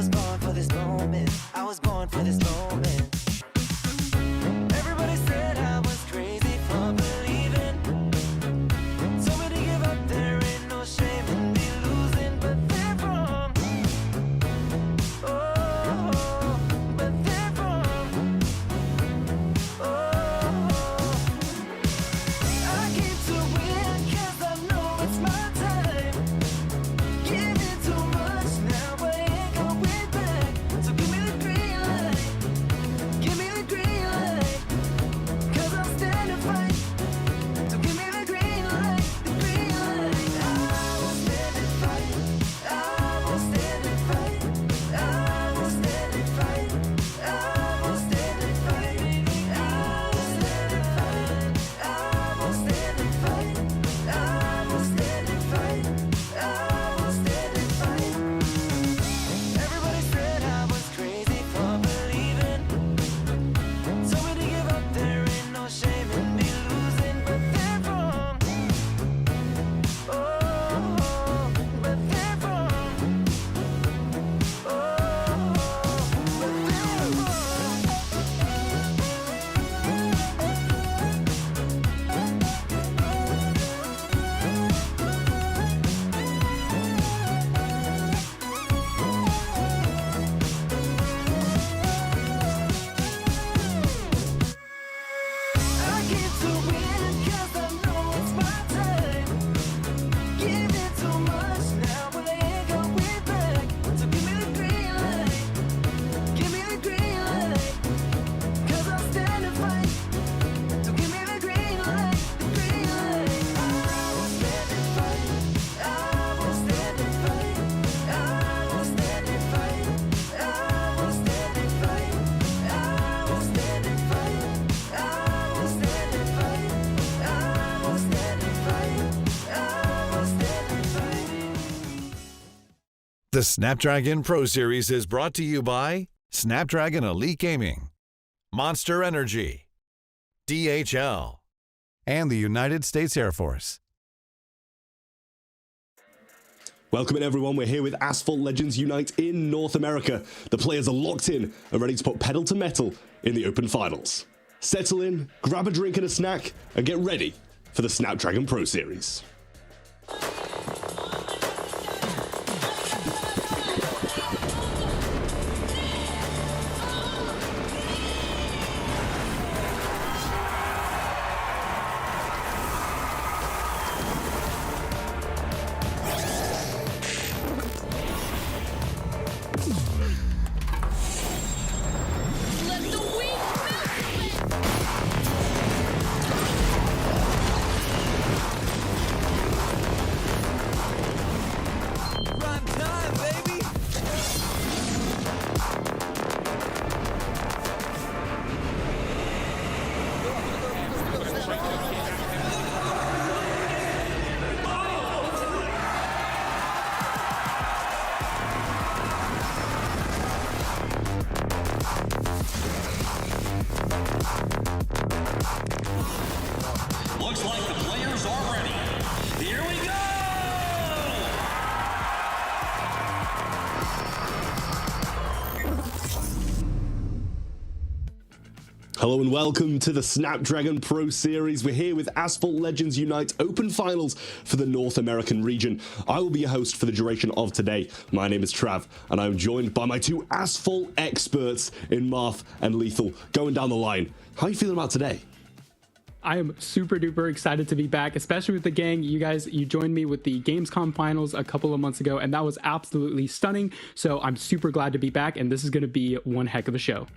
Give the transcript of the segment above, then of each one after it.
was born for this moment. I was born for this moment. Everybody said I was crazy for believing. Told me to give up, there ain't no shame in me losing, but they're wrong. Oh, but they're wrong. Oh, I came to win 'cause I know it's my time. Giving too much now, but I ain't going back. So give me the green light. Give me the green light. 'Cause I'll stand and fight. So give me the green light. The green light. I will stand and fight. I will stand and fight. I will stand and fight. I will stand and fight. I will stand and fight. I will stand and fight. I will stand and fight. I will stand and fight. Everybody said I was crazy for believing. Told me to give up, there ain't no shame in me losing, but they're wrong. Oh, but they're wrong. Oh, but they're wrong. I came to win 'cause I know it's my time. Giving too much now, but I ain't going back. So give me the green light. Give me the green light. 'Cause I'll stand and fight. So give me the green light. The green light. I will stand and fight. I will stand and fight. I will stand and fight. I will stand and fight. I will stand and fight. I will stand and fight. I will stand and fight. I will stand and fight. The Snapdragon Pro Series is brought to you by Snapdragon Elite Gaming, Monster Energy, DHL, and the United States Air Force. Welcome in, everyone. We're here with Asphalt Legends Unite in North America. The players are locked in and ready to put pedal to metal in the open finals. Settle in, grab a drink and a snack, and get ready for the Snapdragon Pro Series. Let the weak Prime time, baby. Looks like the players are ready. Here we go! Hello and welcome to the Snapdragon Pro Series. We're here with Asphalt Legends Unite Open Finals for the North American region. I will be your host for the duration of today. My name is Trav, and I'm joined by my two Asphalt experts in Marth and Lethal. Going down the line, how are you feeling about today? I am super duper excited to be back, especially with the gang. You guys, you joined me with the Gamescom finals a couple of months ago, and that was absolutely stunning. So I'm super glad to be back, and this is going to be one heck of a show.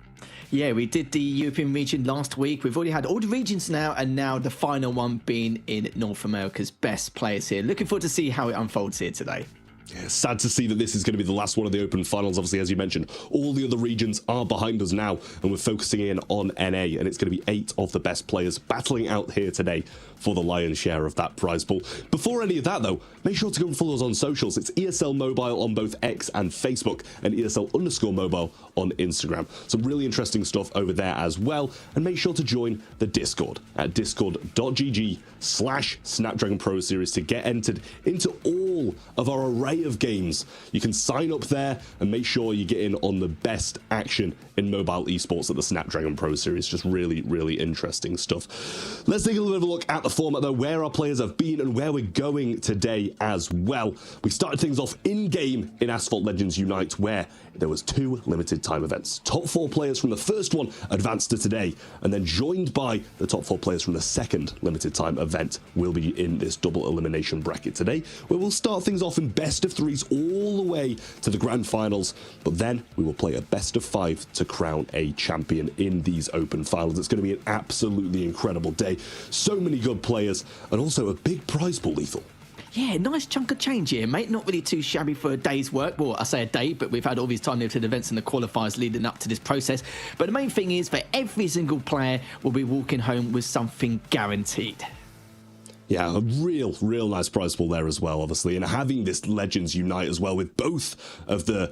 Yeah, we did the European region last week. We've already had all the regions now, and now the final one being in North America's best players here. Looking forward to see how it unfolds here today. Yeah, sad to see that this is going to be the last one of the open finals. Obviously, as you mentioned, all the other regions are behind us now, and we're focusing in on NA, and it's going to be 8 of the best players battling out here today for the lion's share of that prize pool. Before any of that, though, make sure to go and follow us on socials. It's ESL Mobile on both X and Facebook, and ESL_Mobile on Instagram. Some really interesting stuff over there as well, and make sure to join the Discord at discord.gg/Snapdragon Pro Series to get entered into all of our array array of games. You can sign up there and make sure you get in on the best action in mobile esports at the Snapdragon Pro Series. Just really, really interesting stuff. Let's take a little bit of a look at the format, though, where our players have been and where we're going today as well. We started things off in-game in Asphalt Legends Unite, where there was 2 limited time events. Top 4 players from the first one advanced to today, and then joined by the top 4 players from the second limited time event will be in this double elimination bracket today, where we'll start things off in best of 3s all the way to the grand finals, but then we will play a best of 5 to crown a champion in these open finals. It's going to be an absolutely incredible day. So many good players, and also a big prize pool, Lethal. Yeah, nice chunk of change here, mate. Not really too shabby for a day's work. Well, I say a day, but we've had all these time-limited events and the qualifiers leading up to this process. But the main thing is, for every single player will be walking home with something guaranteed. Yeah, a real nice prize pool there as well, obviously, and having this Legends Unite as well, with both of the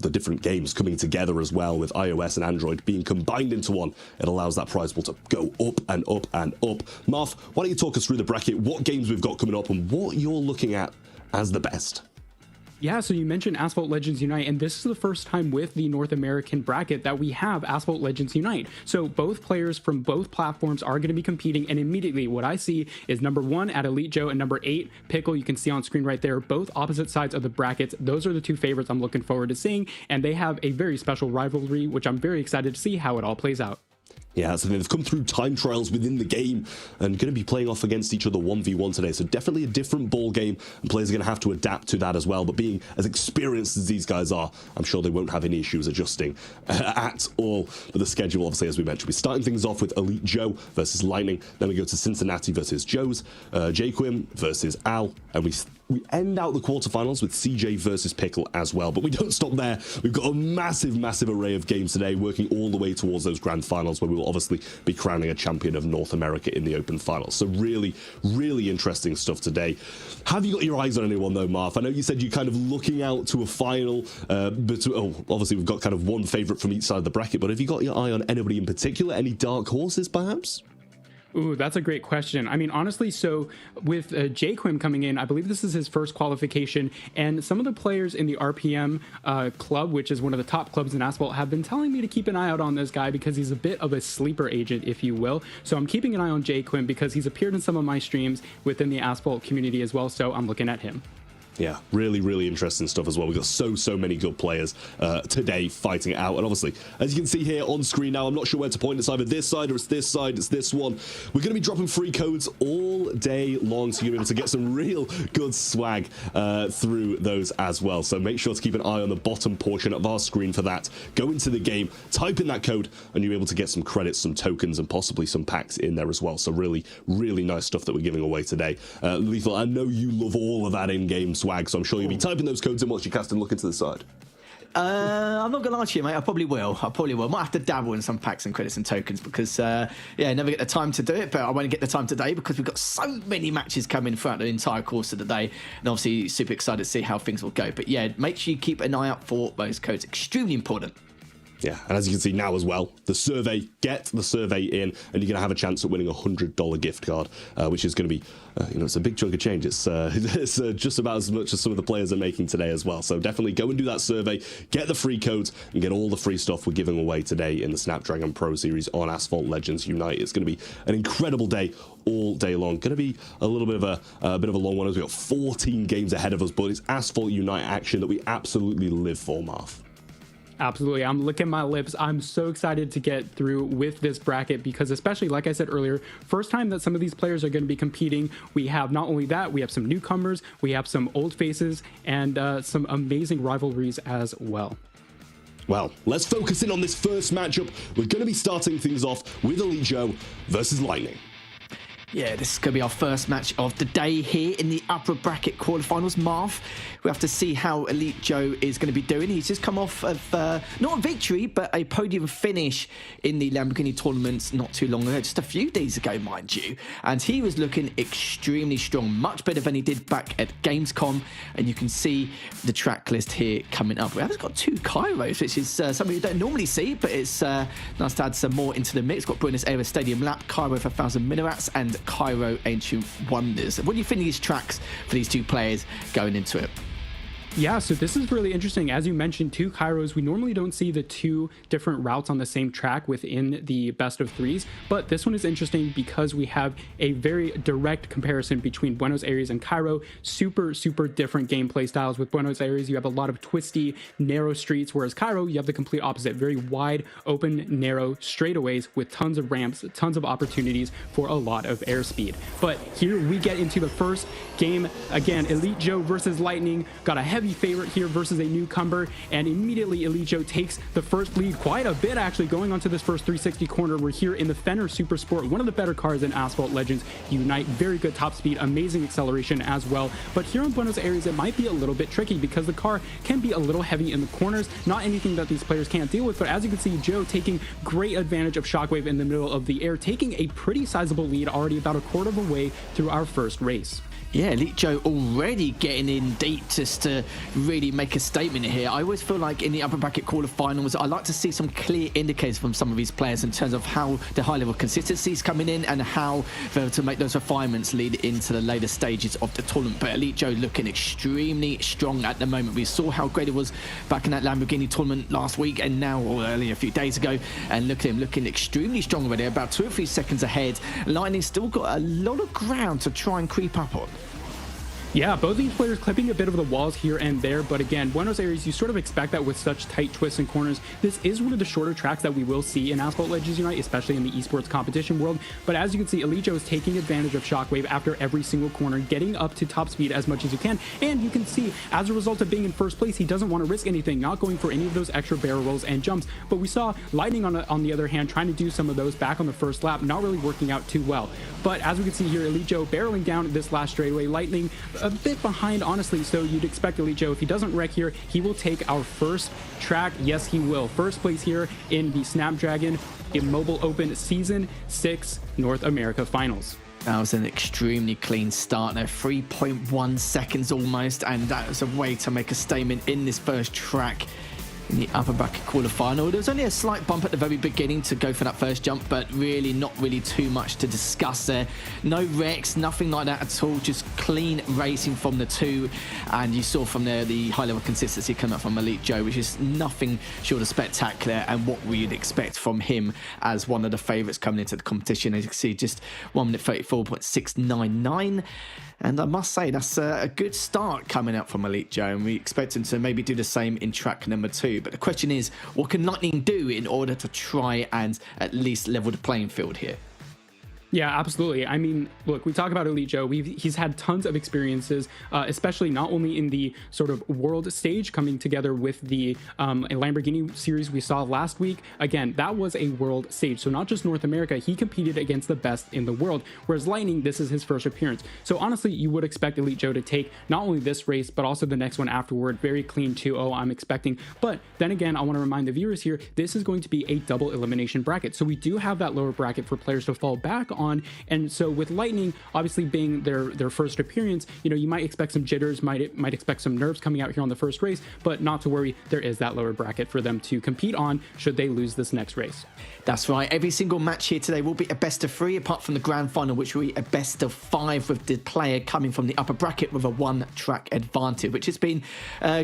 different games coming together as well, with iOS and Android being combined into one, it allows that prize pool to go up and up and up. Marv, why don't you talk us through the bracket, what games we've got coming up, and what you're looking at as the best? Yeah, so you mentioned Asphalt Legends Unite, and this is the first time with the North American bracket that we have Asphalt Legends Unite. So both players from both platforms are going to be competing, and immediately what I see is number 1 at Elite Joe and number 8, Pickle. You can see on screen right there, both opposite sides of the brackets. Those are the 2 favorites I'm looking forward to seeing, and they have a very special rivalry, which I'm very excited to see how it all plays out. Yeah, so they've come through time trials within the game and going to be playing off against each other 1v1 today. So definitely a different ball game, and players are going to have to adapt to that as well. But being as experienced as these guys are, I'm sure they won't have any issues adjusting at all. But the schedule, obviously, as we mentioned, we're starting things off with Elite Joe versus Lightning. Then we go to Cincinnati versus Joe's, JayQuim versus Al, and we end out the quarterfinals with CJ versus Pickle as well. But we don't stop there. We've got a massive array of games today, working all the way towards those grand finals, where we will obviously be crowning a champion of North America in the open finals. So really interesting stuff today. Have you got your eyes on anyone though, Marv? I know you said you're kind of looking out to a final, but obviously we've got kind of one favorite from each side of the bracket, but have you got your eye on anybody in particular? Any dark horses perhaps? Ooh, that's a great question. I mean, honestly, so with JayQuim coming in, I believe this is his first qualification, and some of the players in the RPM club, which is one of the top clubs in Asphalt, have been telling me to keep an eye out on this guy because he's a bit of a sleeper agent, if you will. So I'm keeping an eye on JayQuim because he's appeared in some of my streams within the Asphalt community as well, so I'm looking at him. Yeah, really interesting stuff as well. We've got so many good players today fighting it out. And obviously, as you can see here on screen now, I'm not sure where to point. It's either this side or it's this side. It's this one. We're going to be dropping free codes all day long, so you're able to get some real good swag through those as well. So make sure to keep an eye on the bottom portion of our screen for that. Go into the game, type in that code, and you're able to get some credits, some tokens, and possibly some packs in there as well. So really nice stuff that we're giving away today. Lethal, I know you love all of that in-game swag, so I'm sure you'll be typing those codes in once you cast and look into the side. I'm not gonna lie to you, mate. I probably will. Might have to dabble in some packs and credits and tokens because, never get the time to do it. But I won't get the time today because we've got so many matches coming throughout the entire course of the day, and obviously super excited to see how things will go. But yeah, make sure you keep an eye out for those codes. Extremely important. Yeah, and as you can see now as well, the survey, get the survey in, and you're going to have a chance at winning a $100 gift card, which is going to be, it's a big chunk of change. It's just about as much as some of the players are making today as well. So definitely go and do that survey, get the free codes, and get all the free stuff we're giving away today in the Snapdragon Pro Series on Asphalt Legends Unite. It's going to be an incredible day all day long. Going to be a little bit of a long one as we've got 14 games ahead of us, but it's Asphalt Unite action that we absolutely live for, Marv. Absolutely. I'm licking my lips. I'm so excited to get through with this bracket because, especially like I said earlier, first time that some of these players are going to be competing. We have not only that, we have some newcomers, we have some old faces, and some amazing rivalries as well. Well, let's focus in on this first matchup. We're going to be starting things off with Elite Joe versus Lightning. Yeah, this is going to be our first match of the day here in the upper bracket quarterfinals. Marv, we have to see how Elite Joe is going to be doing. He's just come off of, not a victory, but a podium finish in the Lamborghini tournaments not too long ago, just a few days ago, mind you. And he was looking extremely strong, much better than he did back at Gamescom. And you can see the track list here coming up. We have got 2 Kairos, which is something you don't normally see, but it's nice to add some more into the mix. Got Buenos Aires Stadium Lap, Cairo for 1,000 Minarats, and of Cairo Ancient Wonders. What do you think of these tracks for these two players going into it? Yeah, so this is really interesting. As you mentioned, two Kairos, we normally don't see the two different routes on the same track within the best of threes, but this one is interesting because we have a very direct comparison between Buenos Aires and Cairo. Super different gameplay styles. With Buenos Aires, you have a lot of twisty, narrow streets, whereas Cairo, you have the complete opposite. Very wide, open, narrow straightaways with tons of ramps, tons of opportunities for a lot of airspeed. But here we get into the first game. Again, Elite Joe versus Lightning. Got a heavy favorite here versus a newcomer, and immediately Elite Joe takes the first lead quite a bit, actually, going onto this first 360 corner. We're here in the Fenner Super Sport, one of the better cars in Asphalt Legends Unite. Very good top speed, amazing acceleration as well. But here on Buenos Aires, it might be a little bit tricky because the car can be a little heavy in the corners. Not anything that these players can't deal with, but as you can see, Joe taking great advantage of Shockwave in the middle of the air, taking a pretty sizable lead already about a quarter of a way through our first race. Yeah, Elite Joe already getting in deep just to really make a statement here. I always feel like in the upper bracket quarterfinals, I like to see some clear indicators from some of these players in terms of how the high level consistency is coming in and how they're able to make those refinements lead into the later stages of the tournament. But Elite Joe looking extremely strong at the moment. We saw how great it was back in that Lamborghini tournament last week and now, or earlier a few days ago. And look at him looking extremely strong already, about 2 or 3 seconds ahead. Lightning still got a lot of ground to try and creep up on. Yeah, both these players clipping a bit of the walls here and there, but again, Buenos Aires, you sort of expect that with such tight twists and corners. This is one of the shorter tracks that we will see in Asphalt Legends Unite, especially in the esports competition world. But as you can see, Elite Joe is taking advantage of Shockwave after every single corner, getting up to top speed as much as you can. And you can see, as a result of being in first place, he doesn't want to risk anything, not going for any of those extra barrel rolls and jumps. But we saw Lightning on the other hand, trying to do some of those back on the first lap, not really working out too well. But as we can see here, Elite Joe barreling down this last straightaway. Lightning a bit behind, honestly, so you'd expect Elite Joe, if he doesn't wreck here, he will take our first track. Yes, he will. First place here in the Snapdragon Mobile Open Season 6 North America Finals. That was an extremely clean start there, 3.1 seconds almost, and that was a way to make a statement in this first track in the upper bracket quarterfinal. There was only a slight bump at the very beginning to go for that first jump, but really not really too much to discuss there. No wrecks, nothing like that at all, just clean racing from the two. And you saw from there the high level consistency coming up from Elite Joe, which is nothing short of spectacular and what we'd expect from him as one of the favourites coming into the competition. As you can see, just 1 minute 34.699. And I must say, that's a good start coming out from Elite Joe, and we expect him to maybe do the same in track number 2. But the question is, what can Lightning do in order to try and at least level the playing field here? Yeah, absolutely. I mean, look, we talk about Elite Joe. He's had tons of experiences, especially not only in the sort of world stage, coming together with the Lamborghini series we saw last week. Again, that was a world stage, so not just North America. He competed against the best in the world, whereas Lightning, this is his first appearance. So honestly, you would expect Elite Joe to take not only this race, but also the next one afterward. Very clean 2-0, I'm expecting. But then again, I want to remind the viewers here, this is going to be a double elimination bracket. So we do have that lower bracket for players to fall back on. And so with Lightning obviously being their first appearance, you know, you might expect some jitters, might expect some nerves coming out here on the first race, but not to worry, there is that lower bracket for them to compete on should they lose this next race. That's right. Every single match here today will be a best of 3, apart from the grand final, which will be a best of 5 with the player coming from the upper bracket with a 1-track advantage, which has been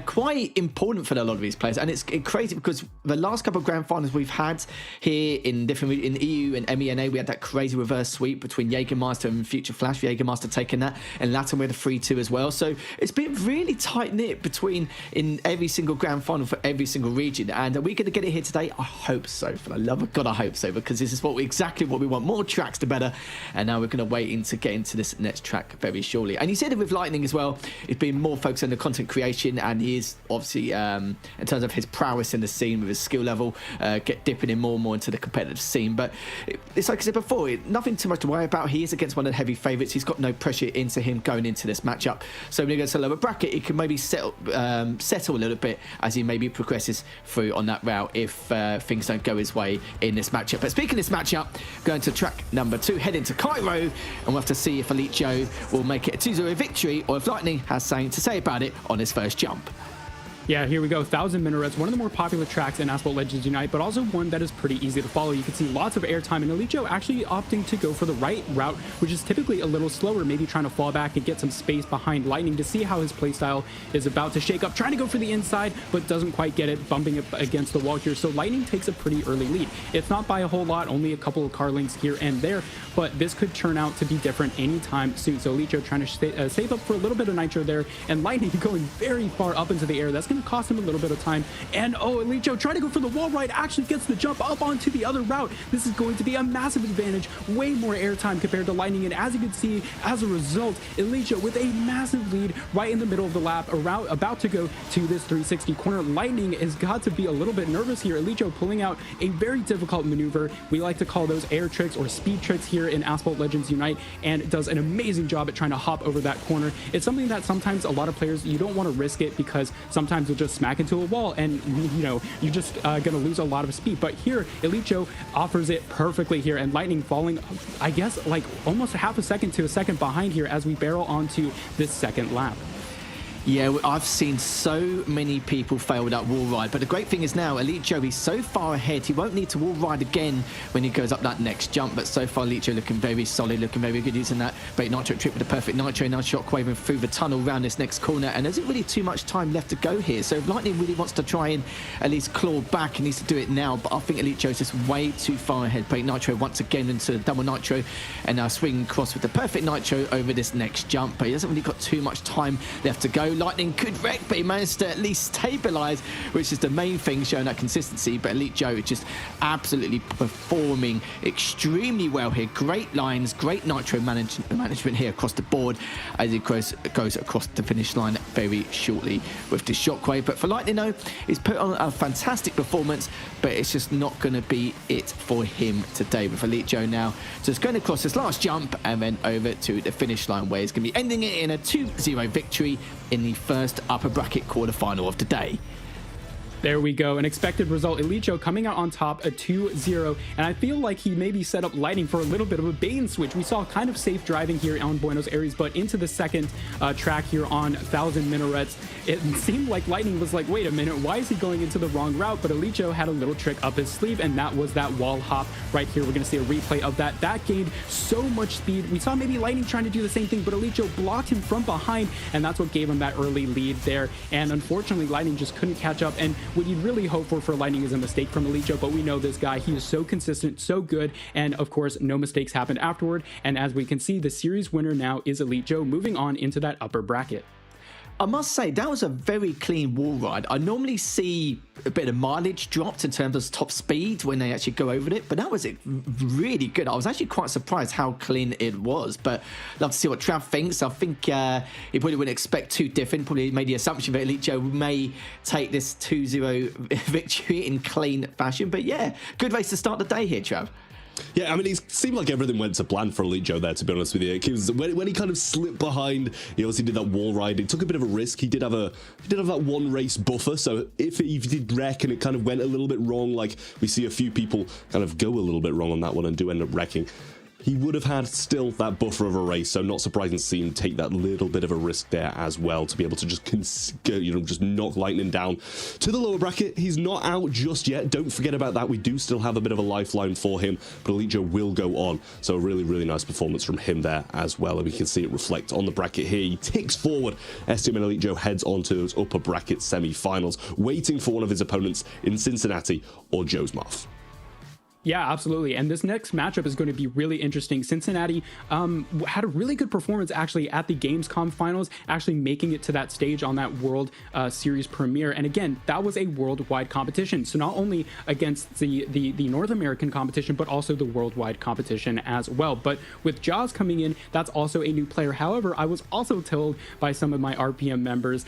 quite important for a lot of these players. And it's crazy because the last couple of grand finals we've had here in EU and MENA, we had that crazy reverse sweep between Jägermeister and Future Flash. Jägermeister taking that, and Latin with a 3-2 as well. So it's been really tight knit between in every single grand final for every single region. And are we going to get it here today? I hope so. For the love of God, I hope so, because this is exactly what we want. More tracks, the better. And now we're going to wait to get into this next track very shortly. And you said it with Lightning as well. It's been more focused on the content creation, and he is obviously in terms of his prowess in the scene with his skill level, dipping in more and more into the competitive scene. But it's like I said before, nothing too much to worry about. He is against one of the heavy favourites. He's got no pressure into him going into this matchup. So when he goes to the lower bracket, he can maybe settle a little bit as he maybe progresses through on that route if things don't go his way in this matchup. But speaking of this matchup, going to track number 2, heading to Cairo, and we'll have to see if Elite Joe will make it a 2-0 victory or if Lightning has something to say about it on his first jump. Yeah, here we go. 1,000 Minarets, one of the more popular tracks in Asphalt Legends Unite, but also one that is pretty easy to follow. You can see lots of airtime, and Elite actually opting to go for the right route, which is typically a little slower, maybe trying to fall back and get some space behind Lightning to see how his playstyle is about to shake up, trying to go for the inside, but doesn't quite get it, bumping up against the wall here. So Lightning takes a pretty early lead. It's not by a whole lot, only a couple of car links here and there, but this could turn out to be different anytime soon. So Elite trying to save up for a little bit of nitro there, and Lightning going very far up into the air. That's going to cost him a little bit of time. And Elite trying to go for the wall ride, actually gets the jump up onto the other route. This is going to be a massive advantage, way more airtime compared to Lightning. And as you can see, as a result, Elite with a massive lead right in the middle of the lap, about to go to this 360 corner. Lightning has got to be a little bit nervous here. Elite pulling out a very difficult maneuver. We like to call those air tricks or speed tricks here in Asphalt Legends Unite, and does an amazing job at trying to hop over that corner. It's something that sometimes a lot of players, you don't want to risk it, because sometimes you'll just smack into a wall and you're just gonna lose a lot of speed. But here Elite offers it perfectly here, and Lightning falling, I guess, like almost half a second to a second behind here as we barrel onto this second lap. Yeah, I've seen so many people fail that wall ride, but the great thing is now Elite Joe is so far ahead, he won't need to wall ride again when he goes up that next jump. But so far Elite Joe looking very solid, looking very good, using that bait nitro trick with the perfect nitro, now shockwaving through the tunnel around this next corner, and there's really too much time left to go here. So if Lightning really wants to try and at least claw back, he needs to do it now, but I think Elite Joe's just way too far ahead. Bait nitro once again into double nitro, and now swinging across with the perfect nitro over this next jump, but he hasn't really got too much time left to go. Lightning could wreck, but he managed to at least stabilize, which is the main thing, showing that consistency. But Elite Joe is just absolutely performing extremely well here. Great lines, great nitro management here across the board as he goes across the finish line very shortly with the shockwave. But for Lightning, though, he's put on a fantastic performance, but it's just not going to be it for him today. With Elite Joe now just going across this last jump and then over to the finish line, where he's going to be ending it in a 2-0 victory in the first upper bracket quarterfinal of the day. There we go. An expected result. Elite coming out on top, a 2-0. And I feel like he maybe set up Lightning for a little bit of a bait and switch. We saw kind of safe driving here on Buenos Aires, but into the second track here on 1,000 Minarets, it seemed like Lightning was like, wait a minute, why is he going into the wrong route? But Elite had a little trick up his sleeve, and that was that wall hop right here. We're going to see a replay of that. That gained so much speed. We saw maybe Lightning trying to do the same thing, but Elite blocked him from behind, and that's what gave him that early lead there. And unfortunately, Lightning just couldn't catch up. And what you'd really hope for Lightning is a mistake from Elite, but we know this guy, he is so consistent, so good, and of course no mistakes happened afterward. And as we can see, the series winner now is Elite, moving on into that upper bracket. I must say, that was a very clean wall ride. I normally see a bit of mileage dropped in terms of top speed when they actually go over it, but that was really good. I was actually quite surprised how clean it was, but love to see what Trav thinks. I think he probably wouldn't expect too different. Probably made the assumption that Elite may take this 2-0 victory in clean fashion, but yeah, good race to start the day here, Trav. Yeah, I mean, it seemed like everything went to plan for Elite Joe there, to be honest with you. Because when he kind of slipped behind, he obviously did that wall ride. It took a bit of a risk. He did have that one race buffer. So if he did wreck and it kind of went a little bit wrong, like we see a few people kind of go a little bit wrong on that one and do end up wrecking, he would have had still that buffer of a race, so not surprising to see him take that little bit of a risk there as well, to be able to just just knock Lightning down to the lower bracket. He's not out just yet. Don't forget about that. We do still have a bit of a lifeline for him, but Elite Joe will go on. So a really, really nice performance from him there as well, and we can see it reflect on the bracket here. He ticks forward. STM and Elite Joe heads on to those upper bracket semi-finals, waiting for one of his opponents in Cincinnati or Joe's Marth. Yeah, absolutely. And this next matchup is going to be really interesting. Cincinnati had a really good performance actually at the Gamescom finals, actually making it to that stage on that World Series premiere. And again, that was a worldwide competition. So not only against the North American competition, but also the worldwide competition as well. But with Jaws coming in, that's also a new player. However, I was also told by some of my RPM members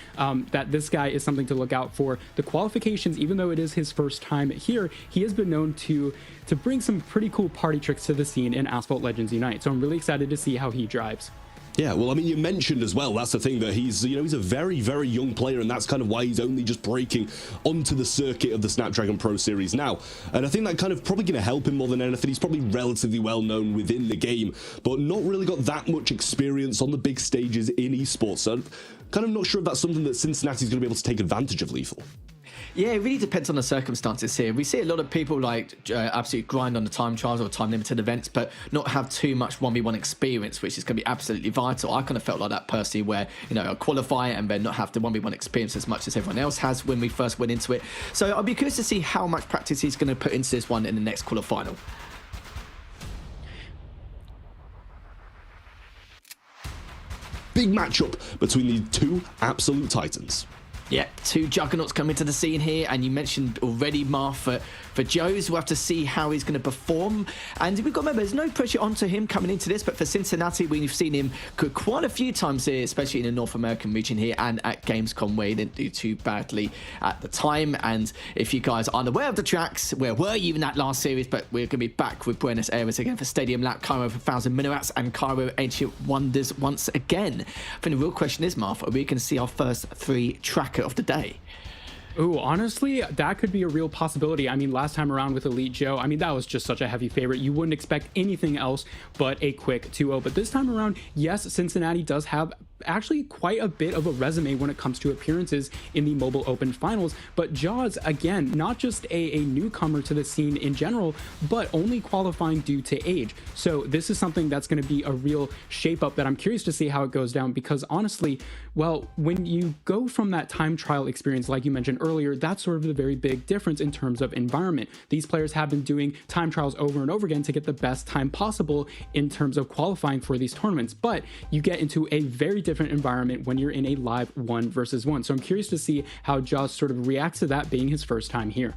that this guy is something to look out for. The qualifications, even though it is his first time here, he has been known to bring some pretty cool party tricks to the scene in Asphalt Legends Unite. So I'm really excited to see how he drives. Yeah, well, I mean, you mentioned as well, that's the thing, that he's a very, very young player, and that's kind of why he's only just breaking onto the circuit of the Snapdragon Pro Series now. And I think that kind of probably going to help him more than anything. He's probably relatively well known within the game, but not really got that much experience on the big stages in esports. So I'm kind of not sure if that's something that Cincinnati's going to be able to take advantage of, Lethal. Yeah, it really depends on the circumstances here. We see a lot of people like absolutely grind on the time trials or time limited events, but not have too much 1v1 experience, which is going to be absolutely vital. I kind of felt like that personally, where I qualify and then not have the 1v1 experience as much as everyone else has when we first went into it. So I'll be curious to see how much practice he's going to put into this one in the next quarterfinal. Big matchup between the two absolute titans. Yeah, two juggernauts coming to the scene here, and you mentioned already, Marth, for Joe's, we'll have to see how he's going to perform. And we've got to remember, there's no pressure onto him coming into this, but for Cincinnati, we've seen him quite a few times here, especially in the North American region here and at Gamescom, where he didn't do too badly at the time. And if you guys aren't aware of the tracks, where were you in that last series? But we're going to be back with Buenos Aires again for Stadium Lap, Cairo for 1,000 Minutes, and Cairo Ancient Wonders once again. I think the real question is, Marth, are we going to see our first 3 tracker of the day? Ooh, honestly, that could be a real possibility. I mean, last time around with Elite Joe, I mean, that was just such a heavy favorite. You wouldn't expect anything else but a quick 2-0. But this time around, yes, Cincinnati does have actually quite a bit of a resume when it comes to appearances in the Mobile Open Finals. But Jaws, again, not just a newcomer to the scene in general, but only qualifying due to age. So this is something that's going to be a real shape-up that I'm curious to see how it goes down, because honestly, well, when you go from that time trial experience, like you mentioned earlier, that's sort of the very big difference in terms of environment. These players have been doing time trials over and over again to get the best time possible in terms of qualifying for these tournaments, but you get into a very different environment when you're in a live 1v1. So I'm curious to see how Jaws sort of reacts to that being his first time here.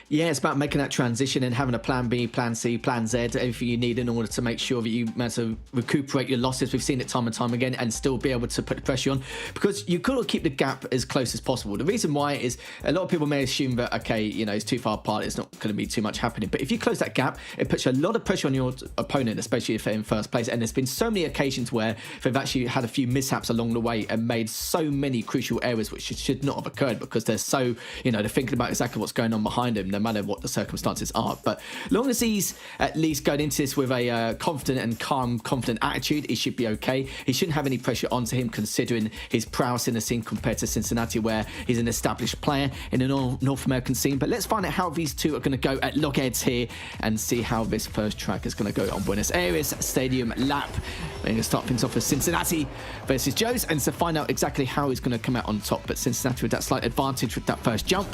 Yeah, it's about making that transition and having a plan B, plan C, plan Z, everything you need in order to make sure that you manage to recuperate your losses. We've seen it time and time again, and still be able to put the pressure on, because you've got to keep the gap as close as possible. The reason why is a lot of people may assume that, okay, it's too far apart, it's not going to be too much happening. But if you close that gap, it puts a lot of pressure on your opponent, especially if they're in first place. And there's been so many occasions where they've actually had a few mishaps along the way and made so many crucial errors which should not have occurred, because they're so, they're thinking about exactly what's going on behind them, no matter what the circumstances are. But long as he's at least going into this with a confident and calm, confident attitude, he should be okay. He shouldn't have any pressure onto him, considering his prowess in the scene compared to Cincinnati, where he's an established player in the North American scene. But let's find out how these two are going to go at logheads here and see how this first track is going to go on Buenos Aires Stadium Lap. We're going to start things off with Cincinnati versus Joe's, and to find out exactly how he's going to come out on top. But Cincinnati with that slight advantage with that first jump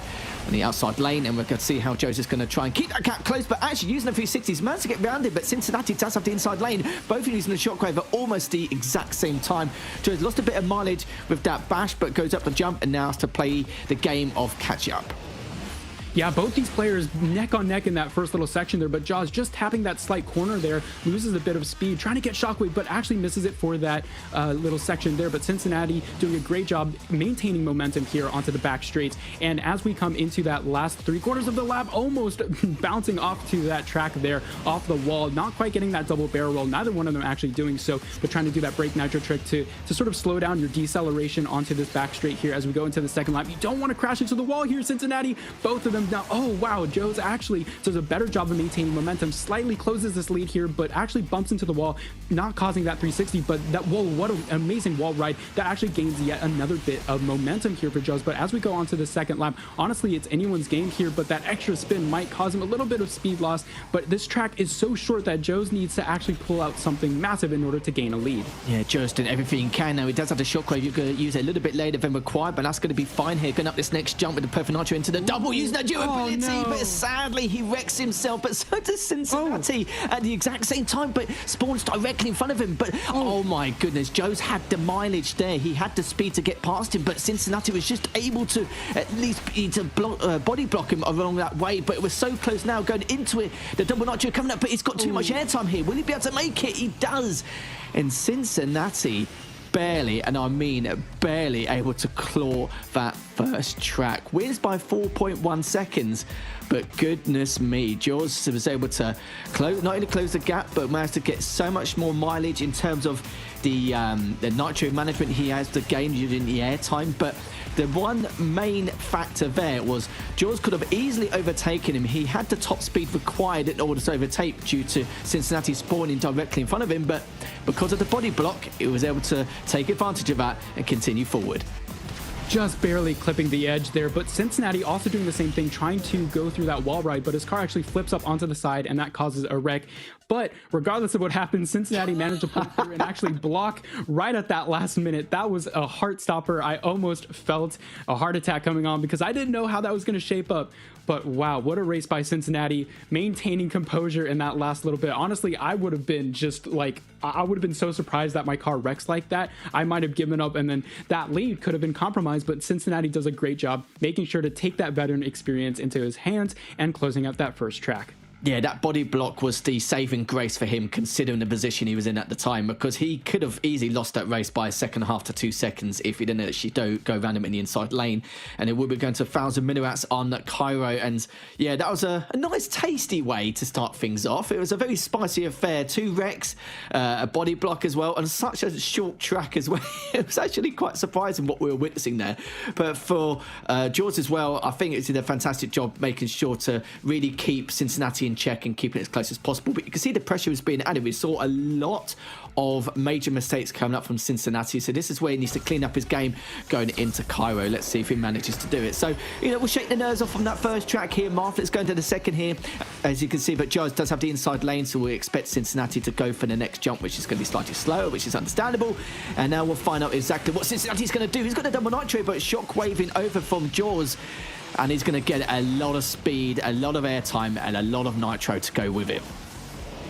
on the outside lane, and we're going to see how Joe's is going to try and keep that gap close, but actually using the 360s, managed to get round it. But Cincinnati does have the inside lane, both using the shockwave at almost the exact same time. Joe's lost a bit of mileage with that bash, but goes up the jump and now has to play the game of catch up. Yeah, both these players neck on neck in that first little section there, but Jaws just tapping that slight corner there, loses a bit of speed, trying to get Shockwave, but actually misses it for that little section there. But Cincinnati doing a great job maintaining momentum here onto the back straights. And as we come into that last 3/4 of the lap, almost bouncing off to that track there, off the wall, not quite getting that double barrel roll, neither one of them actually doing so, but trying to do that brake nitro trick to sort of slow down your deceleration onto this back straight here as we go into the second lap. You don't want to crash into the wall here, Cincinnati. Both of them now. Oh wow, Joe's actually does a better job of maintaining momentum, slightly closes this lead here, but actually bumps into the wall, not causing that 360, but that wall, what an amazing wall ride that actually gains yet another bit of momentum here for Joe's. But as we go on to the second lap, honestly, it's anyone's game here, but that extra spin might cause him a little bit of speed loss. But this track is so short that Joe's needs to actually pull out something massive in order to gain a lead. Yeah, Joe's doing everything he can now. He does have the shockwave. You're going to use it a little bit later than required, but that's going to be fine here. Going up this next jump with the perfect nitro into the double, using that durability, but sadly he wrecks himself, but so does Cincinnati at the exact same time, but spawns directly in front of him. But oh my goodness, Joe's had the mileage there. He had the speed to get past him, but Cincinnati was just able to at least body block him along that way. But it was so close now going into it. The double nitro coming up, but he's got too much airtime here. Will he be able to make it? He does. And Cincinnati barely, and I mean barely, able to claw that first track. Wins by 4.1 seconds. But goodness me, Jaws was able to not only close the gap, but managed to get so much more mileage in terms of the nitro management he has to gain during the air time. But the one main factor there was Jaws could have easily overtaken him. He had the top speed required in order to overtake due to Cincinnati spawning directly in front of him, but because of the body block, he was able to take advantage of that and continue forward. Just barely clipping the edge there, but Cincinnati also doing the same thing, trying to go through that wall ride, but his car actually flips up onto the side and that causes a wreck. But regardless of what happened, Cincinnati managed to pull through and actually block right at that last minute. That was a heart stopper. I almost felt a heart attack coming on because I didn't know how that was going to shape up. But wow, what a race by Cincinnati, maintaining composure in that last little bit. Honestly, I would have been just like, I would have been so surprised that my car wrecks like that. I might have given up and then that lead could have been compromised, but Cincinnati does a great job making sure to take that veteran experience into his hands and closing out that first track. Yeah, that body block was the saving grace for him, considering the position he was in at the time, because he could have easily lost that race by a second and a half to 2 seconds if he didn't actually go around him in the inside lane, and it would be going to 1,000 minuats on Cairo. And yeah, that was a nice, tasty way to start things off. It was a very spicy affair. 2 wrecks, a body block as well, and such a short track as well. It was actually quite surprising what we were witnessing there. But for George as well, I think it did a fantastic job making sure to really keep Cincinnati in check and keeping it as close as possible. But you can see the pressure was being added. We saw a lot of major mistakes coming up from Cincinnati, so this is where he needs to clean up his game going into Cairo. Let's see if he manages to do it. So, you know, we'll shake the nerves off from that first track here, Marv. Let's go into the second here, as you can see. But Jones does have the inside lane, so we expect Cincinnati to go for the next jump, which is going to be slightly slower, which is understandable. And now we'll find out exactly what Cincinnati's going to do. He's got a double nitro, but shockwaving over from Jaws, and he's going to get a lot of speed, a lot of airtime, and a lot of nitro to go with it.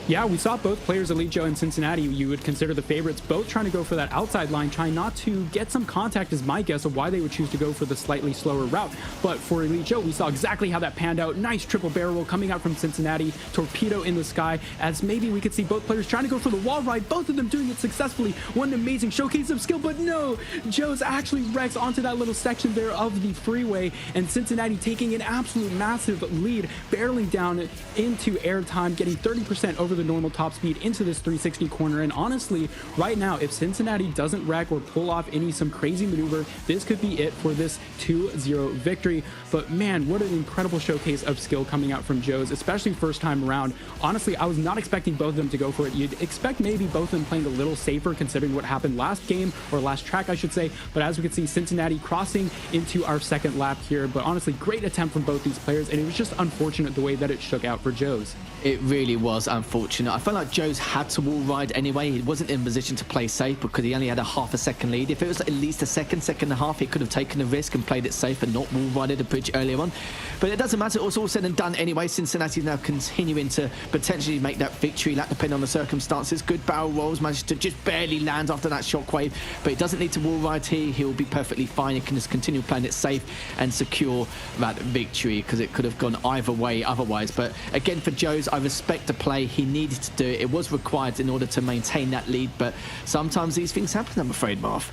Yeah, we saw both players, Elite Joe and Cincinnati, you would consider the favorites, both trying to go for that outside line, trying not to get some contact is my guess of why they would choose to go for the slightly slower route. But for Elite Joe, we saw exactly how that panned out. Nice triple barrel roll coming out from Cincinnati, torpedo in the sky, as maybe we could see both players trying to go for the wall ride, both of them doing it successfully. One amazing showcase of skill, but no, Joe's actually wrecks onto that little section there of the freeway, and Cincinnati taking an absolute massive lead, barreling down into airtime, getting 30% over the normal top speed into this 360 corner. And honestly, right now, if Cincinnati doesn't wreck or pull off some crazy maneuver, this could be it for this 2-0 victory. But man, what an incredible showcase of skill coming out from Joe's, especially first time around. Honestly, I was not expecting both of them to go for it. You'd expect maybe both of them playing a little safer considering what happened last game, or last track I should say. But as we can see, Cincinnati crossing into our second lap here. But honestly, great attempt from both these players, and it was just unfortunate the way that it shook out for Joe's. It really was unfortunate. I felt like Joe's had to wall ride anyway. He wasn't in a position to play safe because he only had a half a second lead. If it was at least a second and a half, he could have taken the risk and played it safe and not wall rided the bridge earlier on. But it doesn't matter. It was all said and done anyway. Cincinnati's now continuing to potentially make that victory lap depending on the circumstances. Good barrel rolls, managed to just barely land after that shockwave. But he doesn't need to wall ride here. He'll be perfectly fine. He can just continue playing it safe and secure that victory, because it could have gone either way otherwise. But again, for Joe's, I respect the play. He needed to do it. It was required in order to maintain that lead, but sometimes these things happen, I'm afraid, Marv.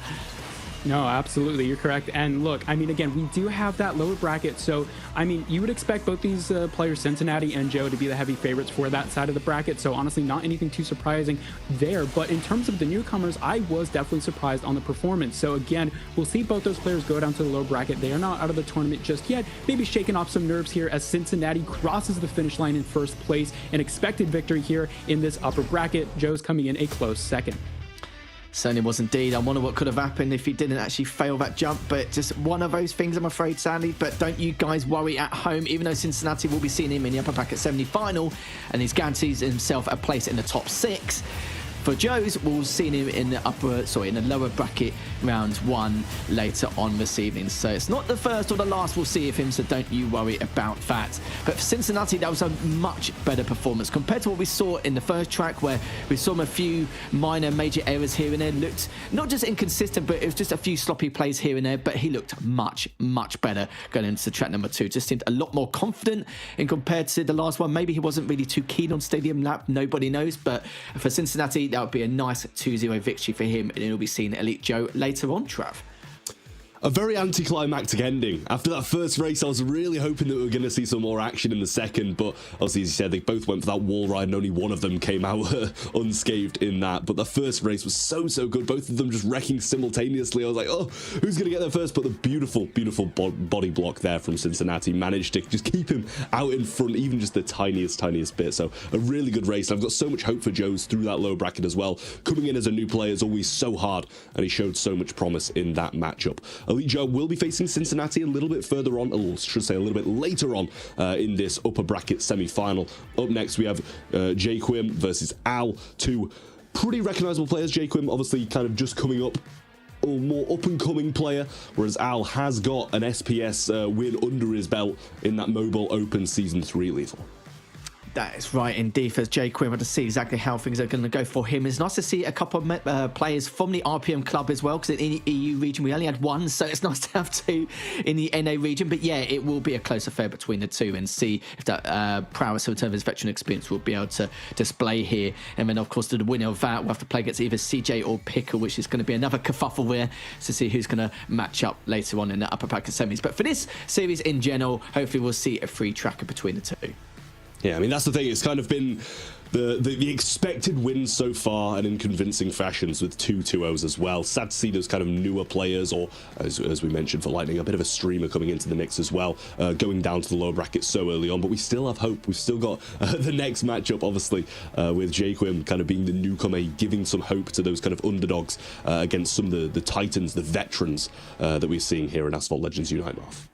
No, absolutely, you're correct. And look, I mean, again, we do have that lower bracket, so I mean, you would expect both these players, Cincinnati and Joe, to be the heavy favorites for that side of the bracket, so honestly, not anything too surprising there. But in terms of the newcomers, I was definitely surprised on the performance. So again, we'll see both those players go down to the low bracket. They are not out of the tournament just yet, maybe shaking off some nerves here as Cincinnati crosses the finish line in first place. An expected victory here in this upper bracket. Joe's coming in a close second. Certainly was indeed. I wonder what could have happened if he didn't actually fail that jump, but just one of those things, I'm afraid, sadly. But don't you guys worry at home, even though Cincinnati will be seeing him in the upper bracket semi-final and he's guarantees himself a place in the top 6. For Joe's, we'll see him in the lower bracket round 1 later on this evening. So it's not the first or the last we'll see of him, so don't you worry about that. But for Cincinnati, that was a much better performance compared to what we saw in the first track, where we saw him a few major errors here and there. Looked not just inconsistent, but it was just a few sloppy plays here and there, but he looked much better going into track number 2. Just seemed a lot more confident in compared to the last one. Maybe he wasn't really too keen on Stadium Lap, nobody knows, but for Cincinnati, that would be a nice 2-0 victory for him, and it'll be seen Elite Joe later on, Trav. A very anticlimactic ending. After that first race, I was really hoping that we were going to see some more action in the second, but obviously, as you said, they both went for that wall ride, and only one of them came out unscathed in that. But the first race was so good. Both of them just wrecking simultaneously. I was like, oh, who's going to get there first? But the beautiful body block there from Cincinnati managed to just keep him out in front, even just the tiniest bit. So a really good race. And I've got so much hope for Joe's through that lower bracket as well. Coming in as a new player is always so hard, and he showed so much promise in that matchup. Elite Joe will be facing Cincinnati a little bit further on, or should say a little bit later on in this upper bracket semi-final. Up next, we have JayQuim versus Al, two pretty recognizable players. JayQuim obviously kind of just coming up, or more up-and-coming player, whereas Al has got an SPS win under his belt in that Mobile Open Season 3 lethal. That is right indeed for JayQuim. To see exactly how things are going to go for him. It's nice to see a couple of players from the RPM club as well, because in the EU region we only had one, so it's nice to have two in the NA region. But yeah, it will be a close affair between the two, and see if that prowess in terms of his veteran experience will be able to display here. And then of course the winner of that will have to play against either CJ or Pickle, which is going to be another kerfuffle there to see who's going to match up later on in the upper bracket semis. But for this series in general, hopefully we'll see a free tracker between the two. Yeah, I mean, that's the thing. It's kind of been the expected wins so far, and in convincing fashions with 2-2-0s as well. Sad to see those kind of newer players, or as we mentioned for Lightning, a bit of a streamer coming into the mix as well, going down to the lower bracket so early on. But we still have hope. We've still got the next matchup, obviously, with JayQuim kind of being the newcomer, giving some hope to those kind of underdogs against some of the titans, the veterans that we're seeing here in Asphalt Legends Unite, Marv.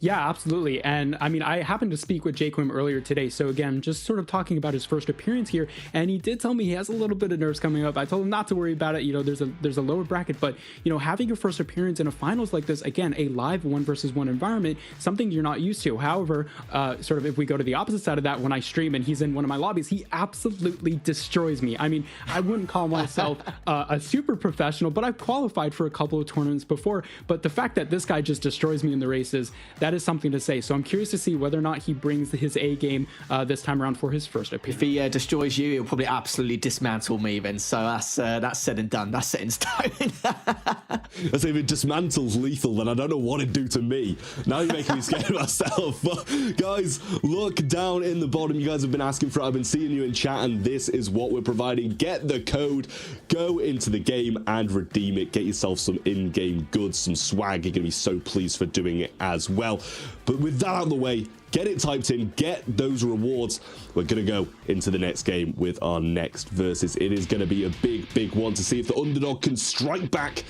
Yeah, absolutely. And I mean, I happened to speak with JayQuim earlier today. So again, just sort of talking about his first appearance here. And he did tell me he has a little bit of nerves coming up. I told him not to worry about it. You know, there's a lower bracket, but you know, having your first appearance in a finals like this, again, a live 1-versus-1 environment, something you're not used to. However, sort of if we go to the opposite side of that, when I stream and he's in one of my lobbies, he absolutely destroys me. I mean, I wouldn't call myself a super professional, but I've qualified for a couple of tournaments before. But the fact that this guy just destroys me in the races, that is something to say. So I'm curious to see whether or not he brings his A game this time around for his first appearance. If he destroys you, he'll probably absolutely dismantle me then. So that's said and done. That's set in stone. If it dismantles lethal, then I don't know what it'd do to me. Now you're making me scared of myself. But guys, look down in the bottom. You guys have been asking for it. I've been seeing you in chat, and this is what we're providing. Get the code, go into the game and redeem it. Get yourself some in-game goods, some swag. You're going to be so pleased for doing it as well. But with that out of the way, get it typed in, get those rewards. We're going to go into the next game with our next versus. It is going to be a big one to see if the underdog can strike back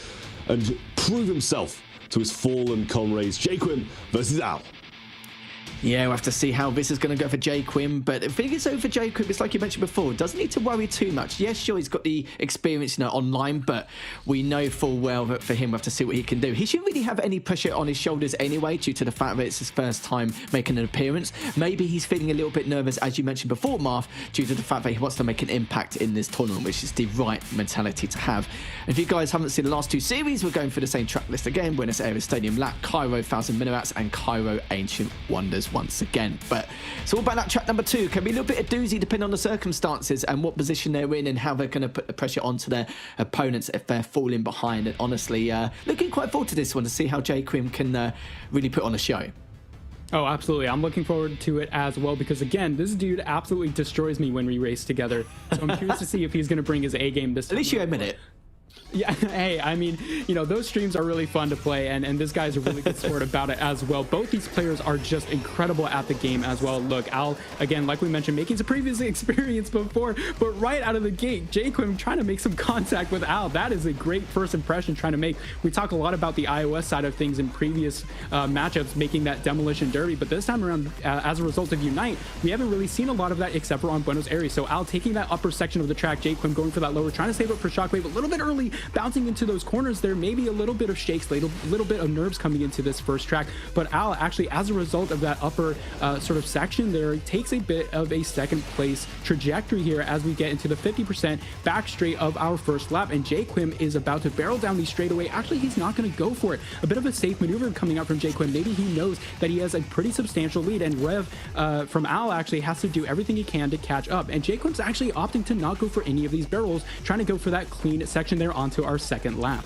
and prove himself to his fallen comrades. JayQuim versus Al. Yeah, we'll have to see how this is going to go for JayQuim. But the thing is, over JayQuim, it's like you mentioned before, doesn't need to worry too much. Yes, sure, he's got the experience, you know, online, but we know full well that for him, we have to see what he can do. He shouldn't really have any pressure on his shoulders anyway, due to the fact that it's his first time making an appearance. Maybe he's feeling a little bit nervous, as you mentioned before, Marv, due to the fact that he wants to make an impact in this tournament, which is the right mentality to have. And if you guys haven't seen the last two series, we're going for the same track list again: Buenos Aires Stadium Lap, Cairo 1000 Minarats, and Cairo Ancient Wonders once again. But it's all about that track number 2. Can be a little bit of doozy depending on the circumstances and what position they're in, and how they're going to put the pressure onto their opponents if they're falling behind. And honestly, looking quite forward to this one to see how JayQuim can really put on a show. Oh, absolutely. I'm looking forward to it as well, because again, this dude absolutely destroys me when we race together. So I'm curious to see if he's going to bring his A game this time. At least you admit it. Yeah, hey, I mean, you know, those streams are really fun to play, and this guy's a really good sport about it as well. Both these players are just incredible at the game as well. Look, Al, again, like we mentioned, making some previous experience before, but right out of the gate, JayQuim trying to make some contact with Al. That is a great first impression trying to make. We talk a lot about the iOS side of things in previous matchups, making that demolition derby, but this time around, as a result of Unite, we haven't really seen a lot of that except for on Buenos Aires. So Al taking that upper section of the track, JayQuim going for that lower, trying to save up for Shockwave a little bit early, bouncing into those corners there, maybe a little bit of shakes, little bit of nerves coming into this first track. But Al actually, as a result of that upper sort of section there, takes a bit of a second place trajectory here as we get into the 50% back straight of our first lap, and JayQuim is about to barrel down the straightaway. Actually, he's not going to go for it. A bit of a safe maneuver coming out from JayQuim. Maybe he knows that he has a pretty substantial lead, and Rev from Al actually has to do everything he can to catch up, and JayQuim's actually opting to not go for any of these barrels, trying to go for that clean section there onto our second lap.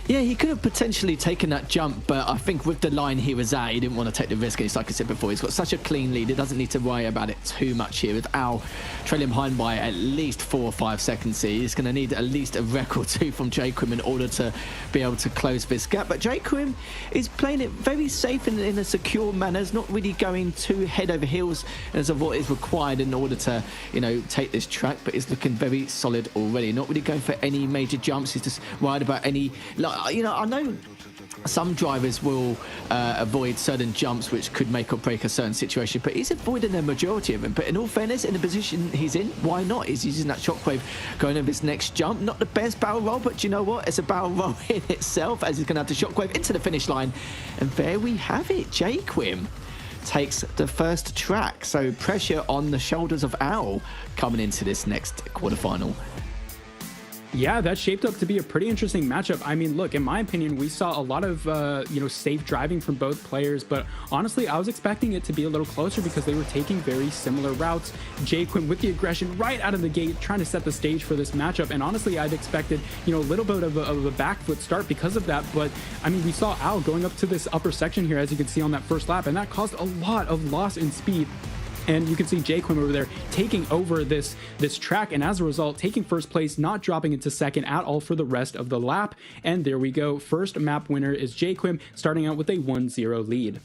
Yeah, he could have potentially taken that jump, but I think with the line he was at, he didn't want to take the risk. And it's like I said before, he's got such a clean lead. He doesn't need to worry about it too much here. With Al trailing behind by at least 4 or 5 seconds here, he's going to need at least a wreck or two from JayQuim in order to be able to close this gap. But JayQuim is playing it very safe in a secure manner. He's not really going too head over heels as of what is required in order to, you know, take this track. But it's looking very solid already. Not really going for any major jumps. He's just worried about any, like, you know, I know some drivers will avoid certain jumps which could make or break a certain situation, but he's avoiding the majority of them. But in all fairness, in the position he's in, why not? He's using that shockwave going over his next jump. Not the best barrel roll, but you know what? It's a barrel roll in itself, as he's going to have to shockwave into the finish line. And there we have it. JayQuim takes the first track. So pressure on the shoulders of Al coming into this next quarterfinal. Yeah, that shaped up to be a pretty interesting matchup. I mean, look, in my opinion, we saw a lot of, safe driving from both players, but honestly, I was expecting it to be a little closer because they were taking very similar routes. JayQuim with the aggression right out of the gate, trying to set the stage for this matchup, and honestly, I'd expected, a little bit of a back foot start because of that, but I mean, we saw Al going up to this upper section here, as you can see on that first lap, and that caused a lot of loss in speed. And you can see JayQuim over there taking over this track, and as a result, taking first place, not dropping into second at all for the rest of the lap. And there we go. First map winner is JayQuim, starting out with a 1-0 lead.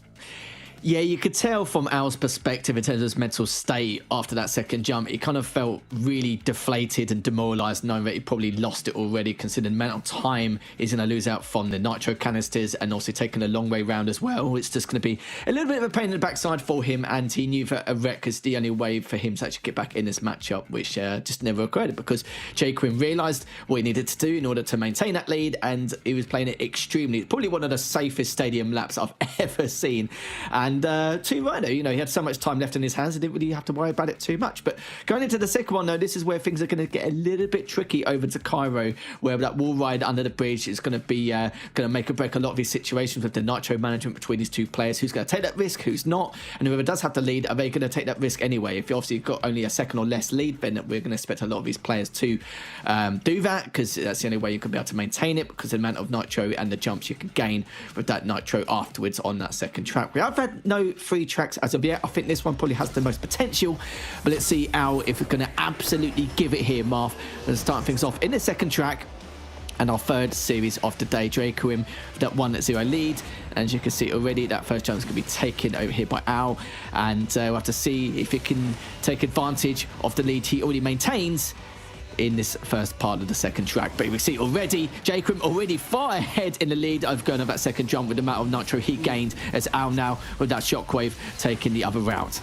Yeah, you could tell from Al's perspective in terms of his mental state after that second jump, he kind of felt really deflated and demoralised, knowing that he probably lost it already, considering the amount of time he's going to lose out from the nitro canisters and also taking a long way round as well. It's just going to be a little bit of a pain in the backside for him, and he knew that a wreck is the only way for him to actually get back in this matchup, which just never occurred because JayQuim realised what he needed to do in order to maintain that lead, and he was playing it extremely. Probably one of the safest stadium laps I've ever seen. And to Rhino, he had so much time left in his hands, he didn't really have to worry about it too much. But going into the second one, though, this is where things are going to get a little bit tricky over to Cairo, where that wall ride under the bridge is going to be going to make or break a lot of these situations with the nitro management between these two players. Who's going to take that risk, who's not, and whoever does have the lead, are they going to take that risk anyway? If you obviously got only a second or less lead, then we're going to expect a lot of these players to do that, because that's the only way you can be able to maintain it, because the amount of nitro and the jumps you can gain with that nitro afterwards on that second track. We have had no free tracks as of yet. I think this one probably has the most potential, but let's see Al if we're going to absolutely give it here. Marv, and start things off in the second track and our third series of the day. JayQuim with that 1-0 lead, and as you can see already, that first jump is going to be taken over here by Al, and we'll have to see if he can take advantage of the lead he already maintains in this first part of the second track. But we see already JayQuim already far ahead in the lead of going on that second jump with the amount of nitro he gained, as Al now with that shockwave taking the other route.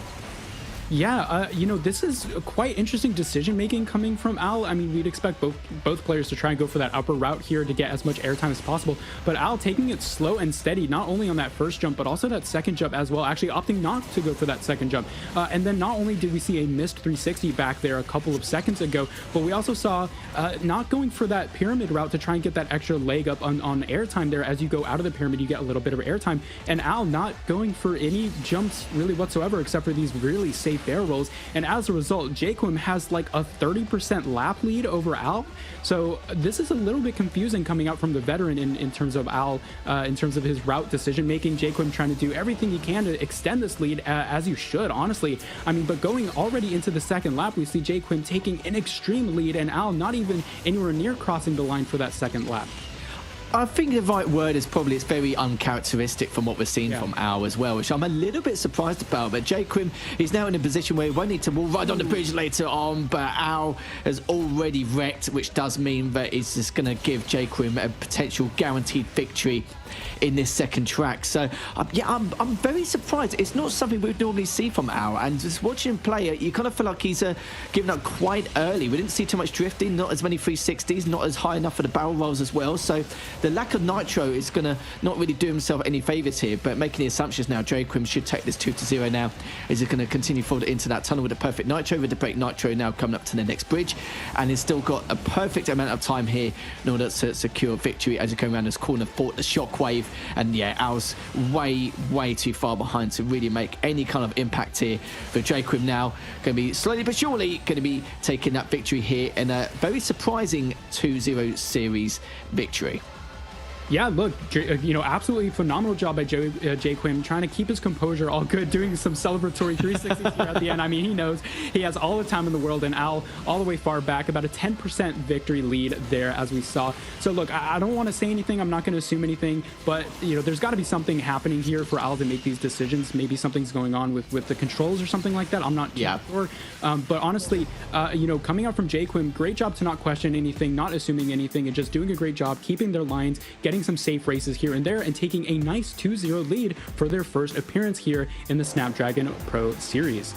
Yeah, this is quite interesting decision making coming from Al. I mean, we'd expect both players to try and go for that upper route here to get as much airtime as possible, but Al taking it slow and steady, not only on that first jump, but also that second jump as well, actually opting not to go for that second jump. And then not only did we see a missed 360 back there a couple of seconds ago, but we also saw not going for that pyramid route to try and get that extra leg up on airtime there. As you go out of the pyramid, you get a little bit of airtime, and Al not going for any jumps really whatsoever, except for these really safe barrel rolls, and as a result, JayQuim has like a 30% lap lead over Al. So this is a little bit confusing coming out from the veteran in terms of Al, in terms of his route decision making. JayQuim trying to do everything he can to extend this lead, as you should, honestly. I mean, but going already into the second lap, we see JayQuim taking an extreme lead, and Al not even anywhere near crossing the line for that second lap. I think the right word is probably it's very uncharacteristic from what we're seeing from Al as well, which I'm a little bit surprised about. But JayQuim is now in a position where he won't need to wall ride on the bridge later on, but Al has already wrecked, which does mean that it's just going to give JayQuim a potential guaranteed victory in this second track. So I'm very surprised. It's not something we'd normally see from Al, and just watching him play it, you kind of feel like he's given up quite early. We didn't see too much drifting, not as many 360s, not as high enough for the barrel rolls as well. So the lack of nitro is going to not really do himself any favours here, but making the assumptions now, JayQuim should take this 2-0 now. Is it going to continue forward into that tunnel with a perfect nitro, with the break nitro now coming up to the next bridge, and he's still got a perfect amount of time here in order to secure victory as you come around this corner, fought the shockwave, and yeah, Al's way too far behind to really make any kind of impact here. For JayQuim now going to be slowly but surely going to be taking that victory here in a very surprising 2-0 series victory. Yeah, look, absolutely phenomenal job by JayQuim, trying to keep his composure, all good, doing some celebratory 360s here at the end. I mean, he knows he has all the time in the world, and Al all the way far back, about a 10% victory lead there, as we saw. So look, I don't want to say anything. I'm not going to assume anything, but there's got to be something happening here for Al to make these decisions. Maybe something's going on with the controls or something like that. I'm not sure. But honestly, coming out from JayQuim, great job to not question anything, not assuming anything, and just doing a great job keeping their lines, getting some safe races here and there, and taking a nice 2-0 lead for their first appearance here in the Snapdragon Pro Series.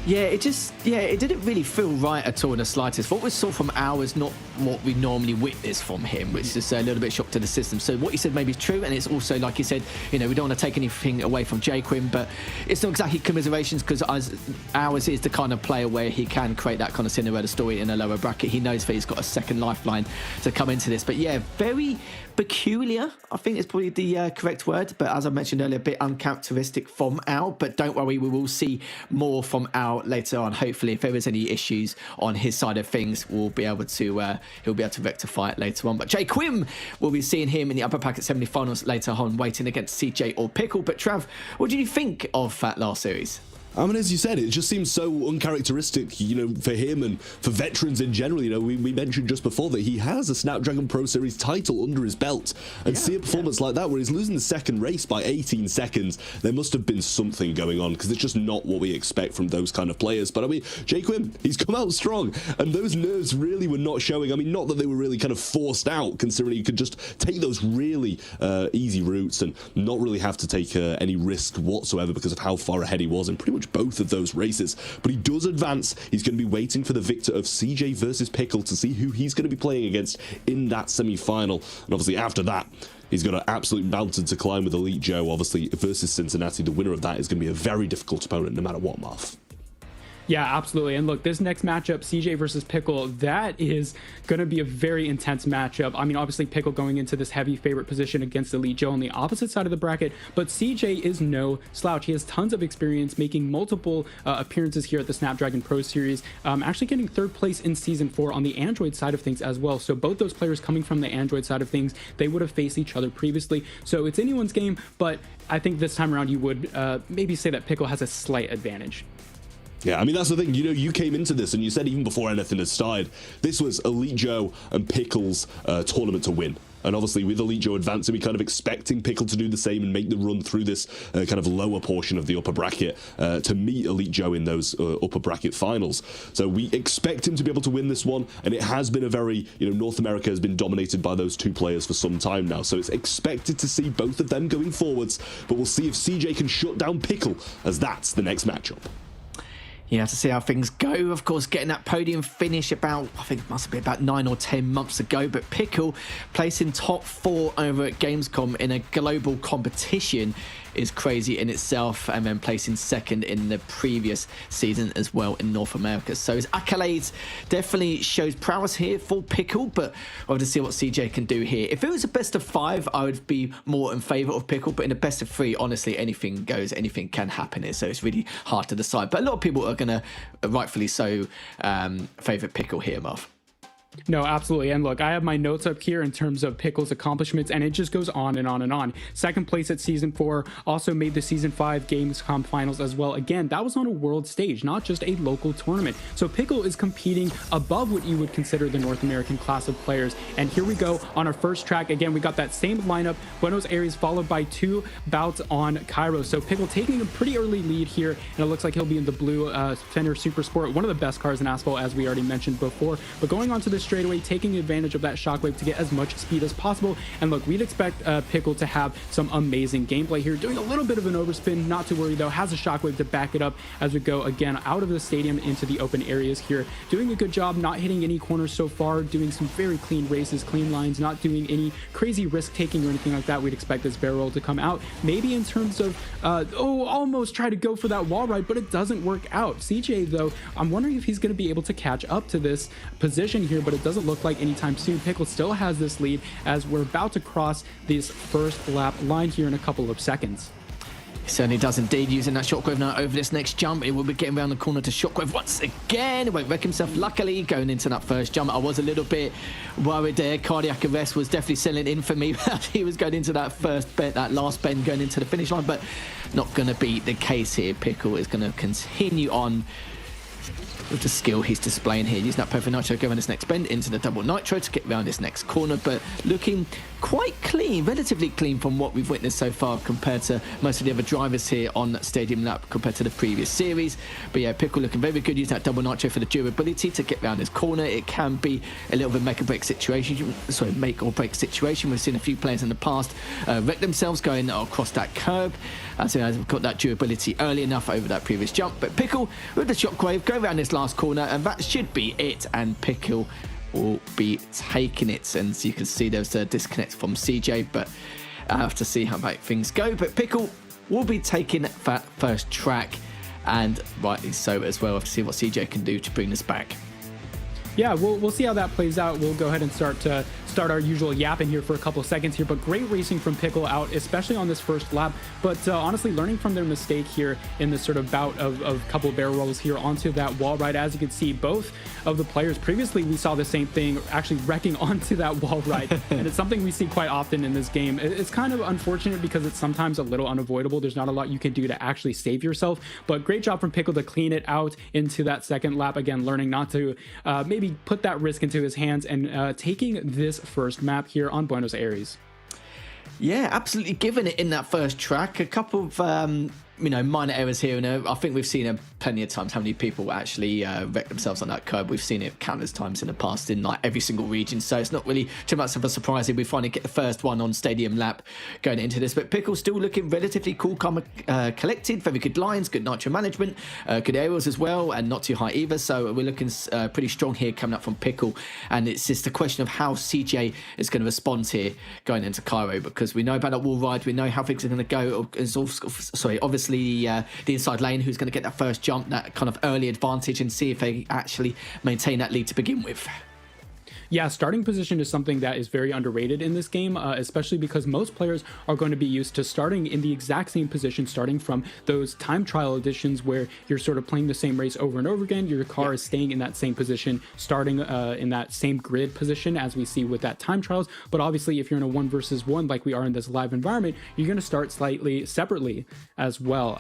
Yeah, it didn't really feel right at all in the slightest. What we saw from Al is not what we normally witness from him, which is a little bit shock to the system. So what you said maybe is true, and it's also, like you said, we don't want to take anything away from JayQuim, but it's not exactly commiserations, because ours is the kind of player where he can create that kind of Cinderella story in a lower bracket. He knows that he's got a second lifeline to come into this. But yeah, very peculiar, I think is probably the correct word, but as I mentioned earlier, a bit uncharacteristic from Al. But don't worry, we will see more from Al later on. Hopefully, if there is any issues on his side of things, he'll be able to rectify it later on. But JayQuim, we'll be seeing him in the upper bracket semi-finals later on, waiting against CJ or Pickle. But Trav, what did you think of that last series? I mean, as you said, it just seems so uncharacteristic, for him and for veterans in general. We mentioned just before that he has a Snapdragon Pro Series title under his belt, and see a performance like that where he's losing the second race by 18 seconds, there must have been something going on, because it's just not what we expect from those kind of players. But I mean, JayQuim, he's come out strong, and those nerves really were not showing. I mean, not that they were really kind of forced out, considering he could just take those really easy routes and not really have to take any risk whatsoever because of how far ahead he was in pretty much both of those races. But he does advance. He's going to be waiting for the victor of CJ versus Pickle to see who he's going to be playing against in that semi-final. And obviously after that, he's got an absolute mountain to climb with Elite Joe, obviously, versus Cincinnati. The winner of that is going to be a very difficult opponent no matter what, Marv. Yeah, absolutely. And look, this next matchup, CJ versus Pickle, that is going to be a very intense matchup. I mean, obviously, Pickle going into this heavy favorite position against Elite Joe on the opposite side of the bracket, but CJ is no slouch. He has tons of experience, making multiple appearances here at the Snapdragon Pro Series, actually getting third place in Season 4 on the Android side of things as well. So both those players coming from the Android side of things, they would have faced each other previously. So it's anyone's game, but I think this time around you would maybe say that Pickle has a slight advantage. Yeah, I mean, that's the thing. You came into this and you said even before anything had started, this was Elite Joe and Pickle's tournament to win. And obviously with Elite Joe advancing, we kind of expecting Pickle to do the same and make the run through this kind of lower portion of the upper bracket to meet Elite Joe in those upper bracket finals. So we expect him to be able to win this one, and it has been a very, North America has been dominated by those two players for some time now. So it's expected to see both of them going forwards, but we'll see if CJ can shut down Pickle, as that's the next matchup. You have to see how things go. Of course, getting that podium finish about, I think it must be about 9 or 10 months ago. But Pickle placing top 4 over at Gamescom in a global competition is crazy in itself, and then placing second in the previous season as well in North America. So his accolades definitely shows prowess here for Pickle, but I want to see what CJ can do here. If it was a best of 5, I would be more in favour of Pickle, but in a best of 3, honestly, anything goes, anything can happen here, so it's really hard to decide. But a lot of people are going to, rightfully so, favour Pickle here, Marv. No, absolutely. And look, I have my notes up here in terms of Pickle's accomplishments, and it just goes on and on and on. Second place at Season 4, also made the Season 5 Gamescom finals as well. Again, that was on a world stage, not just a local tournament. So Pickle is competing above what you would consider the North American class of players. And here we go on our first track. Again, we got that same lineup, Buenos Aires, followed by 2 bouts on Cairo. So Pickle taking a pretty early lead here, and it looks like he'll be in the blue Fender Super Sport, one of the best cars in Asphalt, as we already mentioned before. But going on to this straightaway, taking advantage of that shockwave to get as much speed as possible. And look, we'd expect Pickle to have some amazing gameplay here, doing a little bit of an overspin, not to worry though, has a shockwave to back it up as we go again out of the stadium into the open areas here. Doing a good job, not hitting any corners so far, doing some very clean races, clean lines, not doing any crazy risk taking or anything like that. We'd expect this barrel roll to come out, maybe in terms of almost try to go for that wall ride, but it doesn't work out. CJ though, I'm wondering if he's going to be able to catch up to this position here, but it doesn't look like anytime soon. Pickle still has this lead as we're about to cross this first lap line here in a couple of seconds. Certainly does indeed, using that shockwave now over this next jump. It will be getting around the corner to shockwave once again. It won't wreck himself, luckily, going into that first jump. I was a little bit worried there. Cardiac arrest was definitely selling in for me. He was going into that first bend, that last bend, going into the finish line, but not going to be the case here. Pickle is going to continue on with the skill he's displaying here. Using that perfect nitro, going this next bend into the double nitro to get around this next corner, but looking quite clean, relatively clean from what we've witnessed so far compared to most of the other drivers here on Stadium Lap compared to the previous series. But yeah, Pickle looking very good. Use that double nitro for the durability to get around his corner. It can be a little bit make or break situation. Sorry, make or break situation. We've seen a few players in the past wreck themselves going across that curb. So I've got that durability early enough over that previous jump. But Pickle with the shockwave, go around this last corner, and that should be it. And Pickle will be taking it. And so you can see there's a disconnect from CJ, but I have to see how things go. But Pickle will be taking that first track, and rightly so as well. I have to see what CJ can do to bring this back. Yeah, we'll see how that plays out. We'll go ahead and start our usual yapping here for a couple of seconds here, but great racing from Pickle out, especially on this first lap. But honestly, learning from their mistake here in this sort of bout of couple of barrel rolls here onto that wall ride. As you can see, both of the players previously, we saw the same thing, actually wrecking onto that wall ride, and it's something we see quite often in this game. It's kind of unfortunate because it's sometimes a little unavoidable. There's not a lot you can do to actually save yourself, but great job from Pickle to clean it out into that second lap. Again, learning not to maybe put that risk into his hands and taking this first map here on Buenos Aires. Yeah, absolutely giving it in that first track. A couple of minor errors here and there. I think we've seen plenty of times how many people actually wreck themselves on that curb. We've seen it countless times in the past in like every single region, so it's not really too much of a surprise if we finally get the first one on Stadium Lap going into this. But Pickle still looking relatively cool, calm, collected, very good lines, good nitro management, good aerials as well, and not too high either. So we're looking pretty strong here coming up from Pickle, and it's just a question of how CJ is going to respond here going into Cairo, because we know about that wall ride, we know how things are going to go. It's also, obviously the inside lane who's going to get that first jump, that kind of early advantage, and see if they actually maintain that lead to begin with. Yeah, starting position is something that is very underrated in this game, especially because most players are going to be used to starting in the exact same position, starting from those time trial editions where you're sort of playing the same race over and over again. Your car is staying in that same position, starting in that same grid position as we see with that time trials. But obviously, if you're in a 1 versus 1 like we are in this live environment, you're going to start slightly separately as well.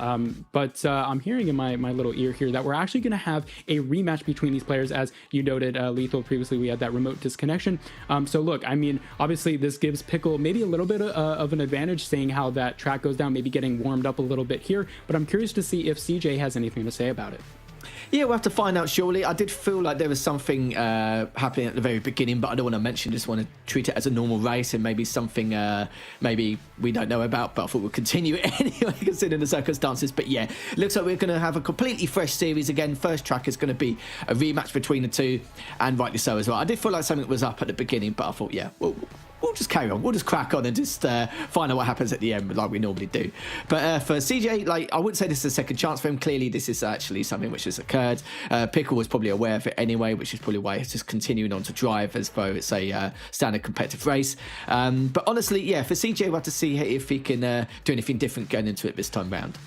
But I'm hearing in my little ear here that we're actually going to have a rematch between these players. As you noted, Lethal, previously we had that remote disconnection. So look, I mean, obviously this gives Pickle maybe a little bit of an advantage, seeing how that track goes down, maybe getting warmed up a little bit here, but I'm curious to see if CJ has anything to say about it. Yeah, we'll have to find out shortly. I did feel like there was something happening at the very beginning, but I don't want to mention, just want to treat it as a normal race, and maybe something maybe we don't know about, but I thought we'll continue it anyway, considering the circumstances. But yeah, looks like we're going to have a completely fresh series again. First track is going to be a rematch between the two, and rightly so as well. I did feel like something was up at the beginning, but I thought, yeah, we'll just carry on. We'll just crack on and just find out what happens at the end like we normally do. But for CJ, like, I wouldn't say this is a second chance for him. Clearly, this is actually something which has occurred. Pickle was probably aware of it anyway, which is probably why he's just continuing on to drive as though it's a standard competitive race. But honestly, yeah, for CJ, we'll have to see if he can do anything different going into it this time round.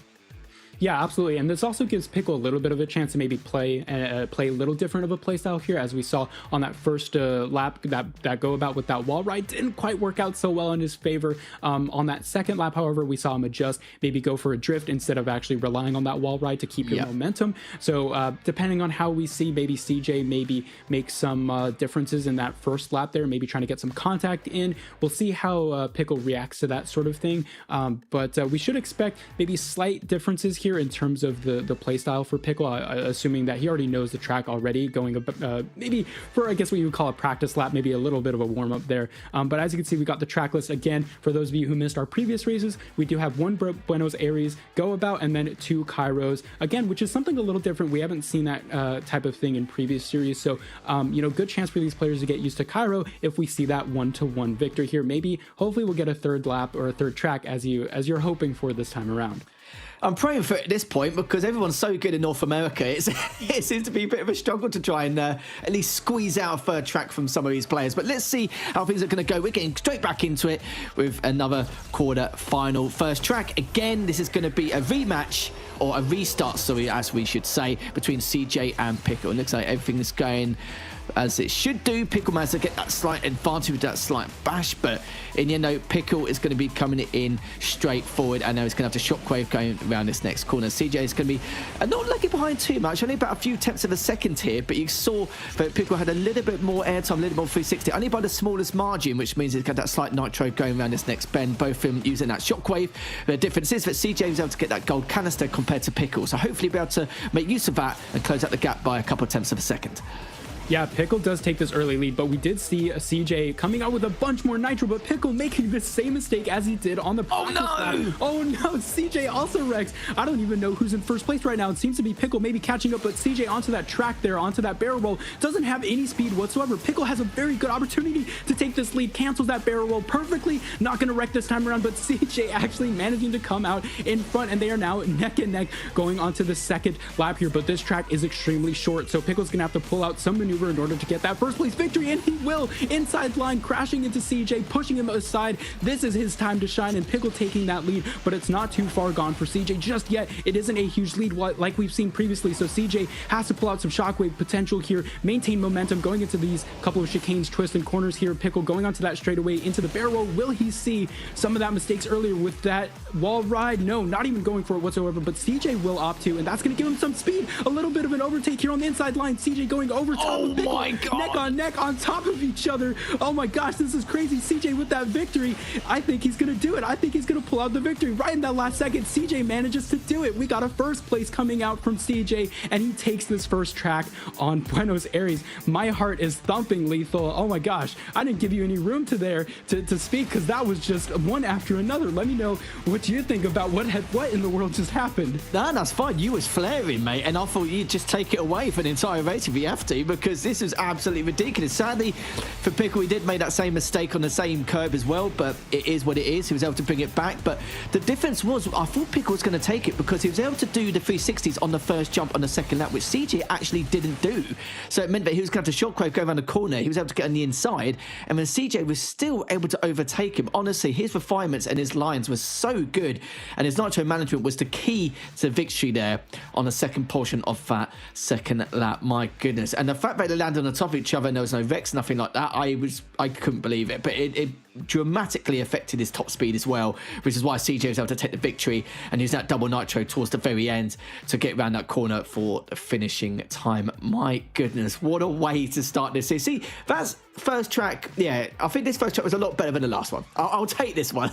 Yeah, absolutely. And this also gives Pickle a little bit of a chance to maybe play a little different of a play style here, as we saw on that first lap, that go about with that wall ride didn't quite work out so well in his favor. On that second lap, however, we saw him adjust, maybe go for a drift instead of actually relying on that wall ride to keep your momentum. So depending on how we see, maybe CJ maybe make some differences in that first lap there, maybe trying to get some contact in. We'll see how Pickle reacts to that sort of thing. But we should expect maybe slight differences here in terms of the play style for Pickle, assuming that he already knows the track already, going maybe for, I guess, what you would call a practice lap, maybe a little bit of a warm-up there. But as you can see, we got the track list again. For those of you who missed our previous races, we do have 1 Buenos Aires go about and then 2 Kairos, again, which is something a little different. We haven't seen that type of thing in previous series, so good chance for these players to get used to Cairo if we see that 1-to-1 victory here. Maybe, hopefully, we'll get a third lap or a third track as you're hoping for this time around. I'm praying for it at this point because everyone's so good in North America. It seems to be a bit of a struggle to try and at least squeeze out a third track from some of these players. But let's see how things are going to go. We're getting straight back into it with another quarter-final first track. Again, this is going to be a rematch, or a restart, sorry, as we should say, between CJ and Pickle. It looks like everything is going as it should do. Pickle managed to get that slight advantage with that slight bash, but in the end, though, Pickle is going to be coming in straight forward, and now he's going to have to shockwave going around this next corner. CJ is going to be not lagging behind too much, only about a few tenths of a second here, but you saw that Pickle had a little bit more airtime, a little more 360, only by the smallest margin, which means he's got that slight nitro going around this next bend, both of them using that shockwave. The difference is that CJ was able to get that gold canister compared to Pickle, so hopefully be able to make use of that and close out the gap by a couple of tenths of a second. Yeah, Pickle does take this early lead, but we did see CJ coming out with a bunch more nitro, but Pickle making the same mistake as he did on the practice lap. Oh no, CJ also wrecks. I don't even know who's in first place right now. It seems to be Pickle maybe catching up, but CJ onto that track there, onto that barrel roll, doesn't have any speed whatsoever. Pickle has a very good opportunity to take this lead, cancels that barrel roll perfectly, not going to wreck this time around, but CJ actually managing to come out in front, and they are now neck and neck going onto the second lap here, but this track is extremely short, so Pickle's going to have to pull out some maneuver in order to get that first place victory, and he will. Inside line, crashing into CJ, pushing him aside. This is his time to shine, and Pickle taking that lead, but it's not too far gone for CJ just yet. It isn't a huge lead like we've seen previously, so CJ has to pull out some shockwave potential here, maintain momentum going into these couple of chicanes, twists, and corners here. Pickle going onto that straightaway into the barrel. Will he see some of that mistakes earlier with that wall ride? No, not even going for it whatsoever, but CJ will opt to, and that's going to give him some speed. A little bit of an overtake here on the inside line. CJ going over top of Pickle. God. Neck on neck on top of each other. Oh my gosh, this is crazy. CJ with that victory. I think he's going to do it. I think he's going to pull out the victory right in that last second. CJ manages to do it. We got a first place coming out from CJ, and he takes this first track on Buenos Aires. My heart is thumping, Lethal. Oh my gosh, I didn't give you any room to speak because that was just one after another. Let me know what you think about what in the world just happened. No, that's fine. You was flaring, mate, and I thought you'd just take it away for the entire race if you have to, because this is absolutely ridiculous. Sadly for Pickle, he did make that same mistake on the same curve as well, but it is what it is. He was able to bring it back, but the difference was I thought Pickle was going to take it because he was able to do the 360s on the first jump on the second lap, which CJ actually didn't do. So it meant that he was going to have to shockwave go around the corner. He was able to get on the inside, and then CJ was still able to overtake him. Honestly, his refinements and his lines were so good, and his nitro management was the key to victory there on the second portion of that second lap. My goodness. And the fact that they landed on the top of each other and there was no wrecks, nothing like that, I couldn't believe it. But it dramatically affected his top speed as well, which is why CJ was able to take the victory and use that double nitro towards the very end to get around that corner for the finishing time. My goodness, what a way to start this. See, that's first track. Yeah, I think this first track was a lot better than the last one. I'll take this one.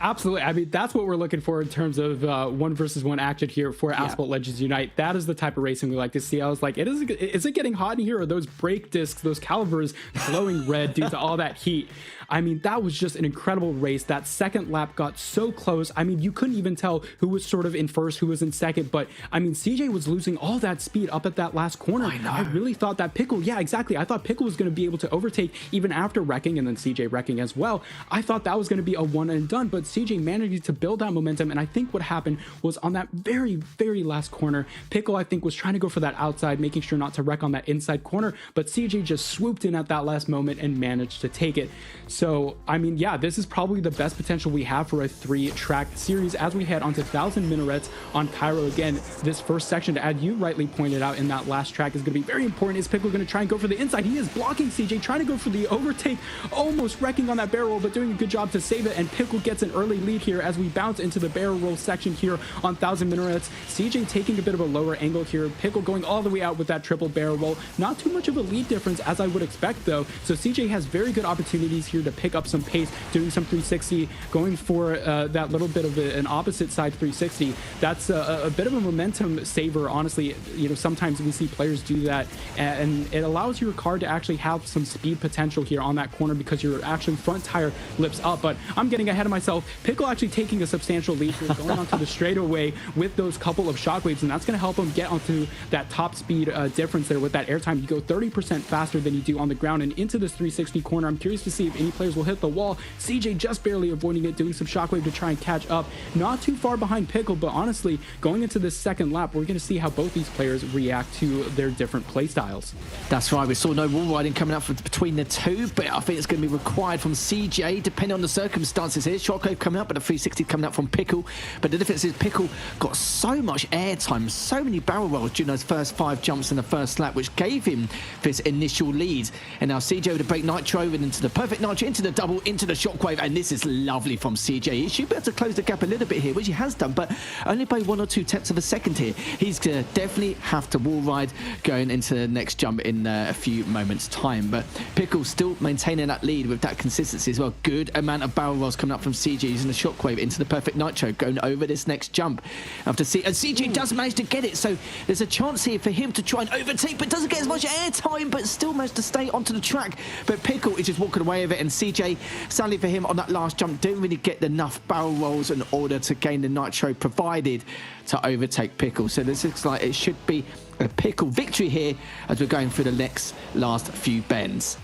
Absolutely. I mean, that's what we're looking for in terms of 1-versus-1 action here for Asphalt Legends Unite. That is the type of racing we like to see. I was like, is it getting hot in here? Are those brake discs, those calipers glowing red due to all that heat? I mean, that was just an incredible race. That second lap got so close. I mean, you couldn't even tell who was sort of in first, who was in second. But I mean, CJ was losing all that speed up at that last corner. I know. I really thought that Pickle, yeah, exactly. I thought Pickle was going to be able to overtake even after wrecking, and then CJ wrecking as well. I thought that was going to be a one and done, but CJ managed to build that momentum. And I think what happened was on that very, very last corner, Pickle, I think, was trying to go for that outside, making sure not to wreck on that inside corner. But CJ just swooped in at that last moment and managed to take it. So, I mean, yeah, this is probably the best potential we have for a 3-track series as we head onto 1,000 Minarets on Cairo. Again, this first section, to add, you rightly pointed out, in that last track is going to be very important. Is Pickle going to try and go for the inside? He is blocking CJ, trying to go for the overtake, almost wrecking on that barrel roll, but doing a good job to save it. And Pickle gets an early lead here as we bounce into the barrel roll section here on 1,000 Minarets. CJ taking a bit of a lower angle here. Pickle going all the way out with that triple barrel roll. Not too much of a lead difference as I would expect, though. So CJ has very good opportunities here to pick up some pace, doing some 360, going for that little bit of an opposite side 360. That's a bit of a momentum saver, honestly. You know, sometimes we see players do that, and it allows your car to actually have some speed potential here on that corner because your actually front tire lips up. But I'm getting ahead of myself. Pickle actually taking a substantial lead here, going onto the straightaway with those couple of shockwaves, and that's going to help him get onto that top speed difference there with that airtime. You go 30% faster than you do on the ground and into this 360 corner. I'm curious to see if any players will hit the wall. CJ just barely avoiding it, doing some shockwave to try and catch up. Not too far behind Pickle, but honestly, going into this second lap, we're going to see how both these players react to their different play styles. That's right. We saw no wall riding coming up between the two, but I think it's going to be required from CJ, depending on the circumstances here. Shockwave coming up, but a 360 coming up from Pickle. But the difference is Pickle got so much airtime, so many barrel rolls during those first 5 jumps in the first lap, which gave him this initial lead. And now CJ with the break nitro and into the perfect nitro, into the double, into the shockwave, and this is lovely from CJ. He should be able to close the gap a little bit here, which he has done, but only by 1 or 2 tenths of a second here. He's going to definitely have to wall ride going into the next jump in a few moments' time. But Pickle still maintaining that lead with that consistency as well. Good amount of barrel rolls coming up from CJ using the shockwave into the perfect nitro, going over this next jump. After and CJ does manage to get it, so there's a chance here for him to try and overtake, but doesn't get as much air time, but still managed to stay onto the track. But Pickle is just walking away with it, and CJ, sadly for him on that last jump, didn't really get enough barrel rolls in order to gain the nitro provided to overtake Pickle. So this looks like it should be a Pickle victory here as we're going through the last few bends.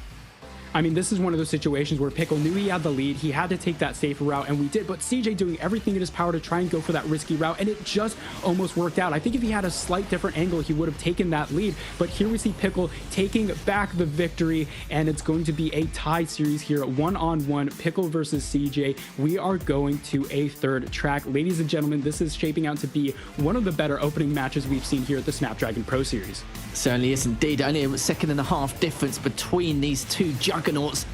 I mean, this is one of those situations where Pickle knew he had the lead. He had to take that safer route, and we did. But CJ doing everything in his power to try and go for that risky route, and it just almost worked out. I think if he had a slight different angle, he would have taken that lead. But here we see Pickle taking back the victory, and it's going to be a tie series here, 1-on-1, Pickle versus CJ. We are going to a third track. Ladies and gentlemen, this is shaping out to be one of the better opening matches we've seen here at the Snapdragon Pro Series. Certainly is indeed. Only a second and a half difference between these two juggernauts.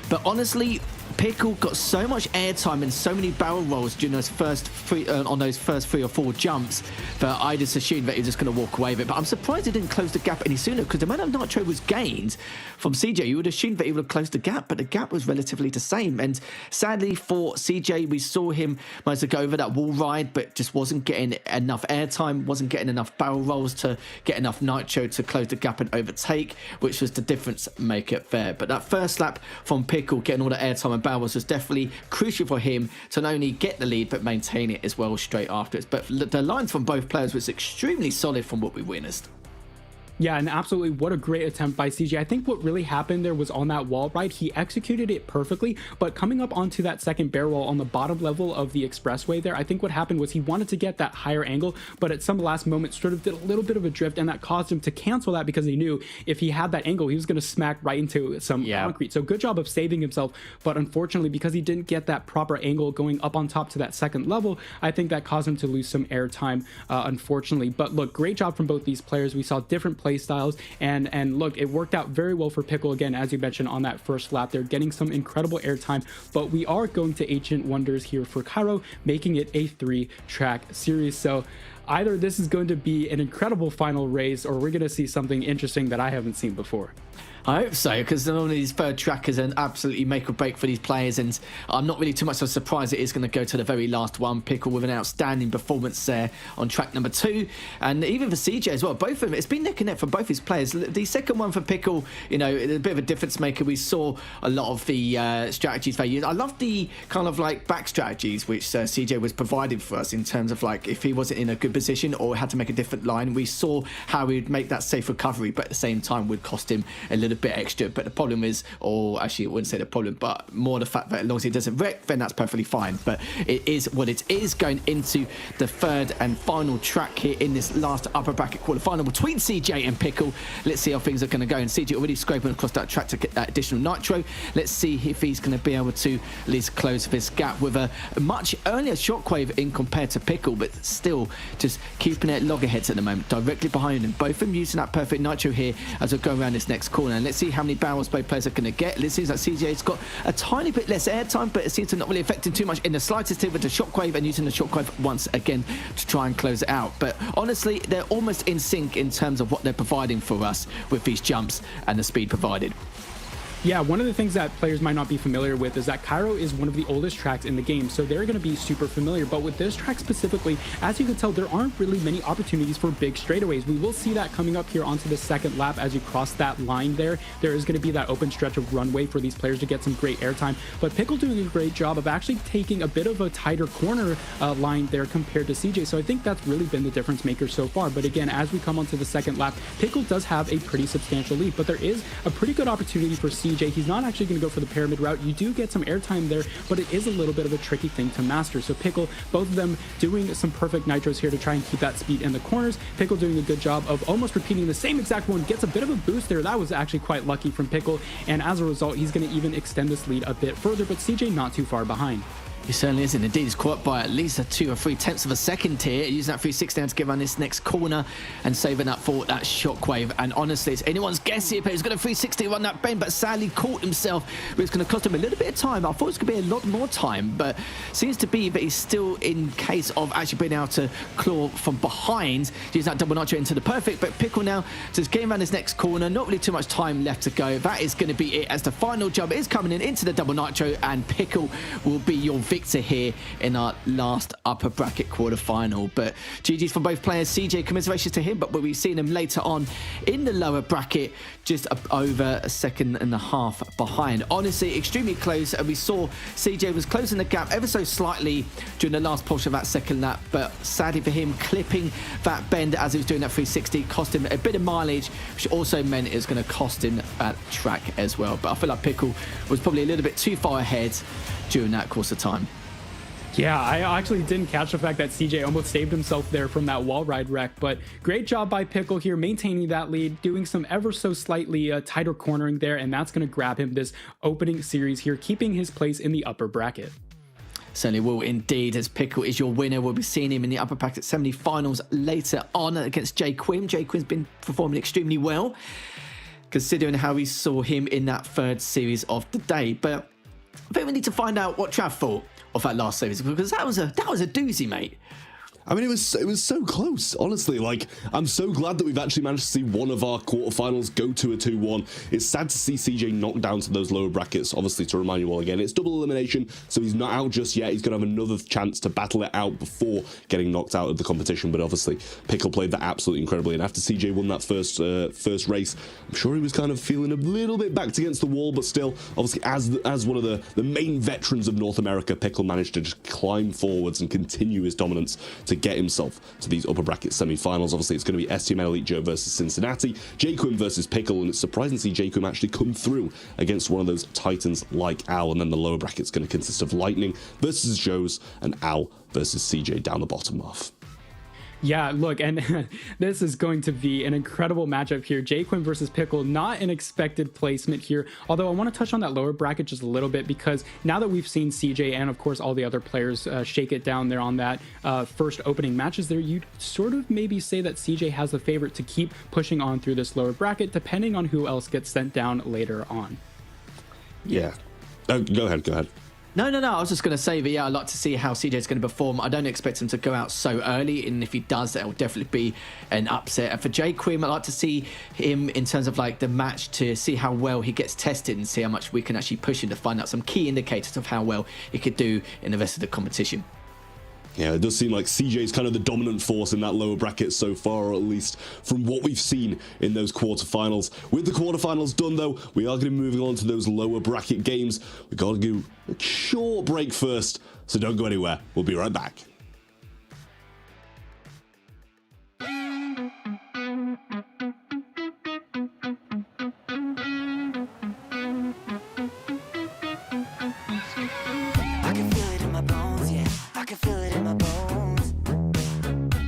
But honestly, Pickle got so much airtime and so many barrel rolls during those first 3 or 4 jumps that I just assumed that he was just going to walk away with it. But I'm surprised he didn't close the gap any sooner, because the amount of nitro was gained from CJ, you would assume that he would have closed the gap, but the gap was relatively the same. And sadly for CJ, we saw him manage to go over that wall ride, but just wasn't getting enough airtime, wasn't getting enough barrel rolls to get enough nitro to close the gap and overtake, which was the difference maker there. But that first lap from Pickle, getting all the airtime and barrels, was definitely crucial for him to not only get the lead but maintain it as well straight afterwards. But the lines from both players was extremely solid from what we witnessed. Yeah, and absolutely, what a great attempt by CJ. I think what really happened there was on that wall ride, he executed it perfectly, but coming up onto that second barrel on the bottom level of the expressway there, I think what happened was he wanted to get that higher angle, but at some last moment sort of did a little bit of a drift, and that caused him to cancel that because he knew if he had that angle, he was going to smack right into some concrete. So good job of saving himself, but unfortunately, because he didn't get that proper angle going up on top to that second level, I think that caused him to lose some air time, unfortunately. But look, great job from both these players. We saw different play styles, and look, it worked out very well for Pickle again, as you mentioned on that first lap. They're getting some incredible airtime, but we are going to Ancient Wonders here for Cairo, making it a 3-track series. So either this is going to be an incredible final race, or we're going to see something interesting that I haven't seen before. I hope so, because normally these third trackers are absolutely make or break for these players, and I'm not really too much of a surprise it is going to go to the very last one. Pickle with an outstanding performance there on track number 2, and even for CJ as well. Both of them, it's been neck and neck for both his players. The second one for Pickle, you know, a bit of a difference maker. We saw a lot of the strategies they used. I love the kind of like back strategies which CJ was providing for us in terms of like if he wasn't in a good position or had to make a different line, we saw how he'd make that safe recovery, but at the same time would cost him a little bit extra. But the problem is, or actually I wouldn't say the problem, but more the fact that as long as he doesn't wreck, then that's perfectly fine. But it is what it is, going into the third and final track here in this last upper bracket quarterfinal between CJ and Pickle. Let's see how things are going to go, and CJ already scraping across that track to get that additional nitro. Let's see if he's going to be able to at least close this gap with a much earlier shockwave in compared to Pickle, but still just keeping it loggerheads at the moment, directly behind him. Both of them using that perfect nitro here as we go around this next corner, and let's see how many barrels both players are going to get. It seems like CJ's got a tiny bit less airtime, but it seems to not really affect him too much in the slightest here with the shockwave, and using the shockwave once again to try and close it out. But honestly, they're almost in sync in terms of what they're providing for us with these jumps and the speed provided. Yeah, one of the things that players might not be familiar with is that Cairo is one of the oldest tracks in the game, so they're going to be super familiar. But with this track specifically, as you can tell, there aren't really many opportunities for big straightaways. We will see that coming up here onto the second lap as you cross that line there. There is going to be that open stretch of runway for these players to get some great airtime. But Pickle doing a great job of actually taking a bit of a tighter corner line there compared to CJ. So I think that's really been the difference maker so far. But again, as we come onto the second lap, Pickle does have a pretty substantial lead, but there is a pretty good opportunity for CJ. He's not actually going to go for the pyramid route. You do get some airtime there, but it is a little bit of a tricky thing to master. So Pickle, both of them doing some perfect nitros here to try and keep that speed in the corners. Pickle doing a good job of almost repeating the same exact one, gets a bit of a boost there. That was actually quite lucky from Pickle, and as a result, he's going to even extend this lead a bit further, but CJ not too far behind. He certainly isn't. Indeed, he's caught by at least a 2 or 3 tenths of a second here, using that 360 now to get around this next corner and saving up for that shockwave. And honestly, it's anyone's guess here, but he's got a 360 run that bend, but sadly caught himself, but it's going to cost him a little bit of time. I thought it was going to be a lot more time, but seems to be that he's still in case of actually being able to claw from behind, use that double nitro into the perfect. But Pickle now just getting around this next corner, not really too much time left to go. That is going to be it, as the final jump is coming in into the double nitro, and Pickle will be your victor here in our last upper bracket quarterfinal. But GG's for both players. CJ, commiserations to him, but we've seen him later on in the lower bracket, just over a second and a half behind. Honestly, extremely close, and we saw CJ was closing the gap ever so slightly during the last portion of that second lap, but sadly for him, clipping that bend as he was doing that 360 cost him a bit of mileage, which also meant it was going to cost him that track as well. But I feel like Pickle was probably a little bit too far ahead during that course of time. Yeah, I actually didn't catch the fact that CJ almost saved himself there from that wall ride wreck, but great job by Pickle here, maintaining that lead, doing some ever so slightly tighter cornering there, and that's going to grab him this opening series here, keeping his place in the upper bracket. Certainly will indeed, as Pickle is your winner. We'll be seeing him in the upper bracket semi-finals later on against JayQuim. JayQuim's been performing extremely well, considering how we saw him in that third series of the day. But I think we need to find out what Trav thought of that last series, because that was a doozy, mate. I mean, it was so close, honestly. Like, I'm so glad that we've actually managed to see one of our quarterfinals go to a 2-1. It's sad to see CJ knocked down to those lower brackets. Obviously, to remind you all again, it's double elimination, so he's not out just yet. He's going to have another chance to battle it out before getting knocked out of the competition. But obviously, Pickle played that absolutely incredibly. And after CJ won that first race, I'm sure he was kind of feeling a little bit backed against the wall. But still, obviously, as one of the main veterans of North America, Pickle managed to just climb forwards and continue his dominance to get himself to these upper bracket semi-finals. Obviously, it's going to be STML Elite Joe versus Cincinnati, JayQuim versus Pickle, and it's surprising to see JayQuim actually come through against one of those titans like Al. And then the lower bracket's going to consist of Lightning versus Joe's and Al versus CJ down the bottom half. Yeah, look, and this is going to be an incredible matchup here. JayQuim versus Pickle, not an expected placement here. Although I want to touch on that lower bracket just a little bit, because now that we've seen CJ and, of course, all the other players shake it down there on that first opening matches there, you'd sort of maybe say that CJ has the favorite to keep pushing on through this lower bracket, depending on who else gets sent down later on. Yeah. Oh, go ahead. No. I was just going to say that, yeah, I'd like to see how CJ is going to perform. I don't expect him to go out so early, and if he does, that will definitely be an upset. And for JayQuim, I'd like to see him in terms of like the match, to see how well he gets tested and see how much we can actually push him to find out some key indicators of how well he could do in the rest of the competition. Yeah, it does seem like CJ is kind of the dominant force in that lower bracket so far, or at least from what we've seen in those quarterfinals. With the quarterfinals done, though, we are going to be moving on to those lower bracket games. We've got to do a short break first, so don't go anywhere. We'll be right back. I can feel it in my bones, yeah. I can feel it in my bones.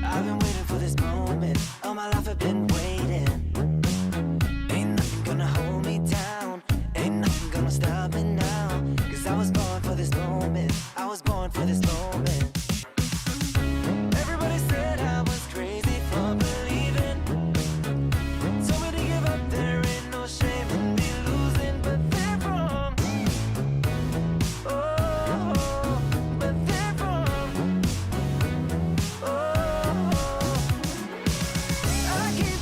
I've been waiting for this moment. All my life I've been waiting. Ain't nothing gonna hold me down. Ain't nothing gonna stop me now. 'Cause I was born for this moment. I was born for this moment. Everybody said I was crazy for believing. Told me to give up, there ain't no shame in me losing, but they're wrong. Oh, but they're wrong. Oh, I keep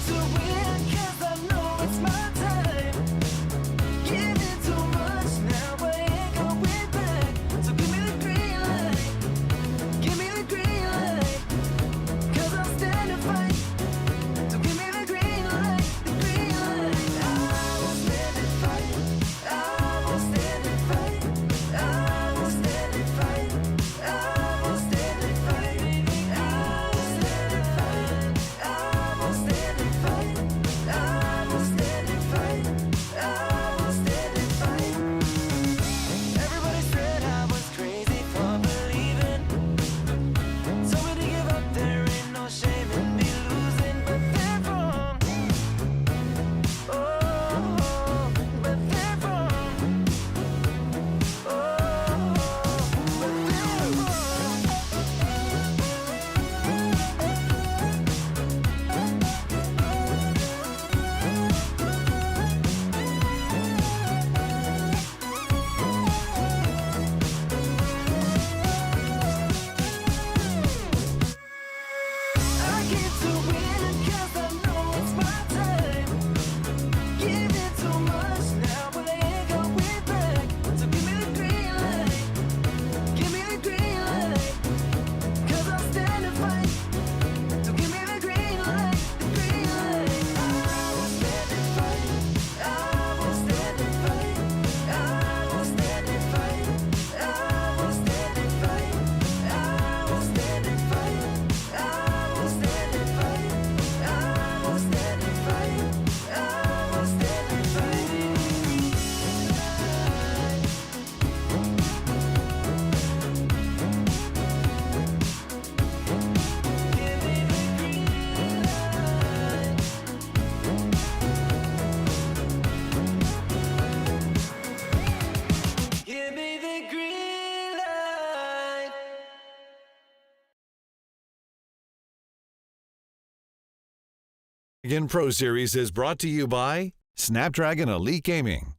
Snapdragon Pro Series is brought to you by Snapdragon Elite Gaming,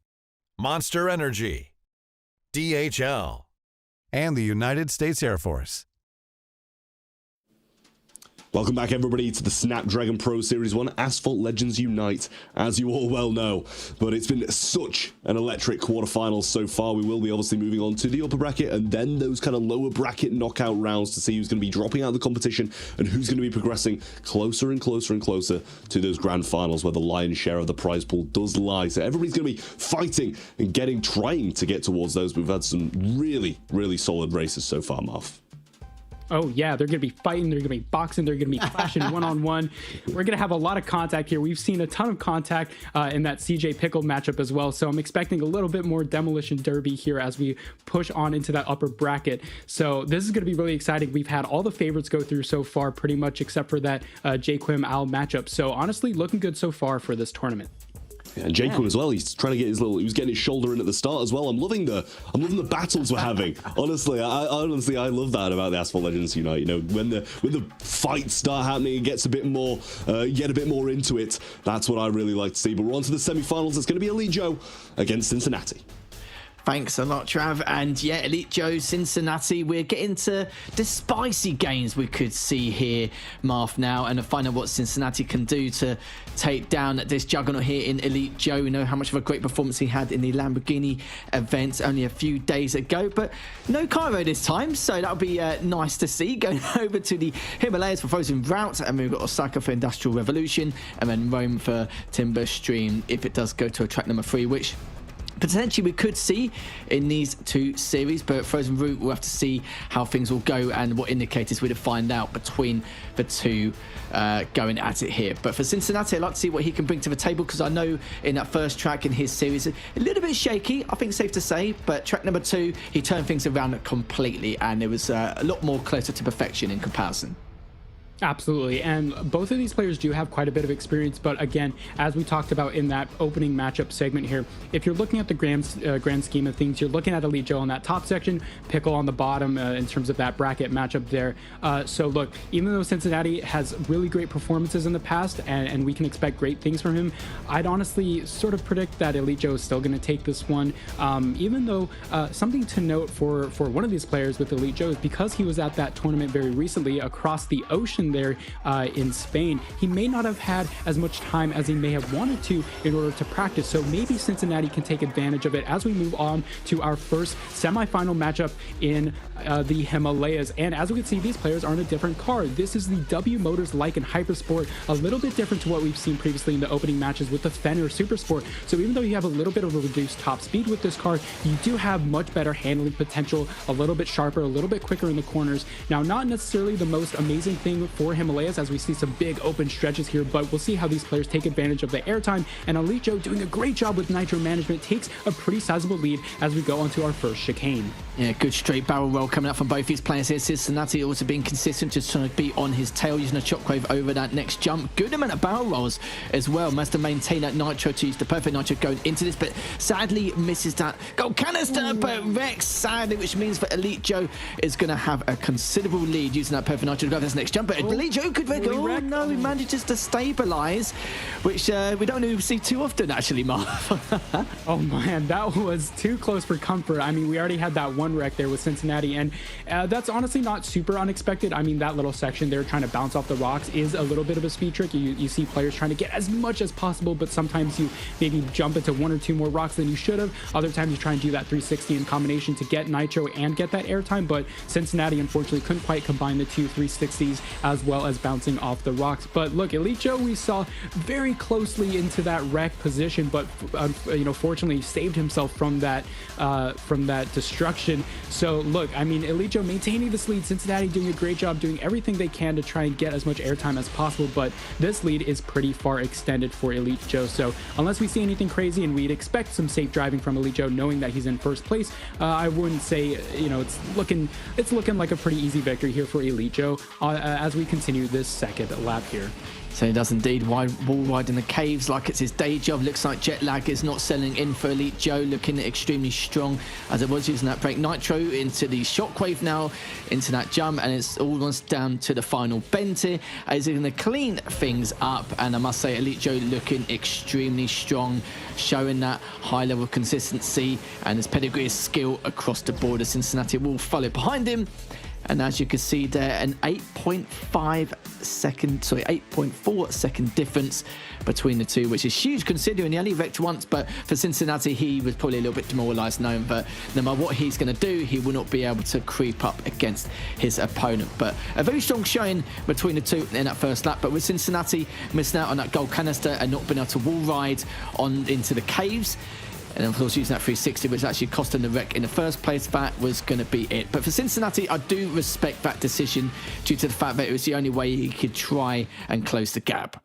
Monster Energy, DHL, and the United States Air Force. Welcome back, everybody, to the Snapdragon Pro Series 1 Asphalt Legends Unite, as you all well know. But it's been such an electric quarterfinals so far. We will be obviously moving on to the upper bracket and then those kind of lower bracket knockout rounds to see who's going to be dropping out of the competition and who's going to be progressing closer and closer and closer to those grand finals where the lion's share of the prize pool does lie. So everybody's going to be fighting and trying to get towards those. We've had some really, really solid races so far, Marv. Oh yeah, they're going to be fighting, they're going to be boxing, they're going to be clashing one-on-one. We're going to have a lot of contact here. We've seen a ton of contact in that CJ Pickle matchup as well. So I'm expecting a little bit more demolition derby here as we push on into that upper bracket. So this is going to be really exciting. We've had all the favorites go through so far pretty much except for that JayQuim Al matchup. So honestly, looking good so far for this tournament. Yeah, and JayQuim as well. He's trying to get he was getting his shoulder in at the start as well. I'm loving the battles we're having. Honestly, I love that about the Asphalt Legends Unite. You know, when the fights start happening, it gets a bit more, get a bit more into it. That's what I really like to see. But we're on to the semifinals. It's going to be Elite Joe against Cincinnati. Thanks a lot, Trav. And yeah, Elite Joe, Cincinnati, we're getting to the spicy games we could see here, Marth, now, and to find out what Cincinnati can do to take down this juggernaut here in Elite Joe. We know how much of a great performance he had in the Lamborghini event only a few days ago, but no Cairo this time, so that'll be nice to see. Going over to the Himalayas for Frozen Route, and we've got Osaka for Industrial Revolution, and then Rome for Timber Stream if it does go to a track number 3, which potentially we could see in these two series, but Frozen Route, we'll have to see how things will go and what indicators we'll find out between the two going at it here. But for Cincinnati, I'd like to see what he can bring to the table, because I know in that first track in his series, a little bit shaky, I think safe to say, but track number 2, he turned things around completely, and it was a lot more closer to perfection in comparison. Absolutely, and both of these players do have quite a bit of experience, but again, as we talked about in that opening matchup segment here, if you're looking at the grand scheme of things, you're looking at Elite Joe on that top section, Pickle on the bottom in terms of that bracket matchup there. So look, even though Cincinnati has really great performances in the past, and we can expect great things from him, I'd honestly sort of predict that Elite Joe is still going to take this one, even though something to note for one of these players with Elite Joe is because he was at that tournament very recently across the ocean there in Spain, he may not have had as much time as he may have wanted to in order to practice. So maybe Cincinnati can take advantage of it as we move on to our first semifinal matchup in the Himalayas. And as we can see, these players are in a different car. This is the W Motors Lycan Hypersport, a little bit different to what we've seen previously in the opening matches with the Fenrir Supersport. So even though you have a little bit of a reduced top speed with this car, you do have much better handling potential, a little bit sharper, a little bit quicker in the corners. Now, not necessarily the most amazing thing for Himalayas as we see some big open stretches here, but we'll see how these players take advantage of the airtime. And Elite Joe doing a great job with nitro management takes a pretty sizable lead as we go onto our first chicane. Yeah, good straight barrel roll coming up from both these players here. Cincinnati also being consistent, just trying to be on his tail, using a shockwave over that next jump. Good amount of barrel rolls as well. Must have maintained that nitro to use the perfect nitro going into this, but sadly misses that gold canister. But Rex, sadly, which means that Elite Joe is going to have a considerable lead using that perfect nitro to go for this next jump. But Elite Joe could wreck. Oh no, he manages to stabilize, which we don't even see too often actually, Mark. Oh man, that was too close for comfort. I mean, we already had that one wreck there with Cincinnati, and that's honestly not super unexpected. I mean, that little section there trying to bounce off the rocks is a little bit of a speed trick. You see players trying to get as much as possible, but sometimes you maybe jump into 1 or 2 more rocks than you should have. Other times you try and do that 360 in combination to get nitro and get that airtime, but Cincinnati unfortunately couldn't quite combine the 2 360s as well as bouncing off the rocks. But look, Elite Joe we saw very closely into that wreck position, but you know, fortunately saved himself from that destruction. So look, I mean, Elite Joe maintaining this lead, Cincinnati doing a great job doing everything they can to try and get as much airtime as possible, but this lead is pretty far extended for Elite Joe. So unless we see anything crazy, and we'd expect some safe driving from Elite Joe knowing that he's in first place, I wouldn't say, you know, it's looking like a pretty easy victory here for Elite Joe. As we continue this second lap here. So he does indeed wall ride in the caves like it's his day job. Looks like jet lag is not selling in for Elite Joe, looking extremely strong as it was using that brake nitro into the shockwave now, into that jump, and it's almost down to the final bend here. Is he going to clean things up? And I must say, Elite Joe looking extremely strong, showing that high level of consistency and his pedigree of skill across the board. As Cincinnati will follow behind him. And as you can see there, an 8.4 second difference between the two, which is huge considering he only wrecked once. But for Cincinnati, he was probably a little bit demoralised knowing that no matter what he's going to do, he will not be able to creep up against his opponent. But a very strong showing between the two in that first lap. But with Cincinnati missing out on that gold canister and not being able to wall ride on into the caves, and of course using that 360, which actually cost him the wreck in the first place, that was going to be it. But for Cincinnati, I do respect that decision due to the fact that it was the only way he could try and close the gap.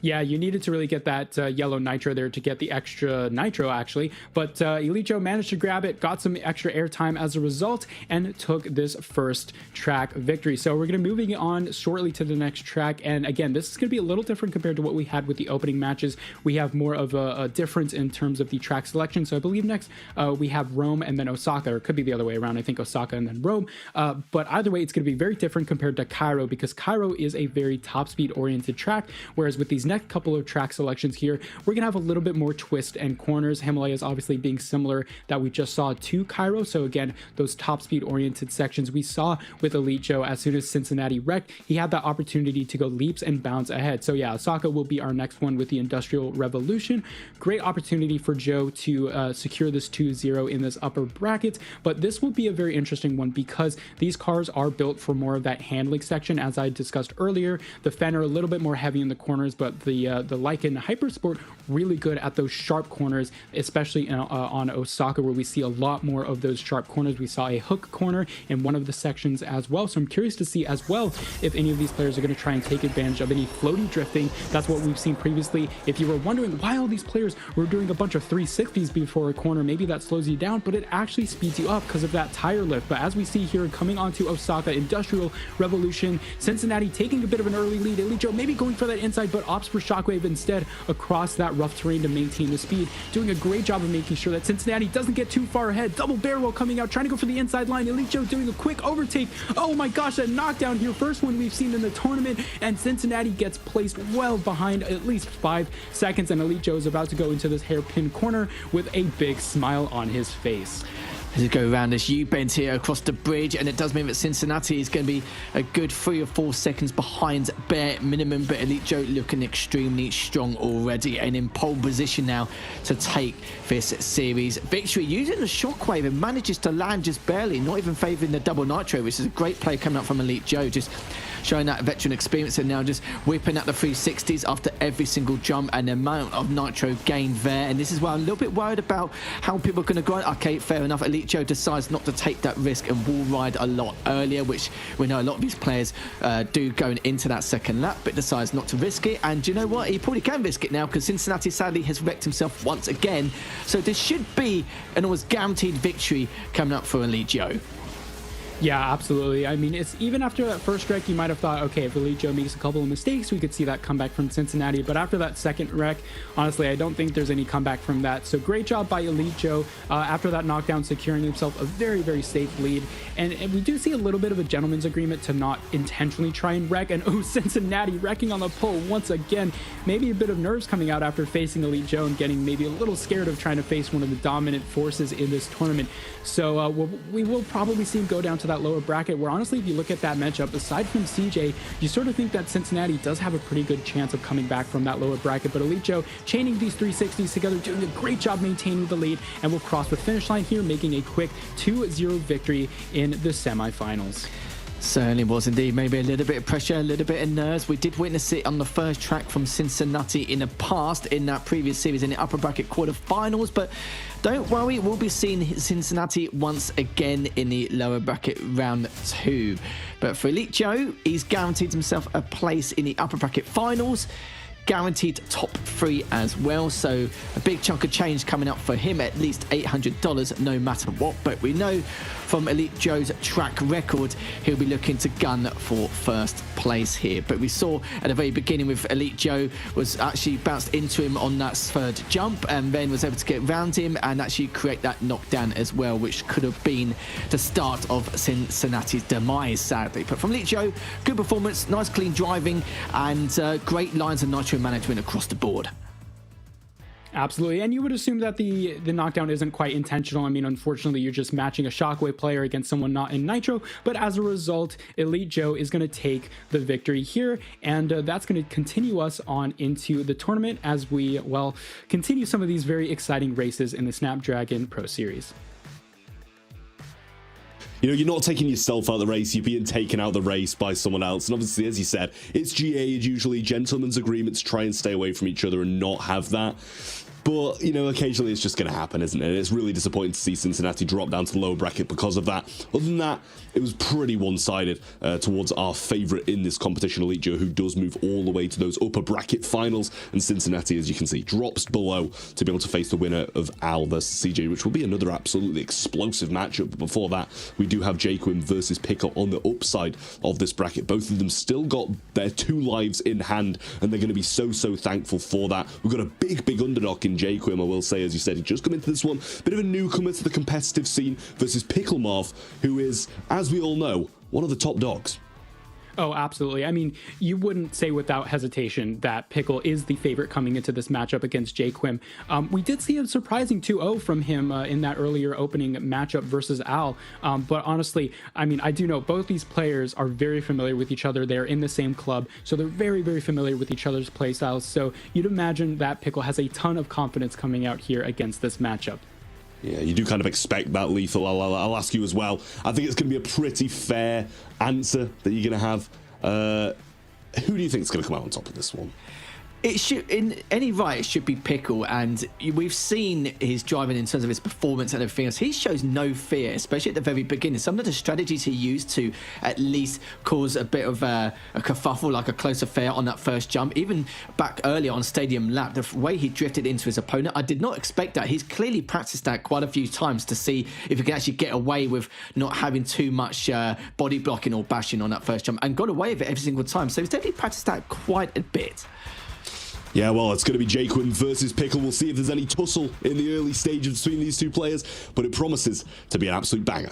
Yeah, you needed to really get that yellow nitro there to get the extra nitro, actually. But Elite Joe managed to grab it, got some extra airtime as a result, and took this first track victory. So we're going to be moving on shortly to the next track. And again, this is going to be a little different compared to what we had with the opening matches. We have more of a difference in terms of the track selection. So I believe next we have Rome and then Osaka, or it could be the other way around. I think Osaka and then Rome. But either way, it's going to be very different compared to Cairo, because Cairo is a very top speed oriented track, whereas with these next couple of track selections here, we're gonna have a little bit more twist and corners. Himalayas obviously being similar that we just saw to Cairo. So again, those top speed oriented sections we saw with Elite Joe, as soon as Cincinnati wrecked, he had that opportunity to go leaps and bounds ahead. So yeah, Osaka will be our next one with the Industrial Revolution. Great opportunity for Joe to secure this 2-0 in this upper bracket, but this will be a very interesting one because these cars are built for more of that handling section. As I discussed earlier, the Fenner a little bit more heavy in the corners, but the Lycan Hypersport really good at those sharp corners, especially on Osaka, where we see a lot more of those sharp corners. We saw a hook corner in one of the sections as well, so I'm curious to see as well if any of these players are going to try and take advantage of any floaty drifting. That's what we've seen previously. If you were wondering why all these players were doing a bunch of 360s before a corner, maybe that slows you down, but it actually speeds you up because of that tire lift. But as we see here, coming onto Osaka, Industrial Revolution, Cincinnati taking a bit of an early lead. Elite Joe maybe going for that inside, but opts for Shockwave instead across that rough terrain to maintain the speed, doing a great job of making sure that Cincinnati doesn't get too far ahead. Double barrel coming out, trying to go for the inside line. Elite Joe doing a quick overtake. Oh my gosh, that knockdown here, first one we've seen in the tournament, and Cincinnati gets placed well behind, at least 5 seconds, and Elite Joe is about to go into this hairpin corner with a big smile on his face. As we go around this U-bend here across the bridge, and it does mean that Cincinnati is going to be a good 3 or 4 seconds behind bare minimum, but Elite Joe looking extremely strong already and in pole position now to take this series victory, using the shockwave, and manages to land just barely, not even favouring the double nitro, which is a great play coming up from Elite Joe, just showing that veteran experience, and now just whipping out the 360s after every single jump, and the amount of nitro gained there. And this is why I'm a little bit worried about how people are going to grind. Okay, fair enough, Elite Joe decides not to take that risk and wall ride a lot earlier, which we know a lot of these players do going into that second lap, but decides not to risk it. And you know what, he probably can risk it now, because Cincinnati sadly has wrecked himself once again, so this should be an almost guaranteed victory coming up for Elite Joe. Yeah, absolutely. I mean, it's even after that first wreck, you might have thought, okay, if Elite Joe makes a couple of mistakes, we could see that comeback from Cincinnati. But after that second wreck, honestly, I don't think there's any comeback from that. So great job by Elite Joe after that knockdown, securing himself a very, very safe lead. And we do see a little bit of a gentleman's agreement to not intentionally try and wreck. And oh, Cincinnati wrecking on the pole once again. Maybe a bit of nerves coming out after facing Elite Joe and getting maybe a little scared of trying to face one of the dominant forces in this tournament. So we will probably see him go down to that lower bracket, where honestly, if you look at that matchup, aside from CJ, you sort of think that Cincinnati does have a pretty good chance of coming back from that lower bracket. But Elite Joe chaining these 360s together, doing a great job maintaining the lead, and will cross the finish line here, making a quick 2-0 victory in the semifinals. Certainly was indeed. Maybe a little bit of pressure, a little bit of nerves. We did witness it on the first track from Cincinnati in the past, in that previous series in the upper bracket quarterfinals, but don't worry, we'll be seeing Cincinnati once again in the lower bracket round 2. But for Elite Joe, he's guaranteed himself a place in the upper bracket finals. guaranteed top 3 as well, so a big chunk of change coming up for him, at least $800 no matter what. But we know from Elite Joe's track record he'll be looking to gun for first place here. But we saw at the very beginning with Elite Joe was actually bounced into him on that third jump and then was able to get around him and actually create that knockdown as well, which could have been the start of Cincinnati's demise, sadly. But from Elite Joe, good performance, nice clean driving, and great lines of nitro management across the board. Absolutely, and you would assume that the knockdown isn't quite intentional. I mean, unfortunately, you're just matching a Shockwave player against someone not in Nitro, but as a result, Elite Joe is going to take the victory here, and that's going to continue us on into the tournament as we, well, continue some of these very exciting races in the Snapdragon Pro Series. You know, you're not taking yourself out of the race, you're being taken out of the race by someone else. And obviously, as you said, it's GA, usually gentlemen's agreements, try and stay away from each other and not have that. But, you know, occasionally it's just going to happen, isn't it? And it's really disappointing to see Cincinnati drop down to the lower bracket because of that. Other than that, it was pretty one-sided towards our favourite in this competition, Elite Joe, who does move all the way to those upper bracket finals. And Cincinnati, as you can see, drops below to be able to face the winner of Al versus CJ, which will be another absolutely explosive matchup. But before that, we do have JayQuim versus Pickle on the upside of this bracket. Both of them still got their 2 lives in hand, and they're going to be so thankful for that. We've got a big underdog in JayQuim, I will say, as you said. He just come into this one, bit of a newcomer to the competitive scene versus Pickle Marv, who is, as we all know, one of the top dogs. Oh, absolutely. I mean, you wouldn't say without hesitation that Pickle is the favorite coming into this matchup against JayQuim. We did see a surprising 2-0 from him in that earlier opening matchup versus Al. But honestly, I mean, I do know both these players are very familiar with each other. They're in the same club, so they're very familiar with each other's playstyles. So you'd imagine that Pickle has a ton of confidence coming out here against this matchup. Yeah, you do kind of expect that, Lethal. I'll ask you as well. I think it's going to be a pretty fair answer that you're going to have. Who do you think is going to come out on top of this one? It should, in any right, it should be Pickle, and we've seen his driving in terms of his performance and everything else. He shows no fear, especially at the very beginning. Some of the strategies he used to at least cause a bit of a kerfuffle, like a close affair on that first jump, even back earlier on Stadium Lap, the way he drifted into his opponent, I did not expect that. He's clearly practiced that quite a few times to see if he can actually get away with not having too much body blocking or bashing on that first jump, and got away with it every single time. So he's definitely practiced that quite a bit. Yeah, well, it's going to be JayQuim versus Pickle. We'll see if there's any tussle in the early stages between these two players, but it promises to be an absolute banger.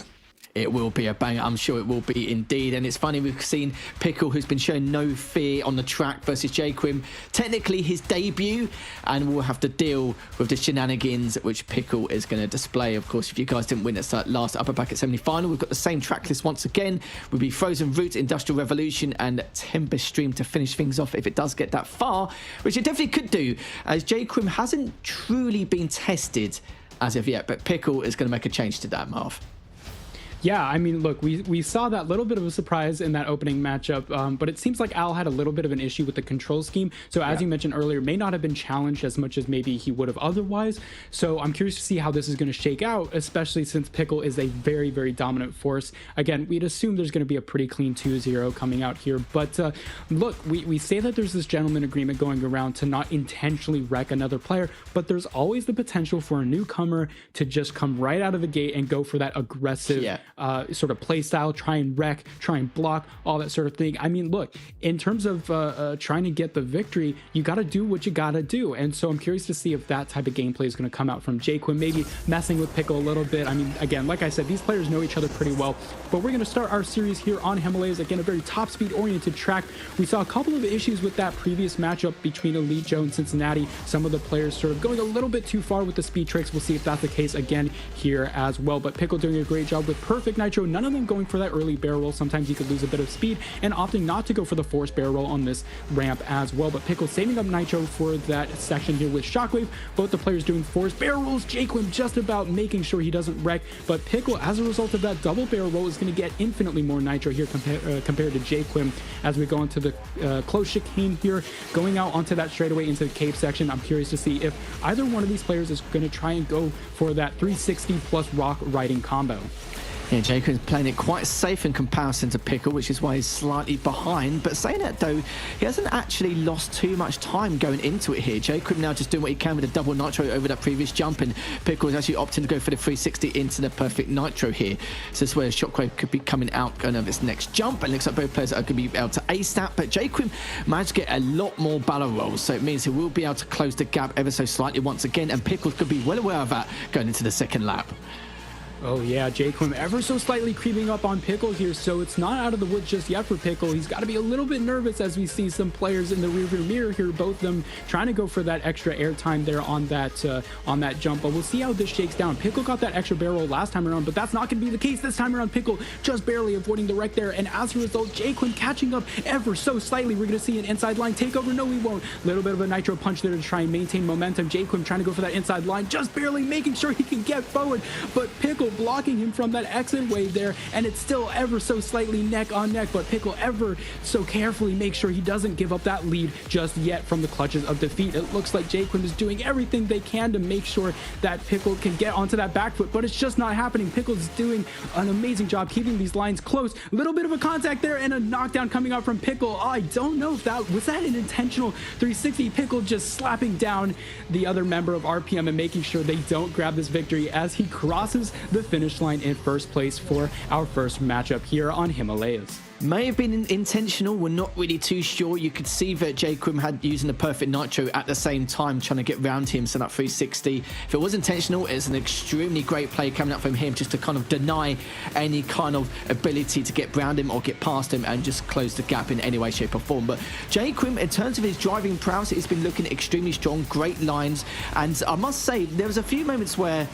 It will be a banger, I'm sure it will be indeed. And it's funny, we've seen Pickle, who's been showing no fear on the track, versus JayQuim, technically his debut, and we'll have to deal with the shenanigans which Pickle is going to display. Of course, if you guys didn't win that last upper bracket semi-final, we've got the same track list once again. We'll be Frozen Route, Industrial Revolution, and Tempest Stream to finish things off if it does get that far, which it definitely could do, as JayQuim hasn't truly been tested as of yet, but Pickle is going to make a change to that, Marv. Yeah, I mean, look, we saw that little bit of a surprise in that opening matchup, but it seems like Al had a little bit of an issue with the control scheme. So as you mentioned earlier, may not have been challenged as much as maybe he would have otherwise. So I'm curious to see how this is going to shake out, especially since Pickle is a very dominant force. Again, we'd assume there's going to be a pretty clean 2-0 coming out here. But look, we say that there's this gentleman agreement going around to not intentionally wreck another player, but there's always the potential for a newcomer to just come right out of the gate and go for that aggressive sort of play style, try and wreck, try and block, all that sort of thing. I mean, look, in terms of trying to get the victory, you got to do what you got to do. And so I'm curious to see if that type of gameplay is going to come out from JayQuim, maybe messing with Pickle a little bit. I mean, again, like I said, these players know each other pretty well, but we're going to start our series here on Himalayas. Again, a very top speed oriented track. We saw a couple of issues with that previous matchup between Elite Joe and Cincinnati. Some of the players sort of going a little bit too far with the speed tricks. We'll see if that's the case again here as well. But Pickle doing a great job with perfect nitro, none of them going for that early barrel roll. Sometimes you could lose a bit of speed, and opting not to go for the forced barrel roll on this ramp as well. But Pickle saving up nitro for that section here with Shockwave. Both the players doing forced barrel rolls. JayQuim just about making sure he doesn't wreck, but Pickle, as a result of that double barrel roll, is going to get infinitely more nitro here compared to JayQuim as we go into the close chicane here, going out onto that straightaway into the cave section. I'm curious to see if either one of these players is going to try and go for that 360 plus rock riding combo. Yeah, JayQuim's playing it quite safe in comparison to Pickle, which is why he's slightly behind. But saying that, though, he hasn't actually lost too much time going into it here. JayQuim now just doing what he can with a double nitro over that previous jump, and Pickle is actually opting to go for the 360 into the perfect nitro here. So this is where Shockwave could be coming out going over this next jump, and looks like both players are going to be able to ace that. But JayQuim managed to get a lot more barrel rolls, so it means he will be able to close the gap ever so slightly once again, and Pickle could be well aware of that going into the second lap. Oh yeah, JayQuim ever so slightly creeping up on Pickle here, so it's not out of the woods just yet for Pickle. He's got to be a little bit nervous as we see some players in the rearview mirror here, both of them trying to go for that extra air time there on that jump. But we'll see how this shakes down. Pickle got that extra barrel last time around, but that's not going to be the case this time around. Pickle just barely avoiding the wreck there, and as a result, JayQuim catching up ever so slightly. We're going to see an inside line takeover. No, we won't. Little bit of a nitro punch there to try and maintain momentum. JayQuim trying to go for that inside line, just barely making sure he can get forward, but Pickle blocking him from that exit wave there, and it's still ever so slightly neck on neck, but Pickle ever so carefully makes sure he doesn't give up that lead just yet from the clutches of defeat. It looks like JayQuim is doing everything they can to make sure that Pickle can get onto that back foot, but it's just not happening. Pickle's doing an amazing job keeping these lines close. A little bit of a contact there and a knockdown coming out from Pickle. Oh, I don't know if that was an intentional 360. Pickle just slapping down the other member of RPM and making sure they don't grab this victory as he crosses the finish line in first place for our first matchup here on Himalayas. May have been intentional, we're not really too sure. You could see that JayQuim had using the perfect nitro at the same time, trying to get round him, so that 360. If it was intentional, it's an extremely great play coming up from him, just to kind of deny any kind of ability to get round him or get past him and just close the gap in any way, shape or form. But JayQuim, in terms of his driving prowess, he's been looking extremely strong, great lines, and I must say, there was a few moments where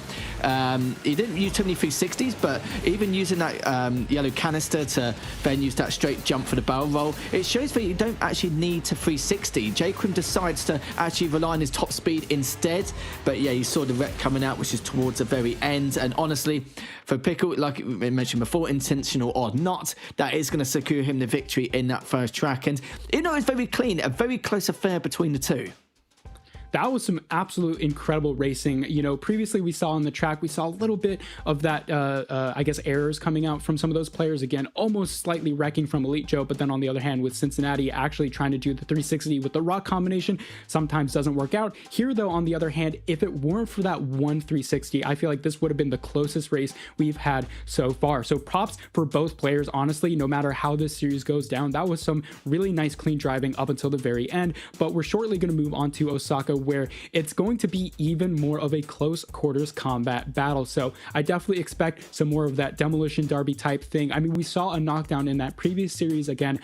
he didn't use too many 360s, but even using that yellow canister to then use that straight jump for the barrel roll, it shows that you don't actually need to 360. JayQuim decides to actually rely on his top speed instead, but yeah, you saw the wreck coming out, which is towards the very end, and honestly, for Pickle, like we mentioned before, intentional or not, that is going to secure him the victory in that first track, and you know, it's very clean, a very close affair between the two. That was some absolute incredible racing. You know, previously we saw on the track, we saw a little bit of that, I guess, errors coming out from some of those players. Again, almost slightly wrecking from Elite Joe, but then on the other hand, with Cincinnati actually trying to do the 360 with the rock combination, sometimes doesn't work out. Here, though, on the other hand, if it weren't for that one 360, I feel like this would have been the closest race we've had so far. So props for both players, honestly, no matter how this series goes down. That was some really nice, clean driving up until the very end, but we're shortly going to move on to Osaka, where it's going to be even more of a close quarters combat battle. So I definitely expect some more of that demolition derby type thing. I mean, we saw a knockdown in that previous series, again,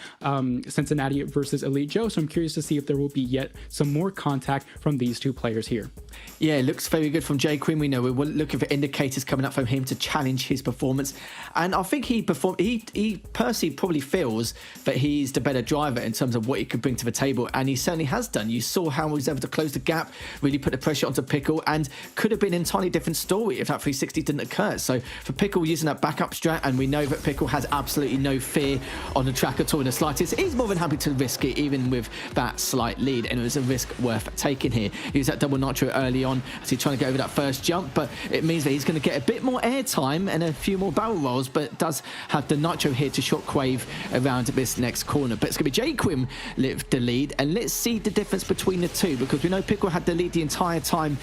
Cincinnati versus Elite Joe. So I'm curious to see if there will be yet some more contact from these two players here. Yeah, it looks very good from JayQuim. We know we're looking for indicators coming up from him to challenge his performance. And I think he personally probably feels that he's the better driver in terms of what he could bring to the table. And he certainly has done. You saw how he was able to close the gap, really put the pressure onto Pickle, and could have been an entirely different story if that 360 didn't occur. So for Pickle using that backup strat, and we know that Pickle has absolutely no fear on the track at all in the slightest, he's more than happy to risk it even with that slight lead, and it was a risk worth taking here. He used that double nitro early on as he's trying to get over that first jump, but it means that he's going to get a bit more air time and a few more barrel rolls, but does have the nitro here to shockwave around this next corner. But it's going to be JayQuim live the lead, and let's see the difference between the two, because we know Pickle had the lead the entire time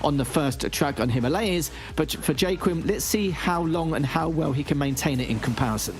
on the first track on Himalayas, but for JayQuim, let's see how long and how well he can maintain it in comparison.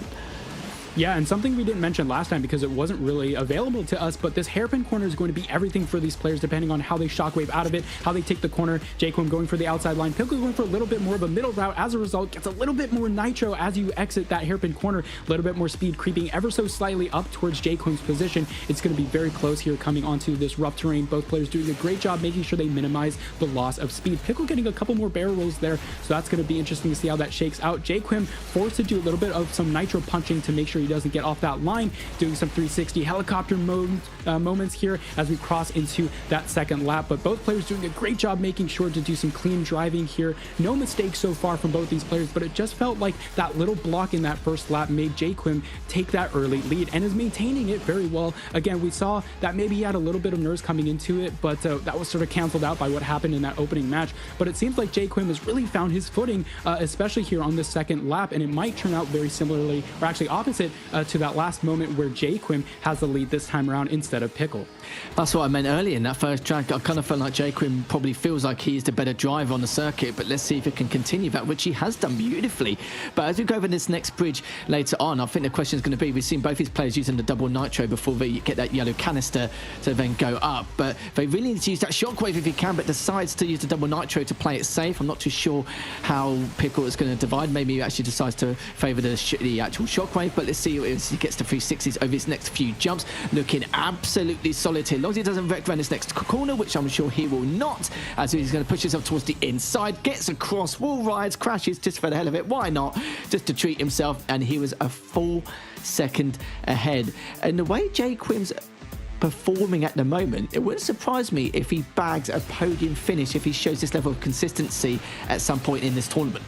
Yeah, and something we didn't mention last time because it wasn't really available to us, but this hairpin corner is going to be everything for these players depending on how they shockwave out of it, how they take the corner. JayQuim going for the outside line, Pickle going for a little bit more of a middle route. As a result, gets a little bit more nitro as you exit that hairpin corner, a little bit more speed creeping ever so slightly up towards JayQuim's position. It's going to be very close here coming onto this rough terrain. Both players doing a great job making sure they minimize the loss of speed. Pickle getting a couple more barrel rolls there, so that's going to be interesting to see how that shakes out. JayQuim forced to do a little bit of some nitro punching to make sure he he doesn't get off that line, doing some 360 helicopter moments here as we cross into that second lap. But both players doing a great job making sure to do some clean driving here. No mistakes so far from both these players, but it just felt like that little block in that first lap made JayQuim take that early lead and is maintaining it very well. Again, we saw that maybe he had a little bit of nerves coming into it, but that was sort of canceled out by what happened in that opening match. But it seems like JayQuim has really found his footing, especially here on this second lap, and it might turn out very similarly, or actually opposite, to that last moment where JayQuim has the lead this time around instead of Pickle. That's what I meant earlier in that first track. I kind of felt like JayQuim probably feels like he's the better driver on the circuit, but let's see if he can continue that, which he has done beautifully. But as we go over this next bridge later on, I think the question is going to be, we've seen both these players using the double nitro before they get that yellow canister to then go up, but they really need to use that shockwave if he can, but decides to use the double nitro to play it safe. I'm not too sure how Pickle is going to divide. Maybe he actually decides to favour the actual shockwave, but let's see as he gets to 360s over his next few jumps. Looking absolutely solid here. As long as he doesn't wreck around this next corner, which I'm sure he will not, as he's going to push himself towards the inside, gets across, wall rides, crashes just for the hell of it. Why not? Just to treat himself, and he was a full second ahead. And the way JayQuim's performing at the moment, it wouldn't surprise me if he bags a podium finish, if he shows this level of consistency at some point in this tournament.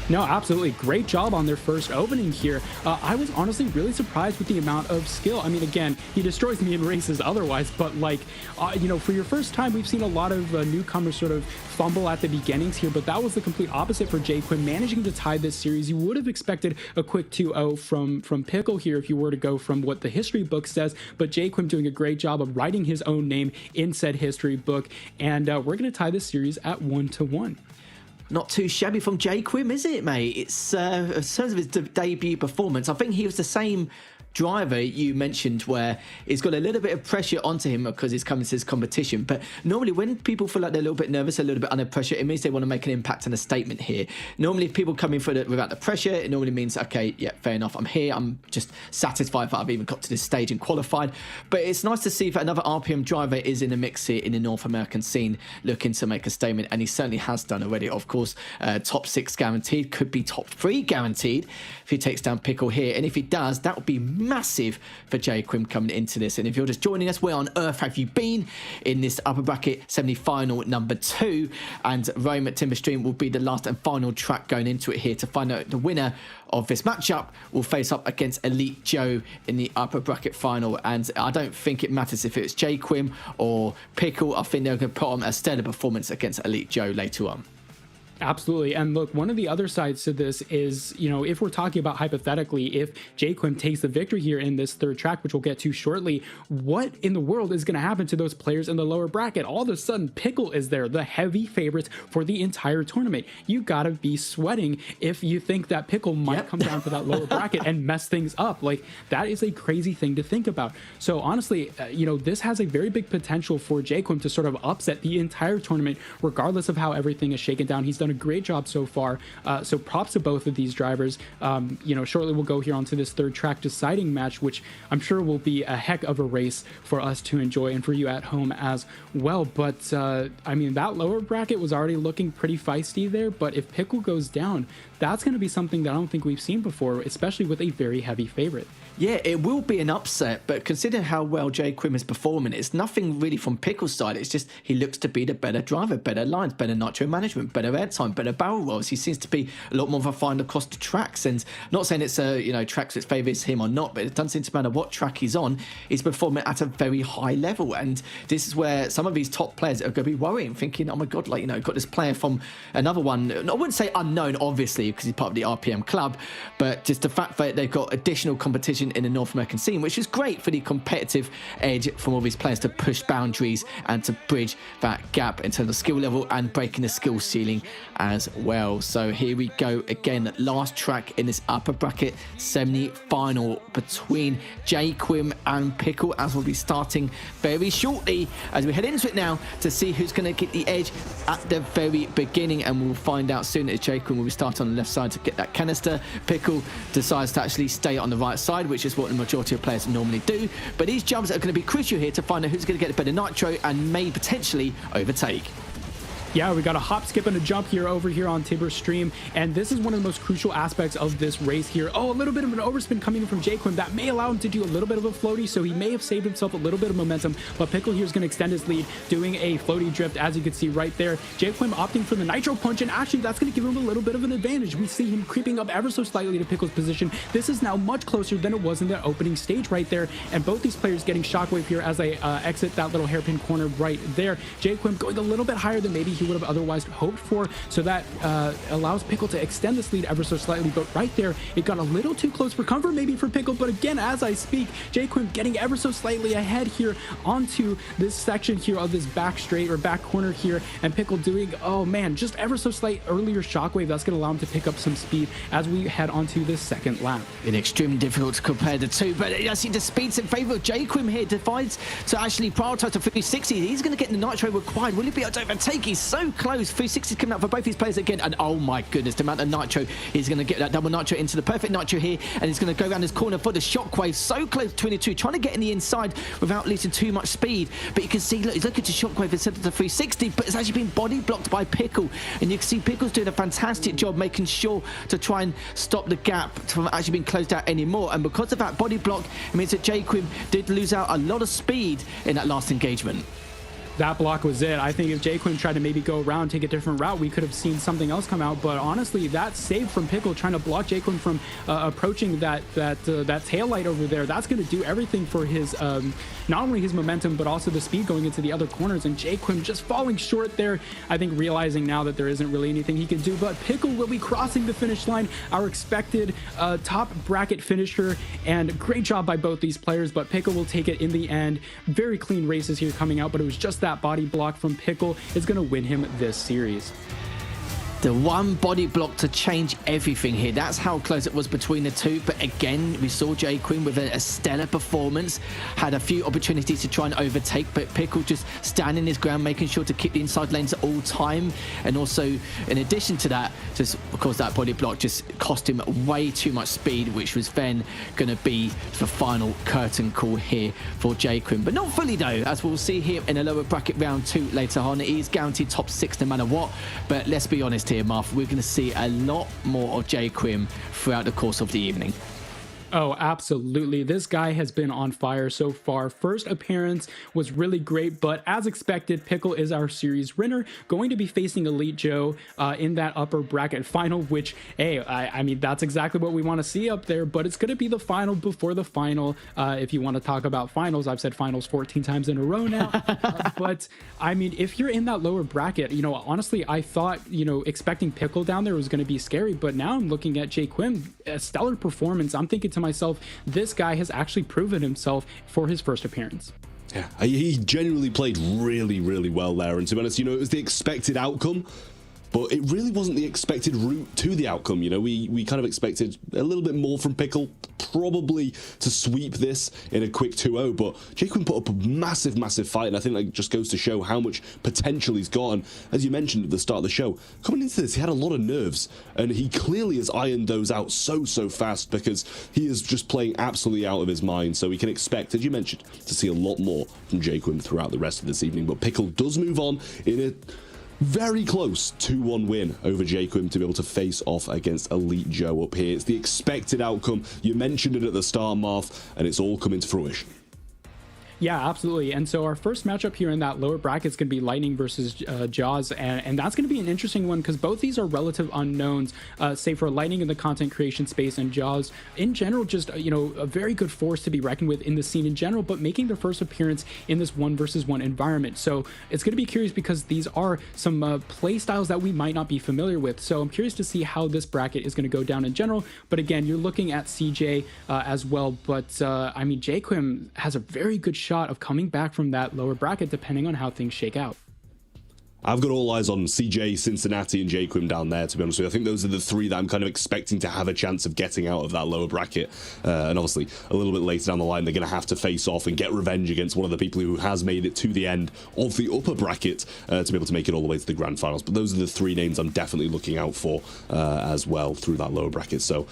No, absolutely. Great job on their first opening here. I was honestly really surprised with the amount of skill. I mean, again, he destroys me in races otherwise, but like, you know, for your first time, we've seen a lot of newcomers sort of fumble at the beginnings here, but that was the complete opposite for JayQuim, managing to tie this series. You would have expected a quick 2-0 from Pickle here if you were to go from what the history book says, but JayQuim doing a great job of writing his own name in said history book, and we're going to tie this series at 1-1. Not too shabby from JayQuim, is it, mate? It's in terms of his debut performance, I think he was the same driver you mentioned where he's got a little bit of pressure onto him because he's coming to this competition. But normally when people feel like they're a little bit nervous, a little bit under pressure, it means they want to make an impact and a statement here. Normally if people come in for without the pressure, it normally means, okay, yeah, fair enough, I'm here, I'm just satisfied that I've even got to this stage and qualified. But it's nice to see that another RPM driver is in the mix here in the North American scene, looking to make a statement, and he certainly has done already. Of course, top 6 guaranteed, could be top 3 guaranteed if he takes down Pickle here, and if he does, that would be massive for JayQuim coming into this. And if you're just joining us, where on earth have you been in this upper bracket semi-final number 2? And Rome at Timber Stream will be the last and final track going into it here to find out the winner of this matchup will face up against Elite Joe in the upper bracket final. And I don't think it matters if it's JayQuim or Pickle. I think they're going to put on a stellar performance against Elite Joe later on. Absolutely. And look, one of the other sides to this is, you know, if we're talking about hypothetically, if JayQuim takes the victory here in this third track, which we'll get to shortly, what in the world is going to happen to those players in the lower bracket? All of a sudden, Pickle is there, the heavy favorites for the entire tournament. You got to be sweating if you think that Pickle might come down to that lower bracket and mess things up. Like, that is a crazy thing to think about. So honestly, you know, this has a very big potential for JayQuim to sort of upset the entire tournament, regardless of how everything is shaken down. He's done a great job so far, so props to both of these drivers. You know, shortly we'll go here onto this third track deciding match, which I'm sure will be a heck of a race for us to enjoy and for you at home as well. But I mean, that lower bracket was already looking pretty feisty there, but if Pickle goes down, that's going to be something that I don't think we've seen before, especially with a very heavy favorite. Yeah, it will be an upset, but considering how well JayQuim is performing, it's nothing really from Pickle's side. It's just he looks to be the better driver, better lines, better nitro management, better airtime, better barrel rolls. He seems to be a lot more refined across the tracks, and not saying it's you know, tracks that favours him or not, but it doesn't seem to matter what track he's on. He's performing at a very high level, and this is where some of these top players are going to be worrying, thinking, oh my god, like, you know, got this player from another one. I wouldn't say unknown, obviously, because he's part of the RPM club, but just the fact that they've got additional competition in the North American scene, which is great for the competitive edge from all these players to push boundaries and to bridge that gap in terms of skill level and breaking the skill ceiling as well. So here we go again, last track in this upper bracket semi-final between JayQuim and Pickle, as we'll be starting very shortly as we head into it now to see who's going to get the edge at the very beginning, and we'll find out soon as JayQuim will be starting on the left side to get that canister. Pickle decides to actually stay on the right side, which is what the majority of players normally do, but these jumps are going to be crucial here to find out who's going to get the better nitro and may potentially overtake. Yeah, we got a hop, skip, and a jump here over here on Tiber's stream, and this is one of the most crucial aspects of this race here. Oh, a little bit of an overspin coming in from JayQuim. That may allow him to do a little bit of a floaty, so he may have saved himself a little bit of momentum, but Pickle here is going to extend his lead, doing a floaty drift, as you can see right there. JayQuim opting for the nitro punch, and actually that's going to give him a little bit of an advantage. We see him creeping up ever so slightly to Pickle's position. This is now much closer than it was in the opening stage right there, and both these players getting shockwave here as they exit that little hairpin corner right there. JayQuim going a little bit higher than maybe he would have otherwise hoped for, so that allows Pickle to extend this lead ever so slightly, but right there it got a little too close for comfort maybe for Pickle. But again, as I speak, JayQuim getting ever so slightly ahead here onto this section here of this back straight or back corner here, and Pickle doing, oh man, just ever so slight earlier shockwave. That's going to allow him to pick up some speed as we head onto this second lap. It's extremely difficult to compare the two, but I see the speed's in favor of JayQuim here. Decides to actually prioritize the 360. He's going to get the nitro required. Will he be able to overtake? He's so close. 360 coming out for both these players again, and oh my goodness, the amount of nitro. He's going to get that double nitro into the perfect nitro here, and he's going to go around this corner for the shockwave. So close between the two, trying to get in the inside without losing too much speed. But you can see, look, he's looking to shockwave instead of the 360, but it's actually been body blocked by Pickle, and you can see Pickle's doing a fantastic job making sure to try and stop the gap from actually being closed out anymore. And because of that body block, it means that JayQuim did lose out a lot of speed in that last engagement. That block was it. I think if JayQuim tried to maybe go around, take a different route, we could have seen something else come out. But honestly, that save from Pickle trying to block JayQuim from approaching that tail light over there, that's going to do everything for his not only his momentum but also the speed going into the other corners. And JayQuim just falling short there. I think realizing now that there isn't really anything he can do. But Pickle will be crossing the finish line, our expected top bracket finisher. And great job by both these players. But Pickle will take it in the end. Very clean races here coming out, but it was just that body block from Pickle is going to win him this series. The one body block to change everything here. That's how close it was between the two. But again, we saw JayQuim with a stellar performance. Had a few opportunities to try and overtake, but Pickle just standing his ground, making sure to keep the inside lanes at all time. And also, in addition to that, just of course that body block just cost him way too much speed, which was then going to be the final curtain call here for JayQuim. But not fully though, as we'll see here in a lower bracket round 2 later on. He's guaranteed top 6 no matter what. But let's be honest here, Marv, we're going to see a lot more of JayQuim throughout the course of the evening. Oh, absolutely. This guy has been on fire so far. First appearance was really great, but as expected, Pickle is our series winner, going to be facing Elite Joe in that upper bracket final, which, hey, I mean, that's exactly what we want to see up there, but it's going to be the final before the final. If you want to talk about finals, I've said finals 14 times in a row now. But, I mean, if you're in that lower bracket, you know, honestly, I thought, you know, expecting Pickle down there was going to be scary, but now I'm looking at JayQuim, a stellar performance. I'm thinking to myself, this guy has actually proven himself for his first appearance. Yeah, he genuinely played really, really well there. And to be honest, you know, it was the expected outcome, but it really wasn't the expected route to the outcome. You know, we kind of expected a little bit more from Pickle, probably to sweep this in a quick 2-0, but JayQuim put up a massive, massive fight, and I think that just goes to show how much potential he's got. And as you mentioned at the start of the show, coming into this, he had a lot of nerves, and he clearly has ironed those out so fast, because he is just playing absolutely out of his mind. So we can expect, as you mentioned, to see a lot more from JayQuim throughout the rest of this evening. But Pickle does move on in a very close 2-1 win over JayQuim to be able to face off against Elite Joe up here. It's the expected outcome. You mentioned it at the start, Marv, and it's all coming to fruition. Yeah, absolutely. And so our first matchup here in that lower bracket is going to be Lightning versus Jaws, and that's going to be an interesting one because both these are relative unknowns, say for Lightning in the content creation space and Jaws in general, just, you know, a very good force to be reckoned with in the scene in general, but making their first appearance in this 1 versus 1 environment. So it's going to be curious because these are some play styles that we might not be familiar with. So I'm curious to see how this bracket is going to go down in general. But again, you're looking at CJ as well. But I mean, JayQuim has a very good shot of coming back from that lower bracket depending on how things shake out. I've got all eyes on CJ, Cincinnati, and JayQuim down there, to be honest with you. I think those are the three that I'm kind of expecting to have a chance of getting out of that lower bracket. And obviously, a little bit later down the line, they're going to have to face off and get revenge against one of the people who has made it to the end of the upper bracket to be able to make it all the way to the grand finals. But those are the three names I'm definitely looking out for as well through that lower bracket. So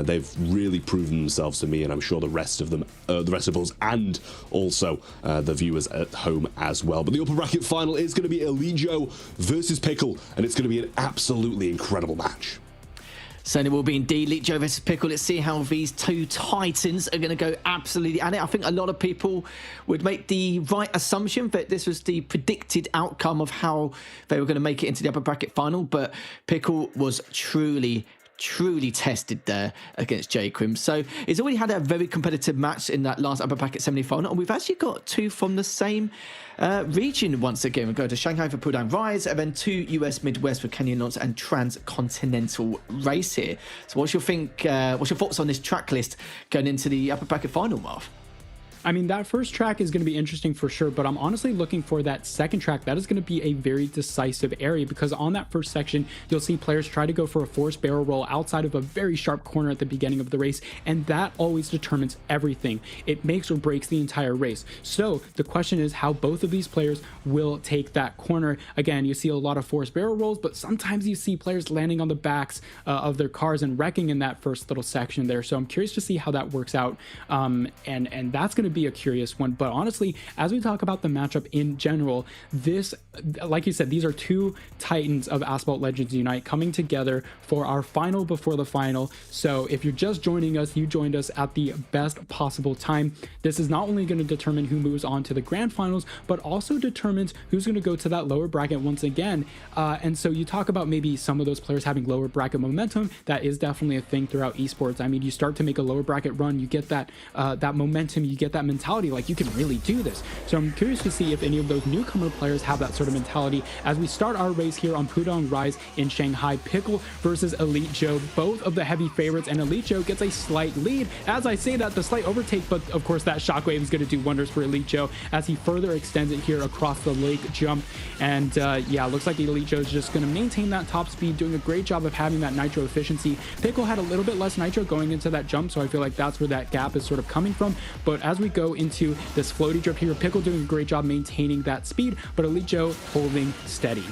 they've really proven themselves to me, and I'm sure the rest of them, the rest of us, and also the viewers at home as well. But the upper bracket final is going to be Elite Joe Joe versus Pickle, and it's going to be an absolutely incredible match. Certainly will be indeed. Elite Joe versus Pickle. Let's see how these two titans are going to go absolutely at it. I think a lot of people would make the right assumption that this was the predicted outcome of how they were going to make it into the upper bracket final, but Pickle was truly tested there against JayQuim. So he's already had a very competitive match in that last upper bracket semi-final, and we've actually got two from the same region once again. We go to Shanghai for Pull Down Rise, and then two US Midwest for Canyon Launch and Transcontinental Race here. So what's your thoughts on this track list going into the upper bracket final, Marv? I mean, that first track is going to be interesting for sure, but I'm honestly looking for that second track. That is going to be a very decisive area, because on that first section, you'll see players try to go for a forced barrel roll outside of a very sharp corner at the beginning of the race, and that always determines everything. It makes or breaks the entire race. So the question is how both of these players will take that corner. Again, you see a lot of forced barrel rolls, but sometimes you see players landing on the backs of their cars and wrecking in that first little section there. So I'm curious to see how that works out, and that's going to be a curious one. But honestly, as we talk about the matchup in general, this, like you said, these are two titans of Asphalt Legends Unite coming together for our final before the final. So if you're just joining us, you joined us at the best possible time. This is not only going to determine who moves on to the grand finals, but also determines who's going to go to that lower bracket once again. And so you talk about maybe some of those players having lower bracket momentum. That is definitely a thing throughout esports. I mean, you start to make a lower bracket run, you get that that momentum, you get that mentality, like you can really do this. So I'm curious to see if any of those newcomer players have that sort of mentality as we start our race here on Pudong Rise in Shanghai. Pickle versus Elite Joe, both of the heavy favorites, and Elite Joe gets a slight lead. As I say that, the slight overtake, but of course that shockwave is going to do wonders for Elite Joe as he further extends it here across the lake jump. And yeah, looks like Elite Joe is just going to maintain that top speed, doing a great job of having that nitro efficiency. Pickle had a little bit less nitro going into that jump, so I feel like that's where that gap is sort of coming from. But as we go into this floaty drift here, Pickle doing a great job maintaining that speed, but Elite Joe holding steady.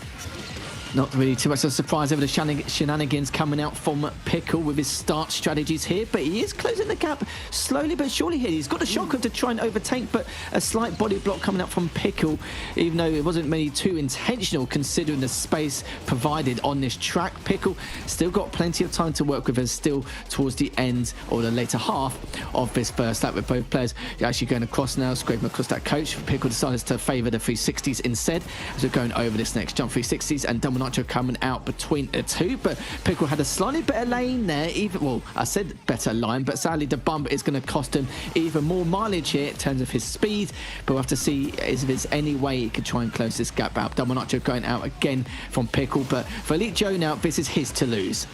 Not really too much of a surprise over the shenanigans coming out from Pickle with his start strategies here, but he is closing the gap slowly but surely here. He's got a shotgun to try and overtake, but a slight body block coming out from Pickle, even though it wasn't really too intentional considering the space provided on this track. Pickle still got plenty of time to work with us still towards the end or the later half of this first lap, with both players actually going across now, scraping across that coach. Pickle decides to favour the 360s instead as we're going over this next jump. 360s and double nitro coming out between the two, but Pickle had a slightly better lane there. Well, I said better line, but sadly the bump is going to cost him even more mileage here in terms of his speed. But we'll have to see if there's any way he could try and close this gap out. Double nitro going out again from Pickle, but for Elite Joe now, this is his to lose.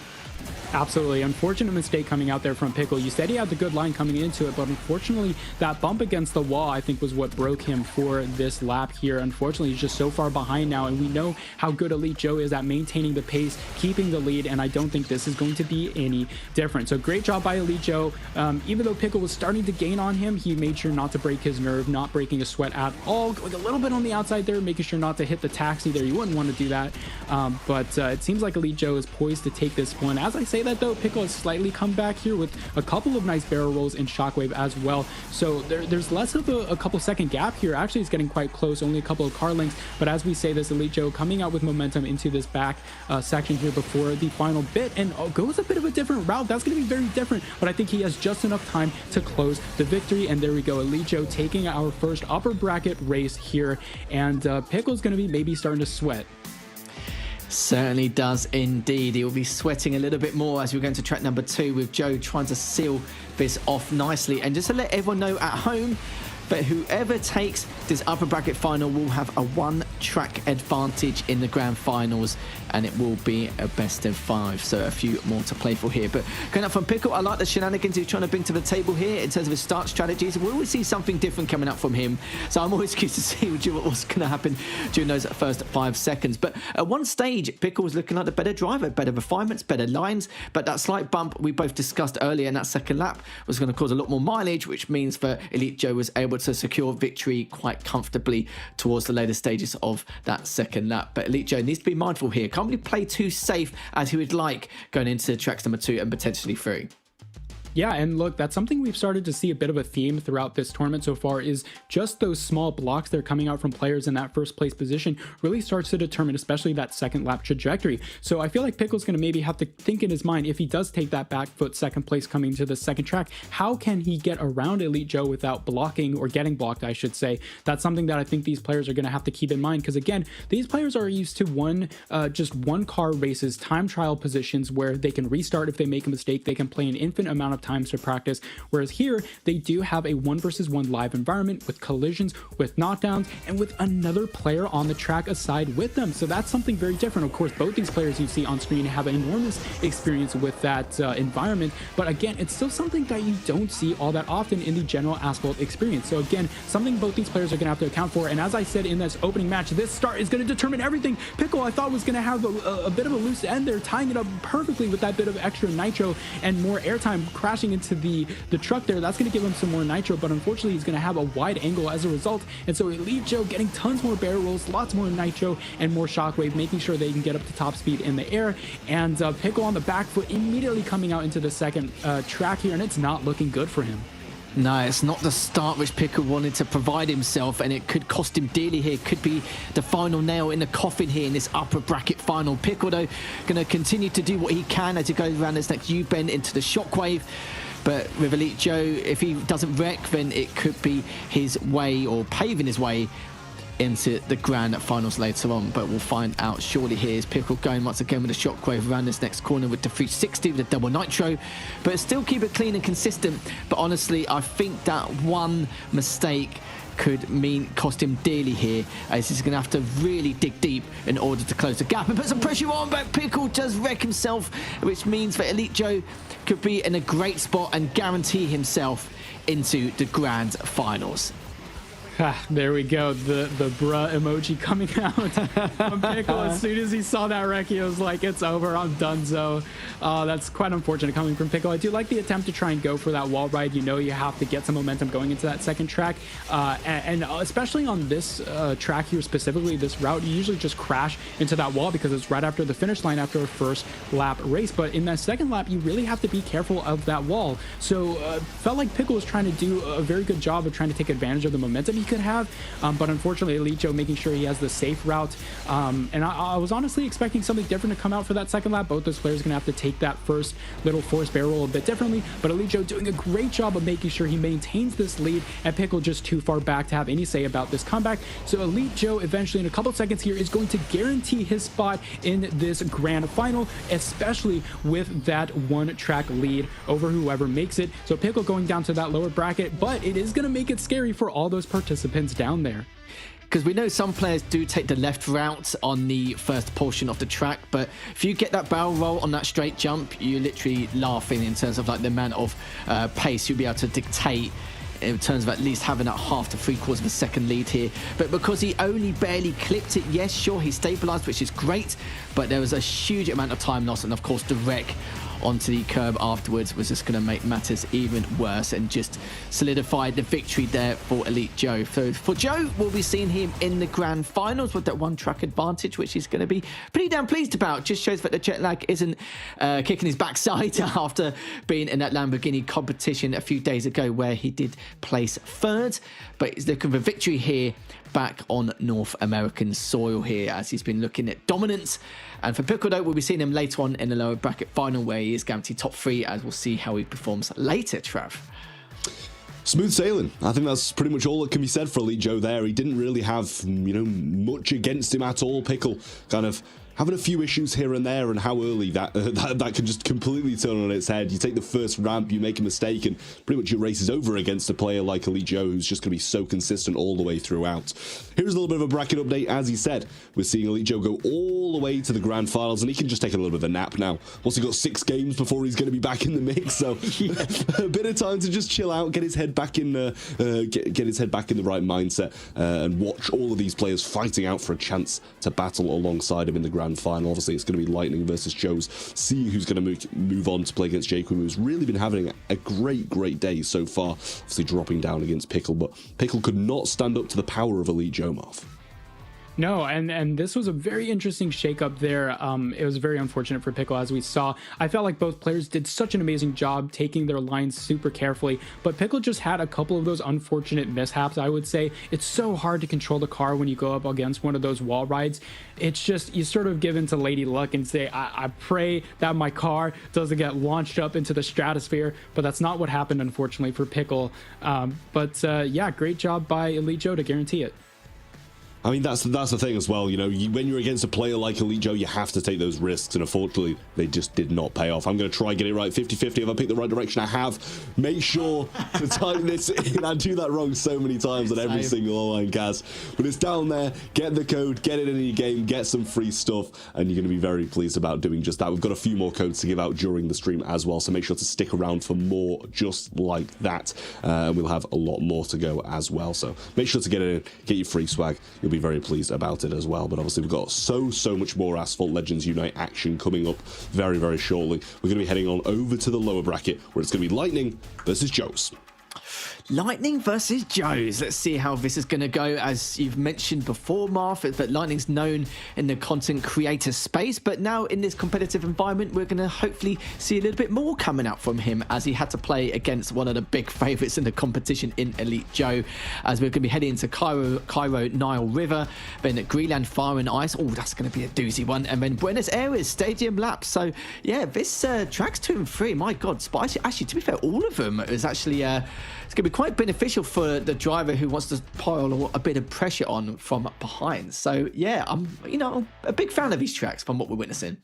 Absolutely. Unfortunate mistake coming out there from Pickle. You said he had the good line coming into it, but unfortunately that bump against the wall, I think, was what broke him for this lap here. Unfortunately, he's just so far behind now, and we know how good Elite Joe is at maintaining the pace, keeping the lead, and I don't think this is going to be any different. So great job by Elite Joe. Even though Pickle was starting to gain on him, he made sure not to break his nerve, not breaking a sweat at all, going a little bit on the outside there, making sure not to hit the taxi there. You wouldn't want to do that. But it seems like Elite Joe is poised to take this one. As I say that though, Pickle has slightly come back here with a couple of nice barrel rolls in Shockwave as well. So there's less of a couple second gap here. Actually, it's getting quite close, only a couple of car lengths. But as we say this, Elite Joe coming out with momentum into this back section here before the final bit, and goes a bit of a different route. That's going to be very different, but I think he has just enough time to close the victory. And there we go, Elite Joe taking our first upper bracket race here, and Pickle's going to be maybe starting to sweat. Certainly does indeed. He will be sweating a little bit more as we're going to track number 2 with Joe trying to seal this off nicely. And just to let everyone know at home, but whoever takes this upper bracket final will have a 1-track advantage in the grand finals, and it will be a best of 5, so a few more to play for here. But going up from Pickle, I like the shenanigans he's trying to bring to the table here in terms of his start strategies. We always see something different coming up from him, so I'm always curious to see what's going to happen during those first 5 seconds. But at one stage, Pickle was looking like the better driver, better refinements, better lines, but that slight bump we both discussed earlier in that second lap was going to cause a lot more mileage, which means that Elite Joe was able to secure victory quite comfortably towards the later stages of that second lap. But Elite Joe needs to be mindful here. Can't really play too safe as he would like going into tracks number 2 and potentially 3. Yeah, and look, that's something we've started to see a bit of a theme throughout this tournament so far, is just those small blocks that are coming out from players in that first place position really starts to determine especially that second lap trajectory. So I feel like Pickle's going to maybe have to think in his mind, if he does take that back foot second place coming to the second track, how can he get around Elite Joe without blocking, or getting blocked, I should say. That's something that I think these players are going to have to keep in mind, because again, these players are used to just one car races, time trial positions where they can restart if they make a mistake, they can play an infinite amount of times to practice, whereas here they do have a 1 versus 1 live environment with collisions, with knockdowns, and with another player on the track aside with them. So that's something very different. Of course, both these players you see on screen have enormous experience with that environment, but again, it's still something that you don't see all that often in the general Asphalt experience. So again, something both these players are going to have to account for. And as I said in this opening match, this start is going to determine everything. Pickle, I thought, was going to have a bit of a loose end there, tying it up perfectly with that bit of extra nitro and more airtime crashing into the truck there. That's going to give him some more nitro, but unfortunately he's going to have a wide angle as a result. And so Elite Joe getting tons more barrel rolls, lots more nitro and more shockwave, making sure they can get up to top speed in the air. And Pickle on the back foot immediately coming out into the second track here, and it's not looking good for him. No, it's not the start which Pickle wanted to provide himself, and it could cost him dearly here. Could be the final nail in the coffin here in this upper bracket final. Pickle, though, going to continue to do what he can as he goes around this next U-bend into the shockwave. But with Elite Joe, if he doesn't wreck, then it could be his way, or paving his way into the grand finals later on, but we'll find out shortly. Here's Pickle going once again with a shockwave around this next corner with the 360 with the double nitro, but still keep it clean and consistent. But honestly, I think that one mistake could cost him dearly here, as he's going to have to really dig deep in order to close the gap and put some pressure on. But Pickle does wreck himself, which means that Elite Joe could be in a great spot and guarantee himself into the grand finals. There we go, the bruh emoji coming out from Pickle. As soon as he saw that wreck, he was like, it's over, I'm donezo. That's quite unfortunate coming from Pickle. I do like the attempt to try and go for that wall ride. You know, you have to get some momentum going into that second track, and especially on this track here specifically, this route, you usually just crash into that wall because it's right after the finish line after a first lap race. But in that second lap, you really have to be careful of that wall. So felt like Pickle was trying to do a very good job of trying to take advantage of the momentum he could have, but unfortunately Elite Joe making sure he has the safe route, and I was honestly expecting something different to come out for that second lap. Both those players are gonna have to take that first little forced barrel roll a bit differently, but Elite Joe doing a great job of making sure he maintains this lead, and Pickle just too far back to have any say about this comeback. So Elite Joe eventually in a couple seconds here is going to guarantee his spot in this grand final, especially with that one track lead over whoever makes it. So Pickle going down to that lower bracket, but it is going to make it scary for all those participants down there. Because we know some players do take the left route on the first portion of the track, but if you get that barrel roll on that straight jump, you're literally laughing in terms of like the amount of pace you'll be able to dictate in terms of at least having that half to 3/4 of a second lead here. But because he only barely clipped it, yes, sure, he stabilized, which is great, but there was a huge amount of time loss, and of course the wreck onto the curb afterwards was just going to make matters even worse and just solidified the victory there for Elite Joe. So for Joe, we'll be seeing him in the grand finals with that one track advantage, which he's going to be pretty damn pleased about. Just shows that the jet lag isn't kicking his backside after being in that Lamborghini competition a few days ago where he did place third, but he's looking for victory here back on North American soil here, as he's been looking at dominance. And for Pickle, though, we'll be seeing him later on in the lower bracket final where he is guaranteed top 3, as we'll see how he performs later, Trav. Smooth sailing. I think that's pretty much all that can be said for Elite Joe there. He didn't really have, much against him at all. Pickle kind of having a few issues here and there, and how early that can just completely turn on its head. You take the first ramp, you make a mistake, and pretty much your race is over against a player like Elite Joe, who's just going to be so consistent all the way throughout. Here's a little bit of a bracket update. As he said, we're seeing Elite Joe go all the way to the grand finals, and he can just take a little bit of a nap now. Also got 6 games before he's going to be back in the mix, so a bit of time to just chill out, get his head back in get his head back in the right mindset, and watch all of these players fighting out for a chance to battle alongside him in the grand final. Obviously, it's going to be Lightning versus Joe's, seeing who's going to move on to play against JayQuim, who's really been having a great day so far, obviously dropping down against Pickle, but Pickle could not stand up to the power of Elite Joe, Marv. No, and this was a very interesting shakeup there. It was very unfortunate for Pickle, as we saw. I felt like both players did such an amazing job taking their lines super carefully, but Pickle just had a couple of those unfortunate mishaps, I would say. It's so hard to control the car when you go up against one of those wall rides. It's just, you sort of give into lady luck and say, I pray that my car doesn't get launched up into the stratosphere, but that's not what happened, unfortunately, for Pickle. Yeah, great job by Elite Joe to guarantee it. I mean, that's the thing as well. You know, when you're against a player like Elite Joe, you have to take those risks, and unfortunately, they just did not pay off. I'm going to try and get it right 50-50. If I pick the right direction, I have. Make sure to time this in. I do that wrong so many times on every single online cast. But it's down there. Get the code, get it in your game, get some free stuff, and you're going to be very pleased about doing just that. We've got a few more codes to give out during the stream as well, so make sure to stick around for more just like that. And we'll have a lot more to go as well. So make sure to get it in, get your free swag. You'll be very pleased about it as well. But obviously we've got so much more Asphalt Legends Unite action coming up very shortly. We're going to be heading on over to the lower bracket, where it's going to be Lightning versus Joes. Lightning versus Joes. Let's see how this is going to go. As you've mentioned before, Marv, that Lightning's known in the content creator space, but now in this competitive environment, we're going to hopefully see a little bit more coming out from him, as he had to play against one of the big favourites in the competition in Elite Joe. As we're going to be heading into Cairo Nile River, then at Greenland Fire and Ice. Oh, that's going to be a doozy one. And then Buenos Aires Stadium Laps. So yeah, this tracks 2 and 3. My God, spicy. Actually, to be fair, all of them is actually it's going to be quite beneficial for the driver who wants to pile a bit of pressure on from behind. So yeah, I'm a big fan of these tracks from what we're witnessing.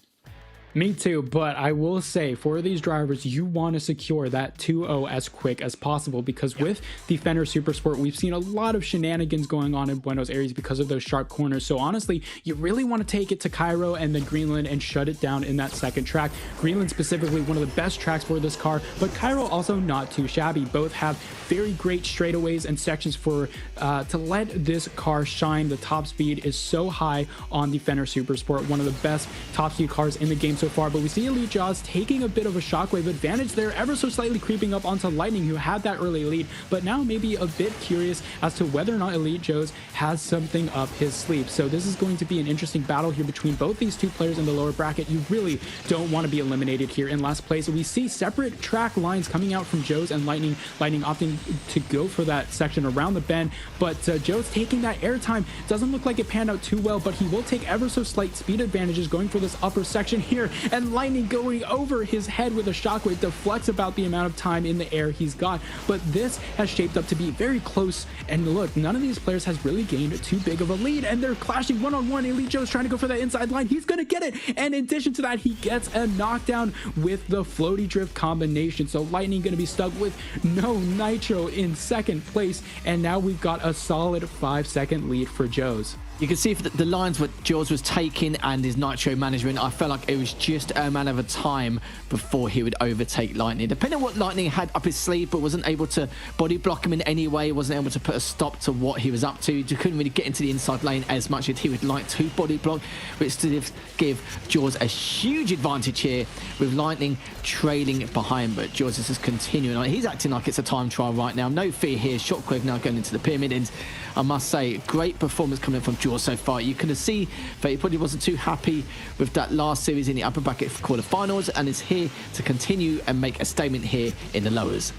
Me too, but I will say for these drivers, you want to secure that 2-0 as quick as possible, because with the Fender Supersport, we've seen a lot of shenanigans going on in Buenos Aires because of those sharp corners. So honestly, you really want to take it to Cairo and then Greenland and shut it down in that second track. Greenland specifically, one of the best tracks for this car, but Cairo also not too shabby. Both have very great straightaways and sections for to let this car shine. The top speed is so high on the Fender Supersport, one of the best top speed cars in the game so far. But we see Elite Jaws taking a bit of a shockwave advantage there, ever so slightly creeping up onto Lightning, who had that early lead, but now maybe a bit curious as to whether or not Elite Jaws has something up his sleeve. So this is going to be an interesting battle here between both these two players in the lower bracket. You really don't want to be eliminated here in last place. We see separate track lines coming out from Joes and Lightning. Lightning opting to go for that section around the bend, but Joes taking that airtime. Doesn't look like it panned out too well, but he will take ever so slight speed advantages going for this upper section here, and Lightning going over his head with a shockwave deflects about the amount of time in the air he's got. But this has shaped up to be very close, and look, none of these players has really gained too big of a lead, and they're clashing one-on-one. Elite Joe's trying to go for that inside line. He's gonna get it, and in addition to that, he gets a knockdown with the floaty drift combination. So Lightning gonna be stuck with no nitro in second place, and now we've got a solid 5-second lead for Joe's. You can see the lines what Jaws was taking and his nitro management. I felt like it was just a matter of time before he would overtake Lightning. Depending on what Lightning had up his sleeve, but wasn't able to body block him in any way, wasn't able to put a stop to what he was up to. You couldn't really get into the inside lane as much as he would like to body block, which to give Jaws a huge advantage here, with Lightning trailing behind. But Jaws is just continuing on. He's acting like it's a time trial right now. No fear here. Shockwave now going into the pyramid, and I must say, great performance coming from Jaws so far. You can see that he probably wasn't too happy with that last series in the upper bracket for quarterfinals, and is here to continue and make a statement here in the lowers.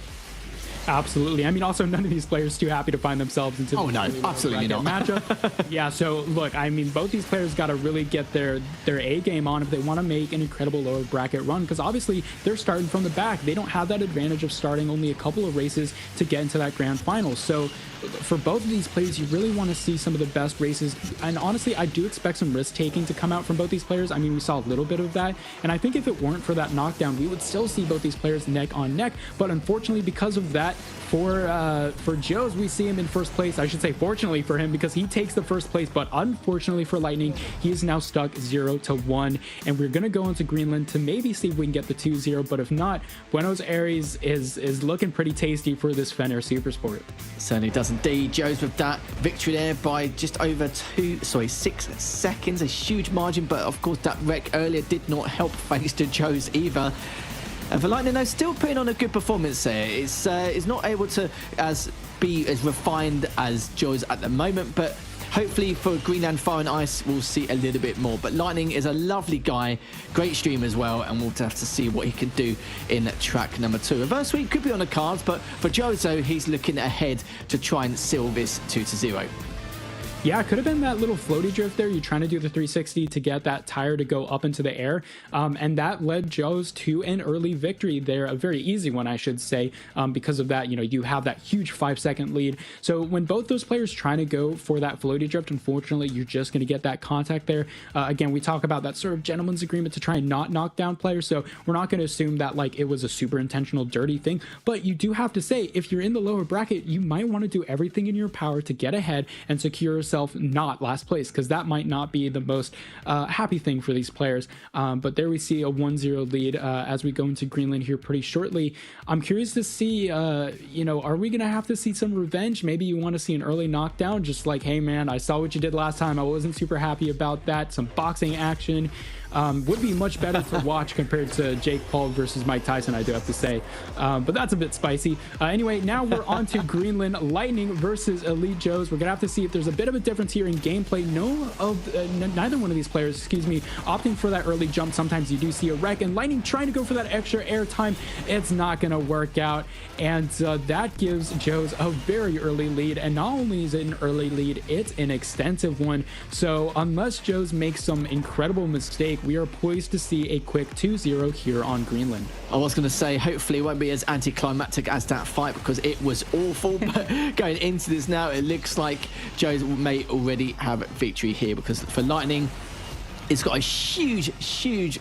Absolutely. I mean, also, none of these players too happy to find themselves into absolutely not matchup. Yeah, so look, I mean, both these players got to really get their A game on if they want to make an incredible lower bracket run, because obviously they're starting from the back. They don't have that advantage of starting only a couple of races to get into that grand final. So for both of these players, you really want to see some of the best races, and honestly, I do expect some risk taking to come out from both these players. I mean, we saw a little bit of that, and I think if it weren't for that knockdown, we would still see both these players neck on neck. But unfortunately, because of that, for Joes, we see him in first place. I should say fortunately for him, because he takes the first place, but unfortunately for Lightning, he is now stuck 0-1, and we're gonna go into Greenland to maybe see if we can get the 2-0, but if not, Buenos Aires is looking pretty tasty for this Fender Supersport. Certainly does indeed. Joes with that victory there by just over 6 seconds, a huge margin, but of course that wreck earlier did not help thanks to Joes either. And for Lightning, though, still putting on a good performance there. It's not able to be as refined as Joes at the moment, but hopefully for Greenland Fire and Ice, we'll see a little bit more. But Lightning is a lovely guy, great stream as well, and we'll have to see what he can do in track number 2. Reverse sweep could be on the cards, but for Jozo, he's looking ahead to try and seal this 2-0. Yeah, it could have been that little floaty drift there. You're trying to do the 360 to get that tire to go up into the air. And that led Joe's to an early victory there, a very easy one, I should say. Because of that, you have that huge 5-second lead. So when both those players trying to go for that floaty drift, unfortunately, you're just going to get that contact there. Again, we talk about that sort of gentleman's agreement to try and not knock down players. So we're not going to assume that like it was a super intentional dirty thing. But you do have to say, if you're in the lower bracket, you might want to do everything in your power to get ahead and secure yourself not last place, because that might not be the most happy thing for these players. But there we see a 1-0 lead as we go into Greenland here pretty shortly. I'm curious to see, are we going to have to see some revenge? Maybe you want to see an early knockdown, just like, hey man, I saw what you did last time. I wasn't super happy about that. Some boxing action. Would be much better to watch compared to Jake Paul versus Mike Tyson, I do have to say. But that's a bit spicy. Anyway, now we're on to Greenland Lightning versus Elite Joes. We're going to have to see if there's a bit of a difference here in gameplay. Neither one of these players, opting for that early jump. Sometimes you do see a wreck, and Lightning trying to go for that extra air time. It's not going to work out. And that gives Joes a very early lead. And not only is it an early lead, it's an extensive one. So unless Joes makes some incredible mistake, we are poised to see a quick 2-0 here on Greenland. I was going to say, hopefully it won't be as anticlimactic as that fight, because it was awful. But going into this now, it looks like Joe may already have victory here, because for Lightning, it's got a huge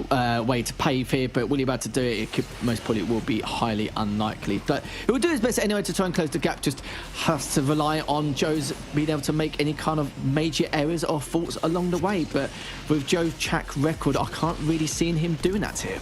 way to pave here, but will he be able to do it? It could, most probably will be highly unlikely, but it will do his best anyway to try and close the gap. Just has to rely on Joe's being able to make any kind of major errors or faults along the way. But with Joe's track record, I can't really see him doing that here.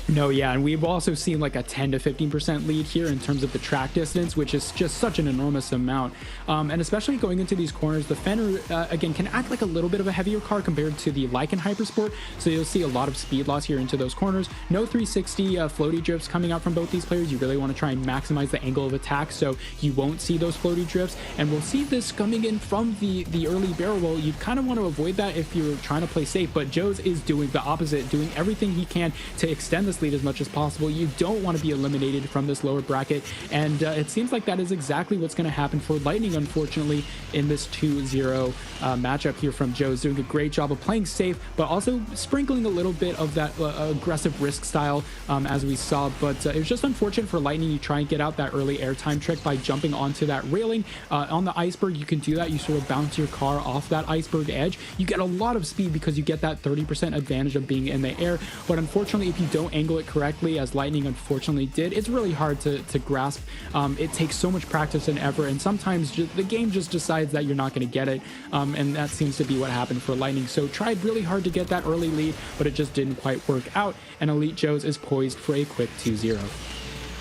No, yeah, and we've also seen like a 10 to 15% lead here in terms of the track distance, which is just such an enormous amount. And especially going into these corners, the Fenner, again, can act like a little bit of a heavier car compared to the Lycan Hypersport, so you'll see a lot of speed loss here into those corners. No 360 floaty drifts coming out from both these players. You really want to try and maximize the angle of attack, so you won't see those floaty drifts, and we'll see this coming in from the early barrel roll. You kind of want to avoid that if you're trying to play safe, but Joe's is doing the opposite, doing everything he can to extend this lead as much as possible. You don't want to be eliminated from this lower bracket, and it seems like that is exactly what's going to happen for Lightning, unfortunately, in this 2-0 matchup here from Joe's. Doing a great job of playing safe, but also sprinkling a little bit of that aggressive risk style, as we saw. But it was just unfortunate for Lightning. You try and get out that early airtime trick by jumping onto that railing. On the iceberg, you can do that. You sort of bounce your car off that iceberg edge. You get a lot of speed because you get that 30% advantage of being in the air. But unfortunately, if you don't angle it correctly, as Lightning unfortunately did, it's really hard to grasp. It takes so much practice and effort, and sometimes the game just decides that you're not going to get it, and that seems to be what happened for Lightning. So tried really hard to get that early lead, but it just didn't quite work out, and Elite Joe's is poised for a quick 2-0.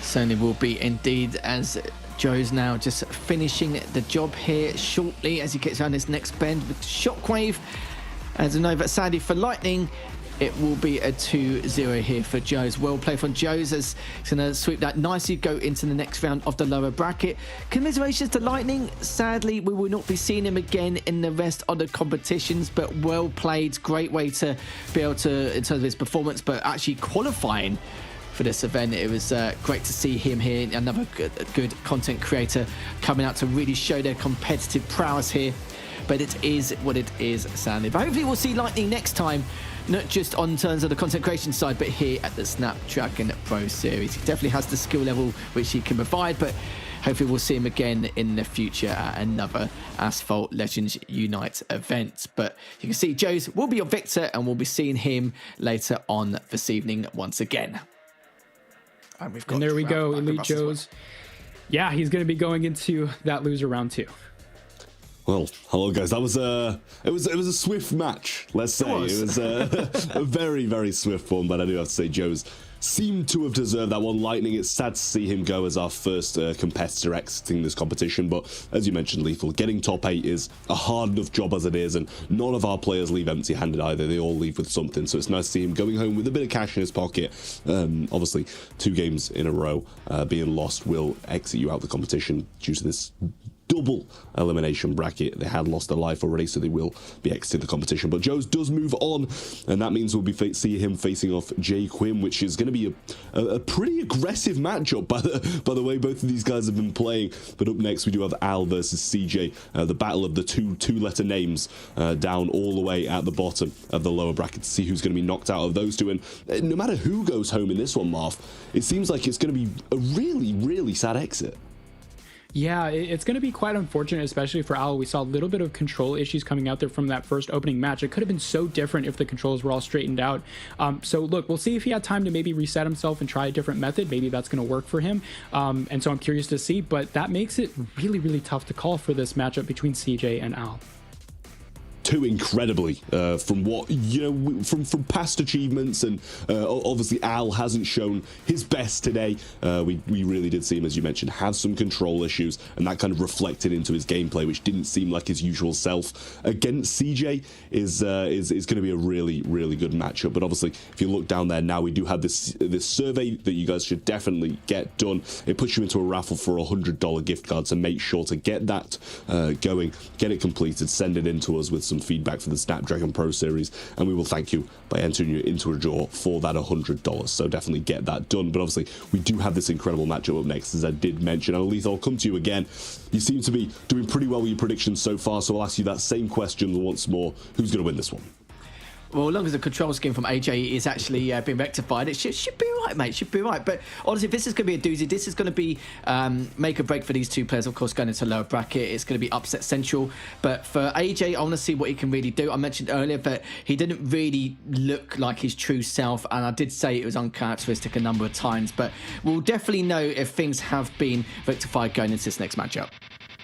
Certainly will be indeed, as Joe's now just finishing the job here shortly as he gets around this next bend with Shockwave. As I know, but sadly for Lightning, it will be a 2-0 here for Joe's. Well played from Joe's, as he's going to sweep that nicely, go into the next round of the lower bracket. Commiserations to Lightning. Sadly, we will not be seeing him again in the rest of the competitions, but well played. Great way to be able to, in terms of his performance, but actually qualifying for this event. It was great to see him here, another good content creator coming out to really show their competitive prowess here. But it is what it is, sadly. But hopefully we'll see Lightning next time, not just on terms of the content creation side, but here at the Snapdragon Pro Series. He definitely has the skill level which he can provide, but hopefully we'll see him again in the future at another Asphalt Legends Unite event. But you can see Joe's will be your victor, and we'll be seeing him later on this evening once again. And there we go, Elite Joe's. Yeah, he's going to be going into that loser round 2. Well, hello guys. That was it was a swift match. Let's say it was a very, very swift one. But I do have to say, Joe's seemed to have deserved that one. Lightning, it's sad to see him go as our first competitor exiting this competition. But as you mentioned, Lethal, getting top 8 is a hard enough job as it is, and none of our players leave empty-handed either. They all leave with something. So it's nice to see him going home with a bit of cash in his pocket. Obviously, 2 games in a row being lost will exit you out of the competition due to this double elimination bracket. They had lost their life already, so they will be exiting the competition. But Joe's does move on, and that means we'll be see him facing off JayQuim, which is going to be a pretty aggressive matchup by the way both of these guys have been playing. But up next we do have Al versus CJ, the battle of the two-letter names down all the way at the bottom of the lower bracket to see who's going to be knocked out of those two. And no matter who goes home in this one, Marv, it seems like it's going to be a really sad exit. Yeah, it's going to be quite unfortunate, especially for Al. We saw a little bit of control issues coming out there from that first opening match. It could have been so different if the controls were all straightened out. So look, we'll see if he had time to maybe reset himself and try a different method. Maybe that's going to work for him. And so I'm curious to see, but that makes it really tough to call for this matchup between CJ and Al. Two incredibly from what from past achievements, and obviously Al hasn't shown his best today. We really did see him, as you mentioned, have some control issues, and that kind of reflected into his gameplay, which didn't seem like his usual self. Against CJ is going to be a really good matchup. But obviously, if you look down there now, we do have this survey that you guys should definitely get done. It puts you into a raffle for $100 gift card, so make sure to get that going, get it completed, send it in to us with some feedback for the Snapdragon Pro Series, and we will thank you by entering you into a draw for that $100. So definitely get that done. But obviously we do have this incredible matchup up next, as I did mention. And Alith, I'll come to you again. You seem to be doing pretty well with your predictions so far, so I'll ask you that same question once more. Who's going to win this one? Well, as long as the control scheme from AJ is actually being rectified, it should be right, mate. Should be right. But honestly, this is going to be a doozy. This is going to be make or break for these two players. Of course, going into lower bracket, it's going to be upset central. But for AJ, I want to see what he can really do. I mentioned earlier that he didn't really look like his true self, and I did say it was uncharacteristic a number of times. But we'll definitely know if things have been rectified going into this next matchup.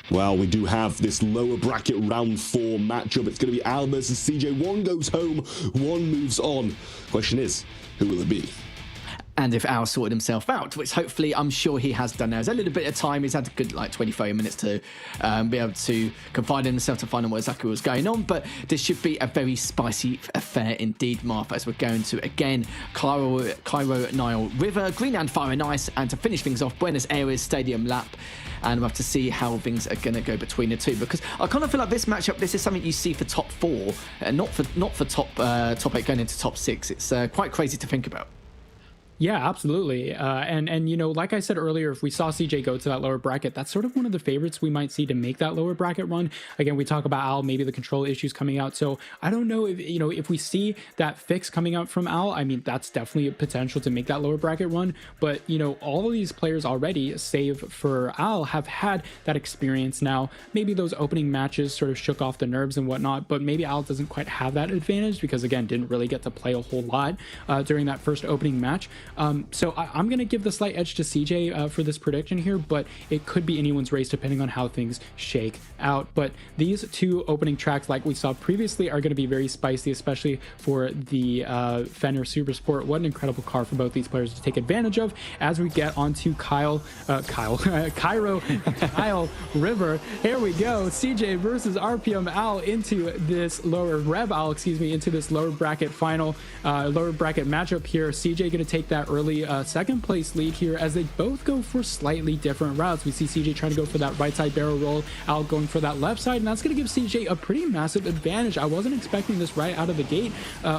Well, we do have this lower bracket round 4 matchup. It's going to be Al versus CJ. One goes home, one moves on. Question is, who will it be? And if Al sorted himself out, which hopefully I'm sure he has done now. There's a little bit of time. He's had a good 20-30 minutes to be able to confide in himself to find out what exactly was going on. But this should be a very spicy affair indeed, Martha, as we're going to, again, Cairo Nile River, Greenland Fire and Ice, and to finish things off, Buenos Aires Stadium Lap. And we'll have to see how things are going to go between the two, because I kind of feel like this matchup, this is something you see for top 4, and not for top 8 going into top 6. It's quite crazy to think about. Yeah, absolutely. And you know, like I said earlier, if we saw CJ go to that lower bracket, that's sort of one of the favorites we might see to make that lower bracket run. Again, we talk about Al, maybe the control issues coming out. So I don't know if, you know, if we see that fix coming out from Al, I mean, that's definitely a potential to make that lower bracket run. But, you know, all of these players already, save for Al, have had that experience now. Maybe those opening matches sort of shook off the nerves and whatnot, but maybe Al doesn't quite have that advantage because, again, didn't really get to play a whole lot during that first opening match. So I'm going to give the slight edge to CJ for this prediction here, but it could be anyone's race depending on how things shake out. But these two opening tracks, like we saw previously, are going to be very spicy, especially for the Fenner Super Sport. What an incredible car for both these players to take advantage of as we get onto Cairo Nile River. Here we go. CJ versus RPM Al into this lower into this lower bracket final, lower bracket matchup here. CJ going to take that early second place lead here as they both go for slightly different routes. We see CJ trying to go for that right side barrel roll, Al going for that left side, and that's going to give CJ a pretty massive advantage. I wasn't expecting this right out of the gate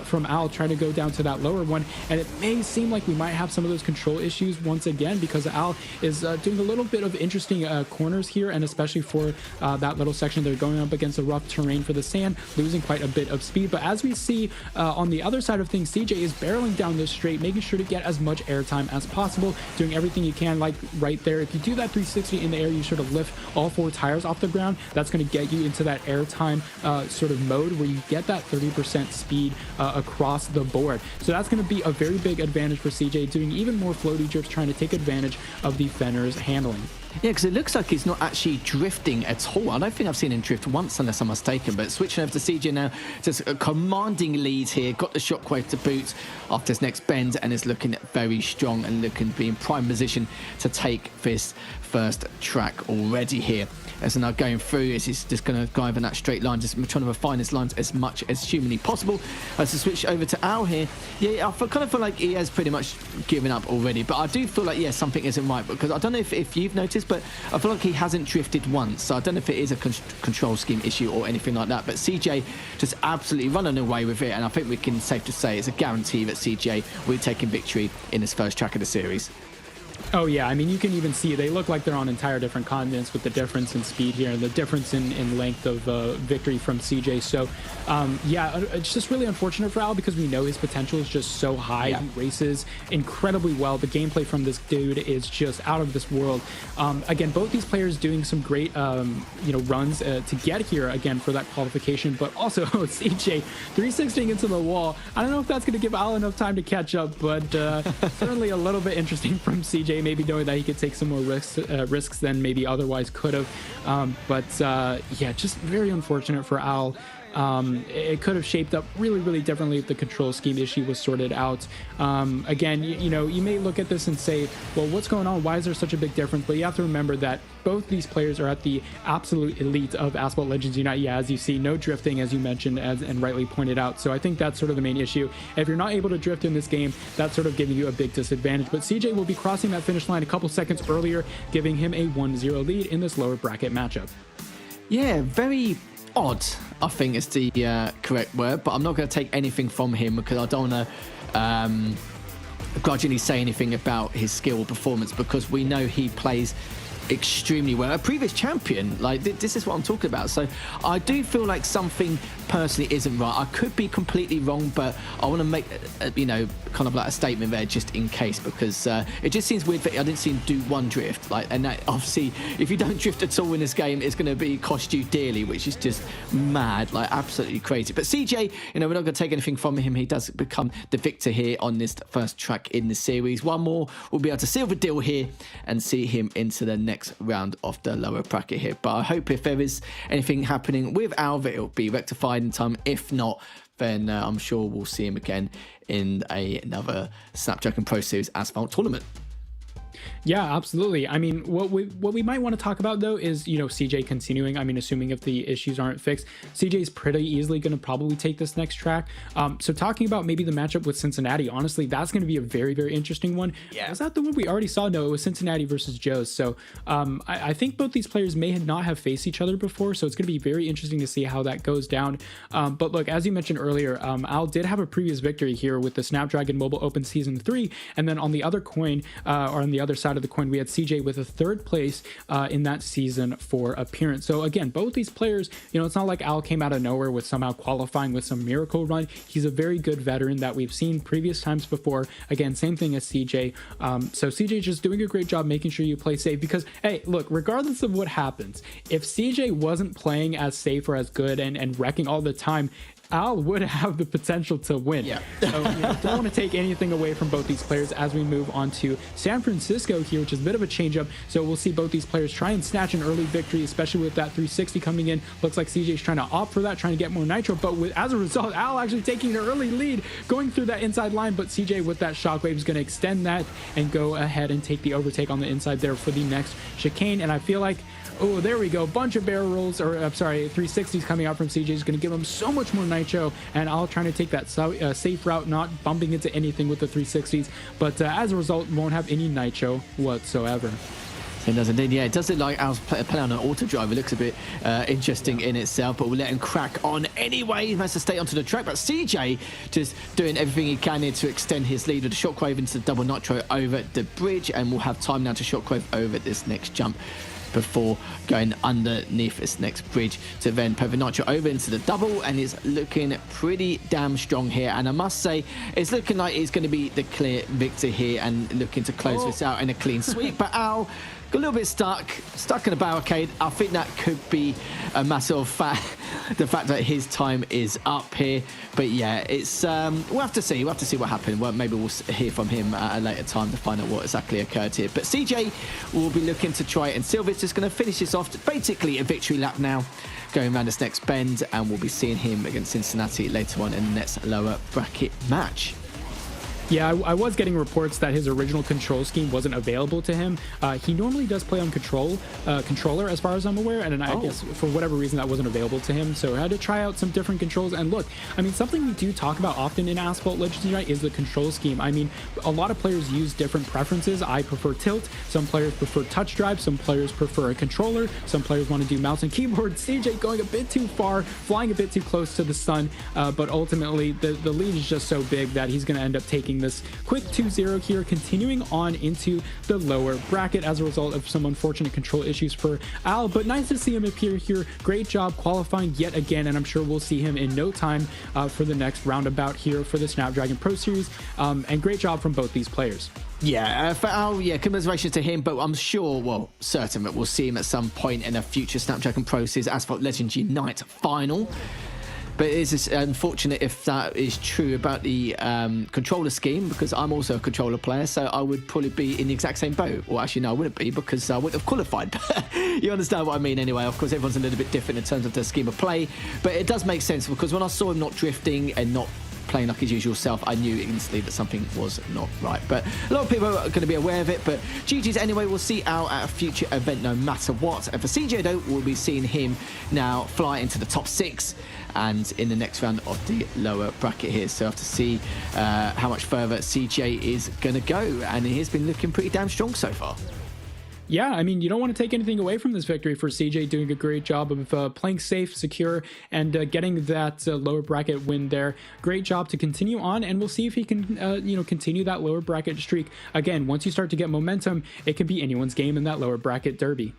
from Al trying to go down to that lower one, and it may seem like we might have some of those control issues once again because Al is doing a little bit of interesting corners here, and especially for that little section they're going up against the rough terrain for the sand, losing quite a bit of speed. But as we see on the other side of things, CJ is barreling down this straight, making sure to get as much airtime as possible, doing everything you can. Like right there, if you do that 360 in the air, you sort of lift all 4 tires off the ground. That's going to get you into that airtime sort of mode where you get that 30% speed across the board. So that's going to be a very big advantage for CJ, doing even more floaty drifts, trying to take advantage of the Fenner's handling. Yeah, because it looks like he's not actually drifting at all. I don't think I've seen him drift once, unless I'm mistaken. But switching over to CJ now, just a commanding lead here. Got the shockwave to boot after his next bend, and is looking very strong and looking to be in prime position to take this first track already here. as they're now going through, as he's just going to drive in that straight line, just trying to refine his lines as much as humanly possible. As to switch over to Al here, yeah, kind of feel like he has pretty much given up already, but I do feel like, yeah, something isn't right, because I don't know if you've noticed, but I feel like he hasn't drifted once, so I don't know if it is a control scheme issue or anything like that, but CJ just absolutely running away with it, and I think we can safe to say it's a guarantee that CJ will be taking victory in his first track of the series. Oh yeah, I mean, you can even see they look like they're on entire different continents with the difference in speed here and the difference in length of victory from CJ. So yeah, it's just really unfortunate for Al because we know his potential is just so high. Yeah. He races incredibly well. The gameplay from this dude is just out of this world. Again, both these players doing some great runs to get here again for that qualification, but also CJ 360ing into the wall. I don't know if that's going to give Al enough time to catch up, but certainly a little bit interesting from CJ, maybe knowing that he could take some more risks than maybe otherwise could have. But yeah, just very unfortunate for Al. It could have shaped up really, really differently if the control scheme issue was sorted out. Again, you may look at this and say, well, what's going on? Why is there such a big difference? But you have to remember that both these players are at the absolute elite of Asphalt Legends Unite. Yeah, as you see, no drifting, as you mentioned, and rightly pointed out. So I think that's sort of the main issue. If you're not able to drift in this game, that's sort of giving you a big disadvantage. But CJ will be crossing that finish line a couple seconds earlier, giving him a 1-0 lead in this lower bracket matchup. Yeah, very odd, I think is the correct word, but I'm not going to take anything from him because I don't want to grudgingly say anything about his skill or performance, because we know he plays extremely well. A previous champion, like this is what I'm talking about. So I do feel like something personally isn't right. I could be completely wrong, but I want to make kind of like a statement there just in case, because it just seems weird that I didn't see him do one drift, and that obviously if you don't drift at all in this game, it's going to cost you dearly, which is just mad, absolutely crazy. But CJ, we're not going to take anything from him. He does become the victor here on this first track in the series. One more, we'll be able to seal the deal here and see him into the next round of the lower bracket here. But I hope if there is anything happening with Al, that it'll be rectified in time. If not, then I'm sure we'll see him again in another Snapdragon Pro Series Asphalt tournament. Yeah, absolutely. I mean, what we might want to talk about though is, CJ continuing. I mean, assuming if the issues aren't fixed, CJ's pretty easily going to probably take this next track. So talking about maybe the matchup with Cincinnati, honestly, that's going to be a very, very interesting one. Yeah. Was that the one we already saw? No, it was Cincinnati versus Joe's. So I think both these players may not have faced each other before, so it's going to be very interesting to see how that goes down. But look, as you mentioned earlier, Al did have a previous victory here with the Snapdragon Mobile Open Season 3, and then on the other coin, or on the other side of the coin, we had CJ with a third place in that season for appearance. So again, both these players, it's not like Al came out of nowhere with somehow qualifying with some miracle run. He's a very good veteran that we've seen previous times before. Again, same thing as CJ. So CJ just doing a great job making sure you play safe, because hey, look, regardless of what happens, if CJ wasn't playing as safe or as good and wrecking all the time, Al would have the potential to win. Yeah. So don't want to take anything away from both these players as we move on to San Francisco here, which is a bit of a change up. So we'll see both these players try and snatch an early victory, especially with that 360 coming in. Looks like CJ's trying to opt for that, trying to get more nitro, but as a result, Al actually taking the early lead, going through that inside line, but CJ with that shockwave is going to extend that and go ahead and take the overtake on the inside there for the next chicane. And I feel like, oh, there we go. Bunch of barrel rolls, or I'm sorry, 360s coming out from CJ is going to give him so much more nitro, and I'll trying to take that safe route, not bumping into anything with the 360s, but as a result, won't have any nitro whatsoever. It does indeed, yeah. It does look like Al's playing on an auto drive. It looks a bit interesting in itself, but we'll let him crack on anyway. He managed to stay onto the track, but CJ just doing everything he can here to extend his lead with the shockwave into the double nitro over the bridge, and we'll have time now to shockwave over this next jump before going underneath this next bridge to then put the nitro over into the double, and it's looking pretty damn strong here. And I must say, it's looking like he's going to be the clear victor here and looking to close this out in a clean sweep. But Al got a little bit stuck in a barricade. I think that could be a matter of the fact that his time is up here. But yeah, it's we'll have to see. We'll have to see what happened. Well, maybe we'll hear from him at a later time to find out what exactly occurred here. But CJ will be looking to try, and Silver's just going to finish this off. Basically a victory lap now, going around this next bend, and we'll be seeing him against Cincinnati later on in the next lower bracket match. Yeah, I was getting reports that his original control scheme wasn't available to him. He normally does play on controller, as far as I'm aware, and I guess for whatever reason that wasn't available to him. So I had to try out some different controls. And look, I mean, something we do talk about often in Asphalt Legends Unite is the control scheme. I mean, a lot of players use different preferences. I prefer tilt. Some players prefer touch drive. Some players prefer a controller. Some players want to do mouse and keyboard. CJ going a bit too far, flying a bit too close to the sun. But ultimately, the lead is just so big that he's going to end up taking this quick 2-0 here, continuing on into the lower bracket as a result of some unfortunate control issues for Al. But nice to see him appear here. Great job qualifying yet again, and I'm sure we'll see him in no time for the next roundabout here for the Snapdragon Pro Series. And great job from both these players. Yeah, for Al, yeah, congratulations to him, but I'm sure, well, certain that we'll see him at some point in a future Snapdragon Pro Series Asphalt Legends Unite final. But it is unfortunate if that is true about the controller scheme, because I'm also a controller player, so I would probably be in the exact same boat. Well, actually, no, I wouldn't be, because I wouldn't have qualified. You understand what I mean anyway. Of course, everyone's a little bit different in terms of their scheme of play, but it does make sense, because when I saw him not drifting and not playing like his usual self, I knew instantly that something was not right. But a lot of people are going to be aware of it. But GG's anyway, we'll see Al at a future event no matter what. And for CJ though, we'll be seeing him now fly into the top 6 and in the next round of the lower bracket here. So I have to see how much further CJ is going to go. And he has been looking pretty damn strong so far. Yeah, I mean, you don't want to take anything away from this victory for CJ, doing a great job of playing safe, secure, and getting that lower bracket win there. Great job to continue on, and we'll see if he can, continue that lower bracket streak. Again, once you start to get momentum, it can be anyone's game in that lower bracket derby.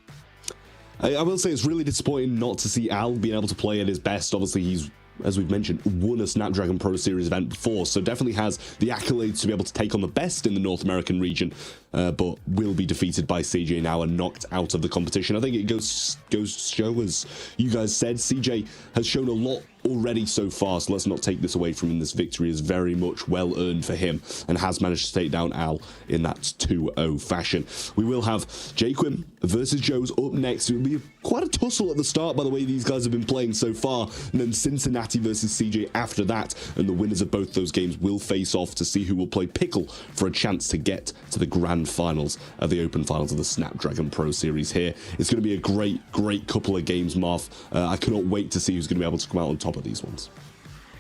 I will say it's really disappointing not to see Al being able to play at his best. Obviously, he's, as we've mentioned, won a Snapdragon Pro Series event before, so definitely has the accolades to be able to take on the best in the North American region, but will be defeated by CJ now and knocked out of the competition. I think it goes to show, as you guys said, CJ has shown a lot already so far, so let's not take this away from him. This victory is very much well earned for him and has managed to take down Al in that 2-0 fashion. We will have JayQuim versus Joe's up next. It will be quite a tussle at the start by the way these guys have been playing so far, and then Cincinnati versus CJ after that, and the winners of both those games will face off to see who will play Pickle for a chance to get to the grand finals of the open finals of the Snapdragon Pro Series here. It's going to be a great couple of games, Marv. I cannot wait to see who's going to be able to come out on top of these ones.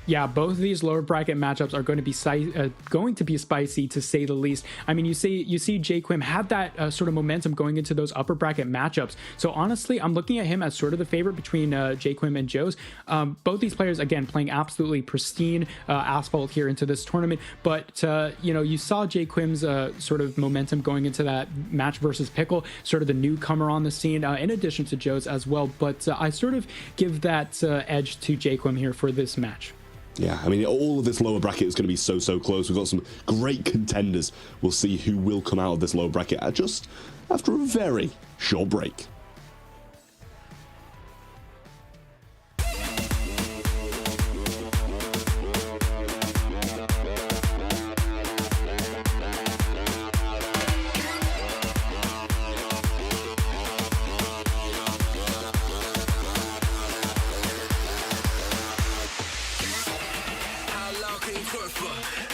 Yeah, both of these lower bracket matchups are going to be spicy, to say the least. I mean, you see JayQuim have that sort of momentum going into those upper bracket matchups. So honestly, I'm looking at him as sort of the favorite between JayQuim and Joe's. Both these players, again, playing absolutely pristine Asphalt here into this tournament. But you saw JayQuim's sort of momentum going into that match versus Pickle, sort of the newcomer on the scene, in addition to Joe's as well. But I sort of give that edge to JayQuim here for this match. Yeah, I mean, all of this lower bracket is going to be so close. We've got some great contenders. We'll see who will come out of this lower bracket just after a very short break.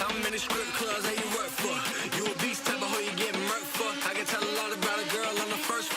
I'm in the strip clubs, how you work for? You a beast type of hoe you get murked for? I can tell a lot about a girl on the first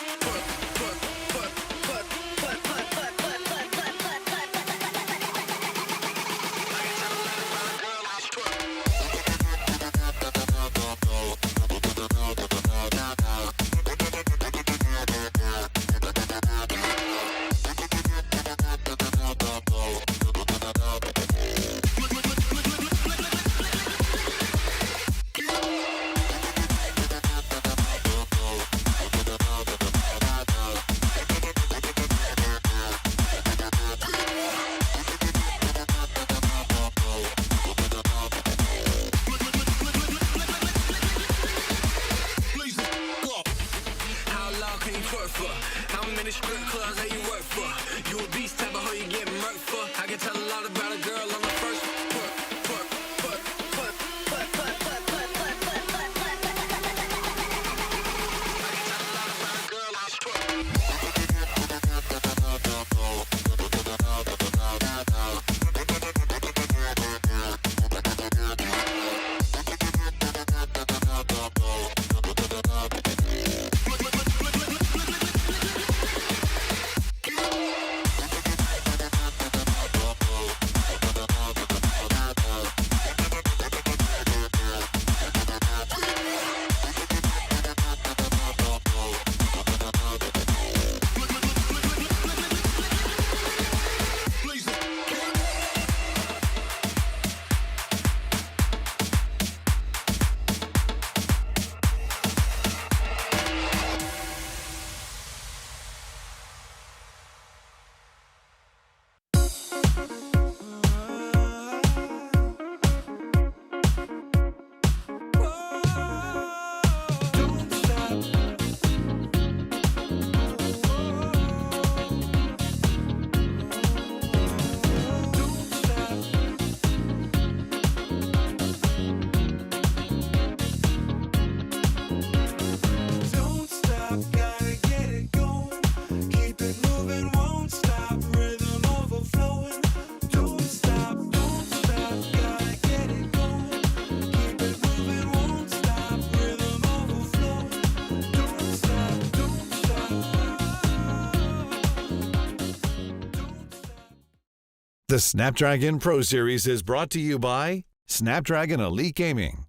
The Snapdragon Pro Series is brought to you by Snapdragon Elite Gaming,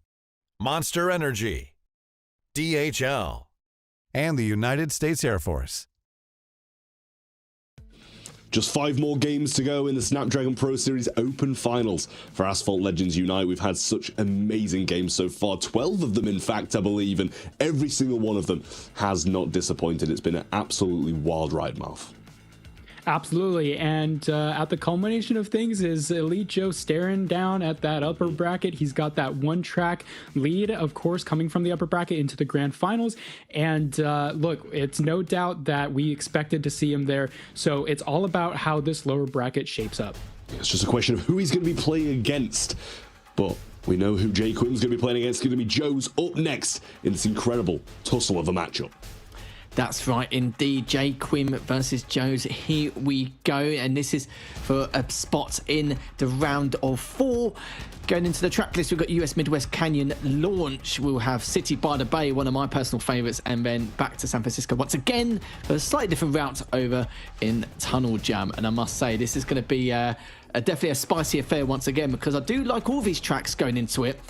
Monster Energy, DHL, and the United States Air Force. Just 5 more games to go in the Snapdragon Pro Series Open Finals for Asphalt Legends Unite. We've had such amazing games so far, 12 of them in fact, I believe, and every single one of them has not disappointed. It's been an absolutely wild ride, Marv. Absolutely, and at the culmination of things is Elite Joe staring down at that upper bracket. He's got that one track lead, of course, coming from the upper bracket into the grand finals. And look, it's no doubt that we expected to see him there. So it's all about how this lower bracket shapes up. It's just a question of who he's going to be playing against. But we know who JayQuim's going to be playing against. It's going to be Joe's up next in this incredible tussle of a matchup. That's right, indeed. JayQuim versus Joe's. Here we go. And this is for a spot in the round of 4. Going into the track list, we've got US Midwest Canyon Launch. We'll have City by the Bay, one of my personal favourites, and then back to San Francisco once again for a slightly different route over in Tunnel Jam. And I must say, this is going to be definitely a spicy affair once again, because I do like all these tracks going into it.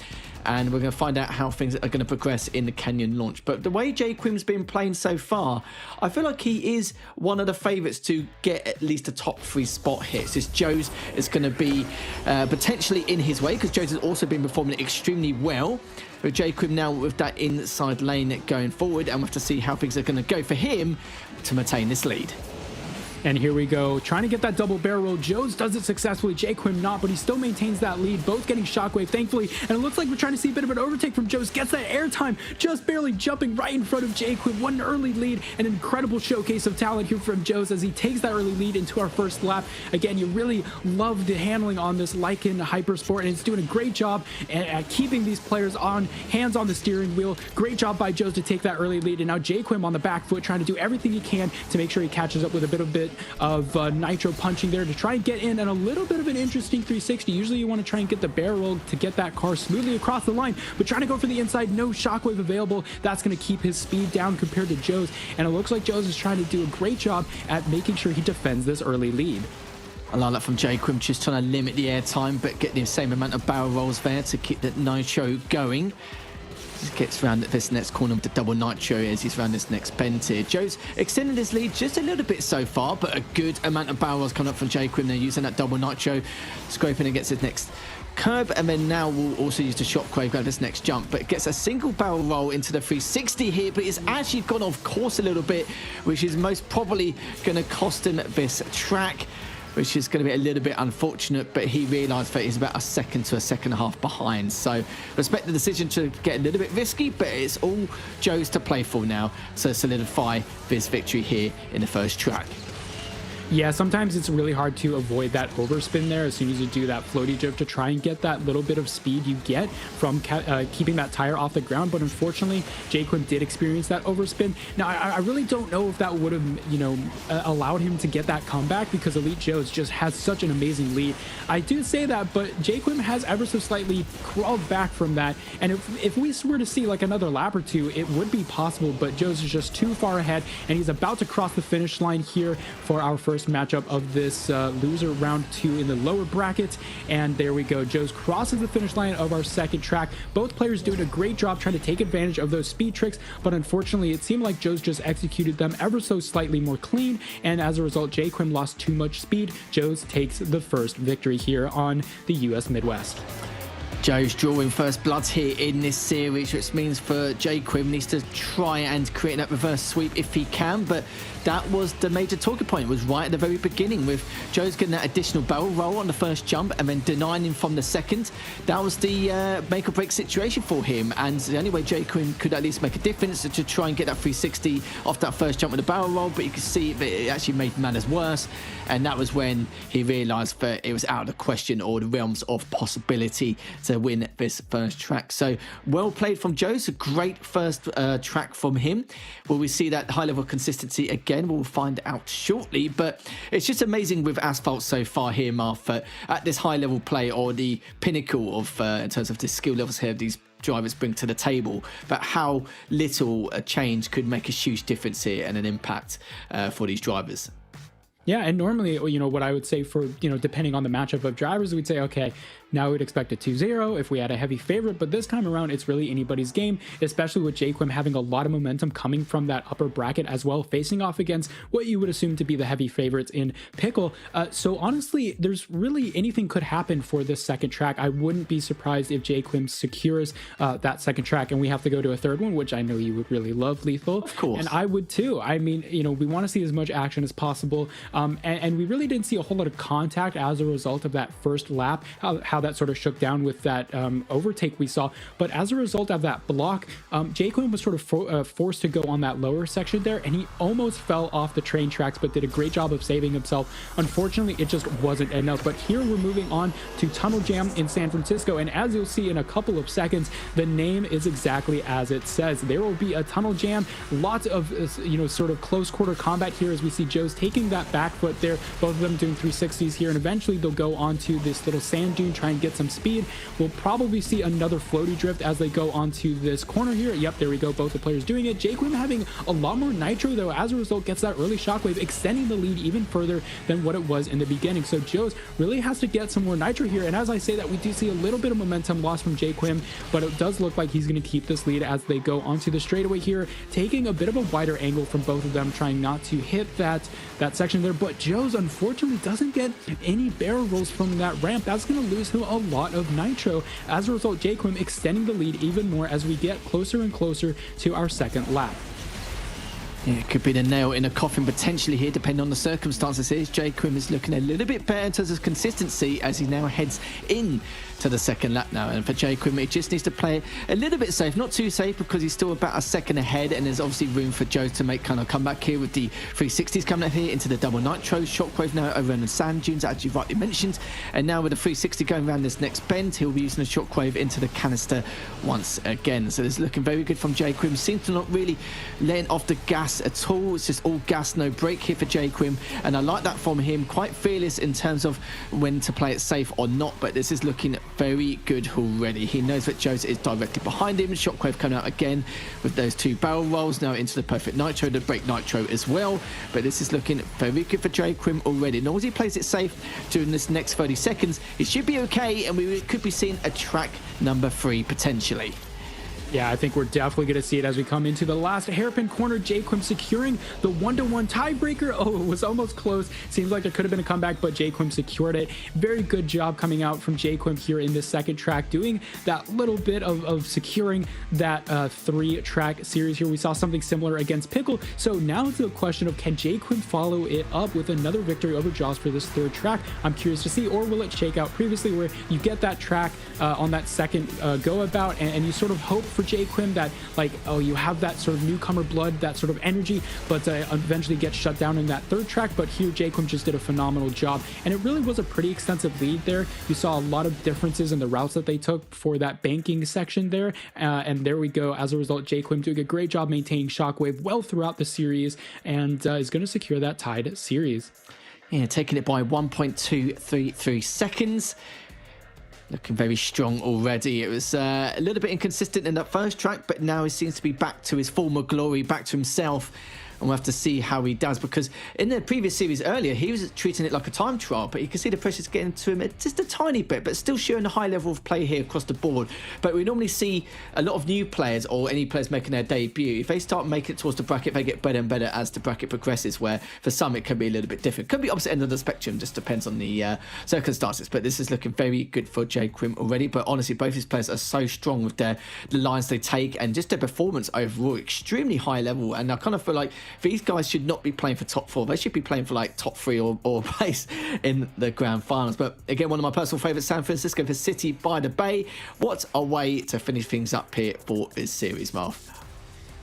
And we're going to find out how things are going to progress in the Canyon Launch. But the way JayQuim's been playing so far, I feel like he is one of the favourites to get at least a top 3 spot here. So Joe's is going to be potentially in his way, because Joe's has also been performing extremely well. With JayQuim now with that inside lane going forward, and we'll have to see how things are going to go for him to maintain this lead. And here we go, trying to get that double barrel roll. Joe's does it successfully, JayQuim not, but he still maintains that lead, both getting shockwave, thankfully. And it looks like we're trying to see a bit of an overtake from Joe's. Gets that airtime, just barely jumping right in front of JayQuim. One early lead, an incredible showcase of talent here from Joe's as he takes that early lead into our first lap. Again, you really love the handling on this Lycan Hypersport, and it's doing a great job at keeping these players on hands on the steering wheel. Great job by Joe's to take that early lead, and now JayQuim on the back foot trying to do everything he can to make sure he catches up with a bit of nitro punching there to try and get in and a little bit of an interesting 360. Usually you want to try and get the barrel roll to get that car smoothly across the line, but trying to go for the inside, no shockwave available. That's going to keep his speed down compared to Joe's, and it looks like Joe's is trying to do a great job at making sure he defends this early lead. I like that from JayQuim, just trying to limit the airtime but get the same amount of barrel rolls there to keep the nitro going. Just gets around this next corner with the double nitro as he's around this next bend here. Joe's extended his lead just a little bit so far, but a good amount of barrel rolls coming up from JayQuim. They're using that double nitro, scraping against his next curb, and then now we'll also use the shockwave grab this next jump, but gets a single barrel roll into the 360 here, but it's actually gone off course a little bit, which is most probably going to cost him this track, which is going to be a little bit unfortunate, but he realised that he's about a second to a second and a half behind. So respect the decision to get a little bit risky, but it's all Joe's to play for now to solidify this victory here in the first track. Yeah, sometimes it's really hard to avoid that overspin there as soon as you do that floaty drift to try and get that little bit of speed you get from keeping that tire off the ground. But unfortunately, JayQuim did experience that overspin. Now, I really don't know if that would have, allowed him to get that comeback, because Elite Joe's just has such an amazing lead. I do say that, but JayQuim has ever so slightly crawled back from that. And if we were to see like another lap or two, it would be possible, but Joe's is just too far ahead, and he's about to cross the finish line here for our first matchup of this loser round 2 in the lower bracket. And there we go, Joe's crosses the finish line of our second track. Both players doing a great job trying to take advantage of those speed tricks, but unfortunately it seemed like Joe's just executed them ever so slightly more clean, and as a result JayQuim lost too much speed. Joe's takes the first victory here on the US Midwest. Joe's drawing first bloods here in this series, which means for JayQuim needs to try and create that reverse sweep if he can, but that was the major talking point, was right at the very beginning, with Joe's getting that additional barrel roll on the first jump and then denying him from the second. That was the make or break situation for him, and the only way JayQuim could at least make a difference is to try and get that 360 off that first jump with a barrel roll, but you can see that it actually made matters worse, and that was when he realised that it was out of the question or the realms of possibility to win this first track. So well played from Joe's, a great first track from him. Will we see that high level consistency again? We'll find out shortly, but it's just amazing with Asphalt so far here, Marth, at this high level play, or the pinnacle of in terms of the skill levels here these drivers bring to the table, but how little a change could make a huge difference here and an impact for these drivers. Yeah, and normally, what I would say for, depending on the matchup of drivers, we'd say, okay, now we'd expect a 2-0 if we had a heavy favorite, but this time around, it's really anybody's game, especially with JayQuim having a lot of momentum coming from that upper bracket as well, facing off against what you would assume to be the heavy favorites in Pickle. So honestly, there's really anything could happen for this second track. I wouldn't be surprised if JayQuim secures that second track and we have to go to a third one, which I know you would really love, Lethal. Of course. And I would too. I mean, we want to see as much action as possible. And we really didn't see a whole lot of contact as a result of that first lap, how that sort of shook down with that overtake we saw. But as a result of that block, JayQuim was sort of forced to go on that lower section there, and he almost fell off the train tracks, but did a great job of saving himself. Unfortunately, it just wasn't enough. But here we're moving on to Tunnel Jam in San Francisco, and as you'll see in a couple of seconds, the name is exactly as it says. There will be a Tunnel Jam, lots of sort of close quarter combat here as we see Joe's taking that back foot there, both of them doing 360s here, and eventually they'll go onto this little sand dune, try and get some speed. We'll probably see another floaty drift as they go onto this corner here. Yep, there we go, both the players doing it. JayQuim having a lot more nitro though, as a result gets that early shockwave, extending the lead even further than what it was in the beginning. So Joe's really has to get some more nitro here, and as I say that, we do see a little bit of momentum loss from JayQuim, but it does look like he's going to keep this lead as they go onto the straightaway here, taking a bit of a wider angle from both of them, trying not to hit that section there. But Joe's unfortunately doesn't get any barrel rolls from that ramp. That's going to lose him a lot of nitro. As a result, JayQuim extending the lead even more as we get closer and closer to our second lap. Yeah, it could be the nail in a coffin potentially here, depending on the circumstances. Here, JayQuim is looking a little bit better in terms of consistency as he now heads in to the second lap now. And for JayQuim, he just needs to play a little bit safe, not too safe because he's still about a second ahead, and there's obviously room for Joe to make kind of comeback here with the 360s coming up here into the double nitro. Shockwave now over on the sand dunes, as you rightly mentioned, and now with the 360 going around this next bend, he'll be using the shockwave into the canister once again. So it's looking very good from JayQuim. Seems to not really letting off the gas at all. It's just all gas, no brake here for JayQuim, and I like that from him. Quite fearless in terms of when to play it safe or not, but this is looking very good already. He knows that Jose is directly behind him. Shockwave coming out again with those two barrel rolls now into the perfect nitro, the brake nitro as well. But this is looking very good for JayQuim already. As long as he plays it safe during this next 30 seconds, it should be okay, and we could be seeing a track number 3 potentially. Yeah, I think we're definitely going to see it as we come into the last hairpin corner. JayQuim securing the 1-to-1 tiebreaker. Oh, it was almost close. Seems like there could have been a comeback, but JayQuim secured it. Very good job coming out from JayQuim here in this second track, doing that little bit of securing that 3-track series here. We saw something similar against Pickle. So now it's a question of, can JayQuim follow it up with another victory over Jaws for this 3rd track? I'm curious to see. Or will it shake out previously where you get that track on that second go about, and you sort of hope for JayQuim that, like, oh, you have that sort of newcomer blood, that sort of energy, but eventually get shut down in that 3rd track. But here JayQuim just did a phenomenal job, and it really was a pretty extensive lead there. You saw a lot of differences in the routes that they took for that banking section there, and there we go. As a result, JayQuim doing a great job maintaining shockwave well throughout the series, and is going to secure that tied series. Yeah, taking it by 1.233 seconds. Looking very strong already. It was a little bit inconsistent in that first track, but now he seems to be back to his former glory, back to himself. And we'll have to see how he does, because in the previous series earlier, he was treating it like a time trial, but you can see the pressure's getting to him just a tiny bit, but still showing a high level of play here across the board. But we normally see a lot of new players, or any players making their debut, if they start making it towards the bracket, they get better and better as the bracket progresses, where for some it can be a little bit different. Could be opposite end of the spectrum, just depends on the circumstances. But this is looking very good for JayQuim already. But honestly, both his players are so strong with the lines they take, and just their performance overall, extremely high level. And I kind of feel like these guys should not be playing for top 4. They should be playing for like top 3 or place in the grand finals. But again, one of my personal favourites, San Francisco for City by the Bay. What a way to finish things up here for this series, Marv.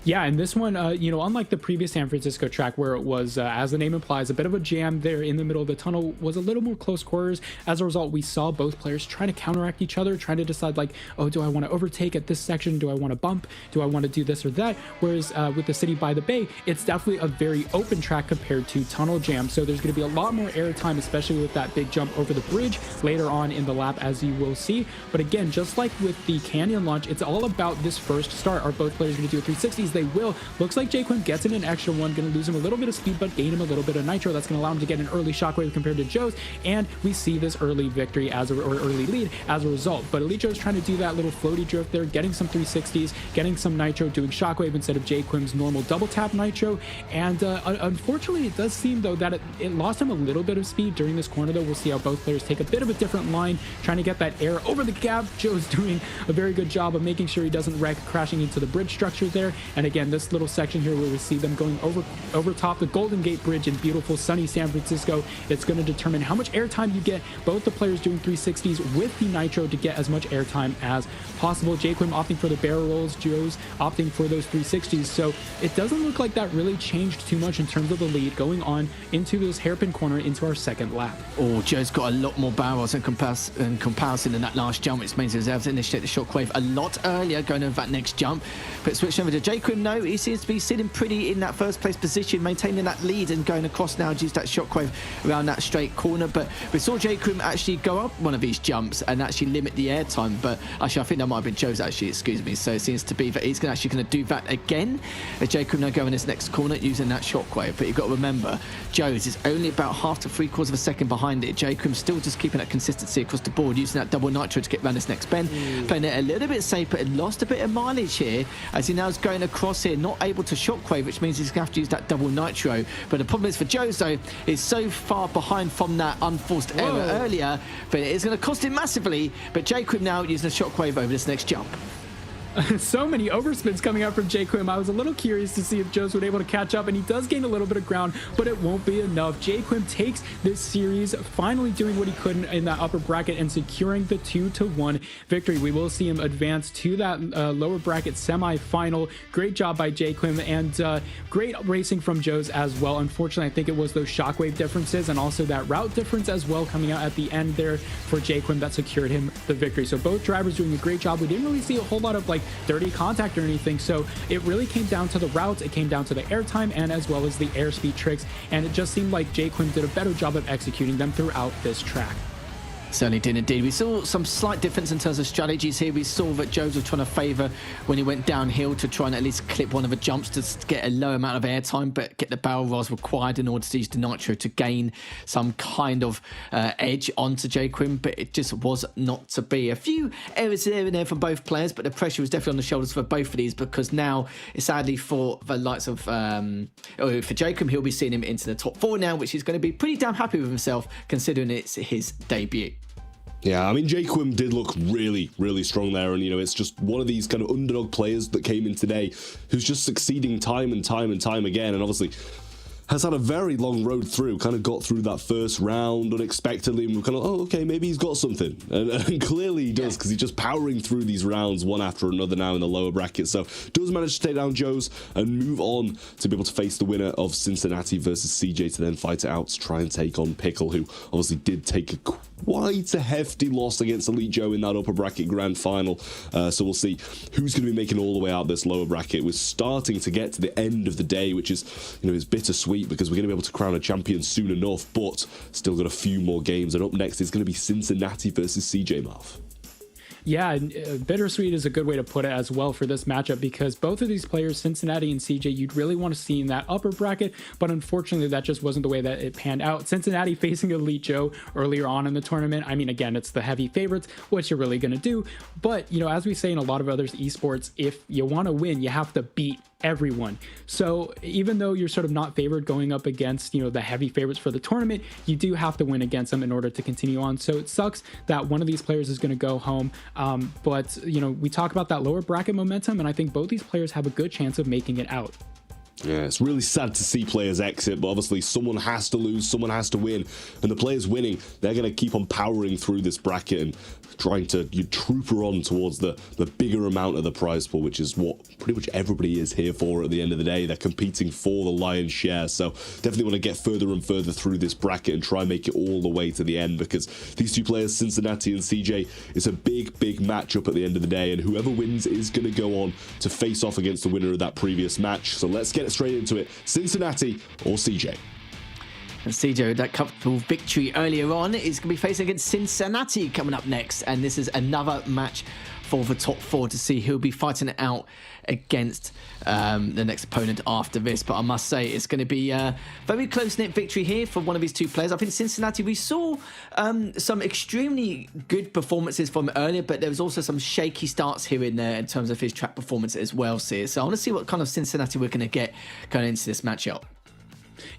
Yeah, and this one, unlike the previous San Francisco track where it was, as the name implies, a bit of a jam there in the middle of the tunnel, was a little more close quarters. As a result, we saw both players trying to counteract each other, trying to decide, like, oh, do I want to overtake at this section? Do I want to bump? Do I want to do this or that? Whereas with the City by the Bay, it's definitely a very open track compared to Tunnel Jam. So there's going to be a lot more air time, especially with that big jump over the bridge later on in the lap, as you will see. But again, just like with the Canyon launch, it's all about this first start. Are both players going to do a 360s? as they will. Looks like JayQuim gets in an extra one, going to lose him a little bit of speed, but gain him a little bit of nitro. That's going to allow him to get an early shockwave compared to Joe's, and we see this early victory or early lead as a result. But Elite Joe's trying to do that little floaty drift there, getting some 360s, getting some nitro, doing shockwave instead of JayQuim's normal double tap nitro. And unfortunately, it does seem though that it lost him a little bit of speed during this corner though. We'll see how both players take a bit of a different line, trying to get that air over the gap. Joe's doing a very good job of making sure he doesn't wreck, crashing into the bridge structure there. And again, this little section here where we see them going over top the Golden Gate Bridge in beautiful sunny San Francisco, it's going to determine how much airtime you get. Both the players doing 360s with the nitro to get as much airtime as possible. JayQuim opting for the barrel rolls, Joe's opting for those 360s. So it doesn't look like that really changed too much in terms of the lead going on into this hairpin corner into our second lap. Oh, Joe's got a lot more barrels in comparison in that last jump, which means he deserves to initiate the shockwave a lot earlier going over that next jump. But switching over to JayQuim, no, he seems to be sitting pretty in that first place position, maintaining that lead and going across now to use that shockwave around that straight corner. But we saw JayQuim actually go up one of these jumps and actually limit the airtime. But actually, I think that might have been Joe's actually, excuse me. So it seems to be that he's actually going to do that again. JayQuim now going this next corner using that shockwave. But you've got to remember, Joe's is only about half to 3/4 of a second behind it. JayQuim still just keeping that consistency across the board, using that double nitro to get around this next bend. Playing it a little bit safe, but lost a bit of mileage here as he now is going across here, not able to shockwave, which means he's going to have to use that double nitro. But the problem is for Joe's though, is so far behind from that unforced error earlier, but it is going to cost him massively. But JayQuim now using a shockwave over this next jump. So many overspins coming out from JayQuim. I was a little curious to see if Joe's would be able to catch up, and he does gain a little bit of ground, but it won't be enough. JayQuim takes this series, finally doing what he could in that upper bracket and securing the 2-1 victory. We will see him advance to that lower bracket semi-final. Great job by JayQuim, and great racing from Joe's as well. Unfortunately, I think it was those shockwave differences and also that route difference as well coming out at the end there for JayQuim that secured him the victory. So both drivers doing a great job. We didn't really see a whole lot of like dirty contact or anything, so it really came down to the routes, it came down to the airtime, and as well as the airspeed tricks, and it just seemed like JayQuim did a better job of executing them throughout this track. Certainly did indeed. We saw some slight difference in terms of strategies here. We saw that Joe's was trying to favour when he went downhill to try and at least clip one of the jumps to get a low amount of airtime, but get the barrel rolls required in order to use the nitro to gain some kind of edge onto JayQuim, but it just was not to be. A few errors here and there from both players, but the pressure was definitely on the shoulders for both of these, because now sadly for the likes of for JayQuim, he'll be seeing him into the top 4 now, which he's going to be pretty damn happy with himself considering it's his debut. Yeah, I mean, JayQuim did look really, really strong there, and, you know, it's just one of these kind of underdog players that came in today who's just succeeding time and time and time again, and obviously has had a very long road through, kind of got through that first round unexpectedly, and we're kind of, oh, okay, maybe he's got something. And clearly he does, because he's just powering through these rounds one after another now in the lower bracket. So does manage to take down Joe's and move on to be able to face the winner of Cincinnati versus CJ to then fight it out to try and take on Pickle, who obviously did take quite a hefty loss against Elite Joe in that upper bracket grand final. So we'll see who's going to be making all the way out this lower bracket. We're starting to get to the end of the day, which is, you know, is bittersweet because we're going to be able to crown a champion soon enough, but still got a few more games. And up next is going to be Cincinnati versus CJ Marv. Yeah, bittersweet is a good way to put it as well for this matchup, because both of these players, Cincinnati and CJ, you'd really want to see in that upper bracket, but unfortunately that just wasn't the way that it panned out. Cincinnati facing Elite Joe earlier on in the tournament. I mean, again, it's the heavy favorites, what you're really going to do. But, you know, as we say in a lot of other esports, if you want to win, you have to beat everyone. So even though you're sort of not favored going up against, you know, the heavy favorites for the tournament, you do have to win against them in order to continue on. So it sucks that one of these players is going to go home. But, you know, we talk about that lower bracket momentum, and I think both these players have a good chance of making it out. Yeah, it's really sad to see players exit, but obviously someone has to lose, someone has to win, and the players winning, they're going to keep on powering through this bracket and trying to trooper on towards the bigger amount of the prize pool, which is what pretty much everybody is here for at the end of the day. They're competing for the lion's share, so definitely want to get further and further through this bracket and try and make it all the way to the end, because these two players, Cincinnati and CJ, is a big matchup at the end of the day, and whoever wins is going to go on to face off against the winner of that previous match. So let's get straight into it. Cincinnati or CJ? And CJ, with that comfortable victory earlier on, is going to be facing against Cincinnati coming up next. And this is another match for the top 4 to see who'll be fighting it out against the next opponent after this. But I must say, it's going to be a very close-knit victory here for one of these two players. I think Cincinnati, we saw some extremely good performances from earlier, but there was also some shaky starts here and there in terms of his track performance as well, Sears. So I want to see what kind of Cincinnati we're going to get going into this matchup.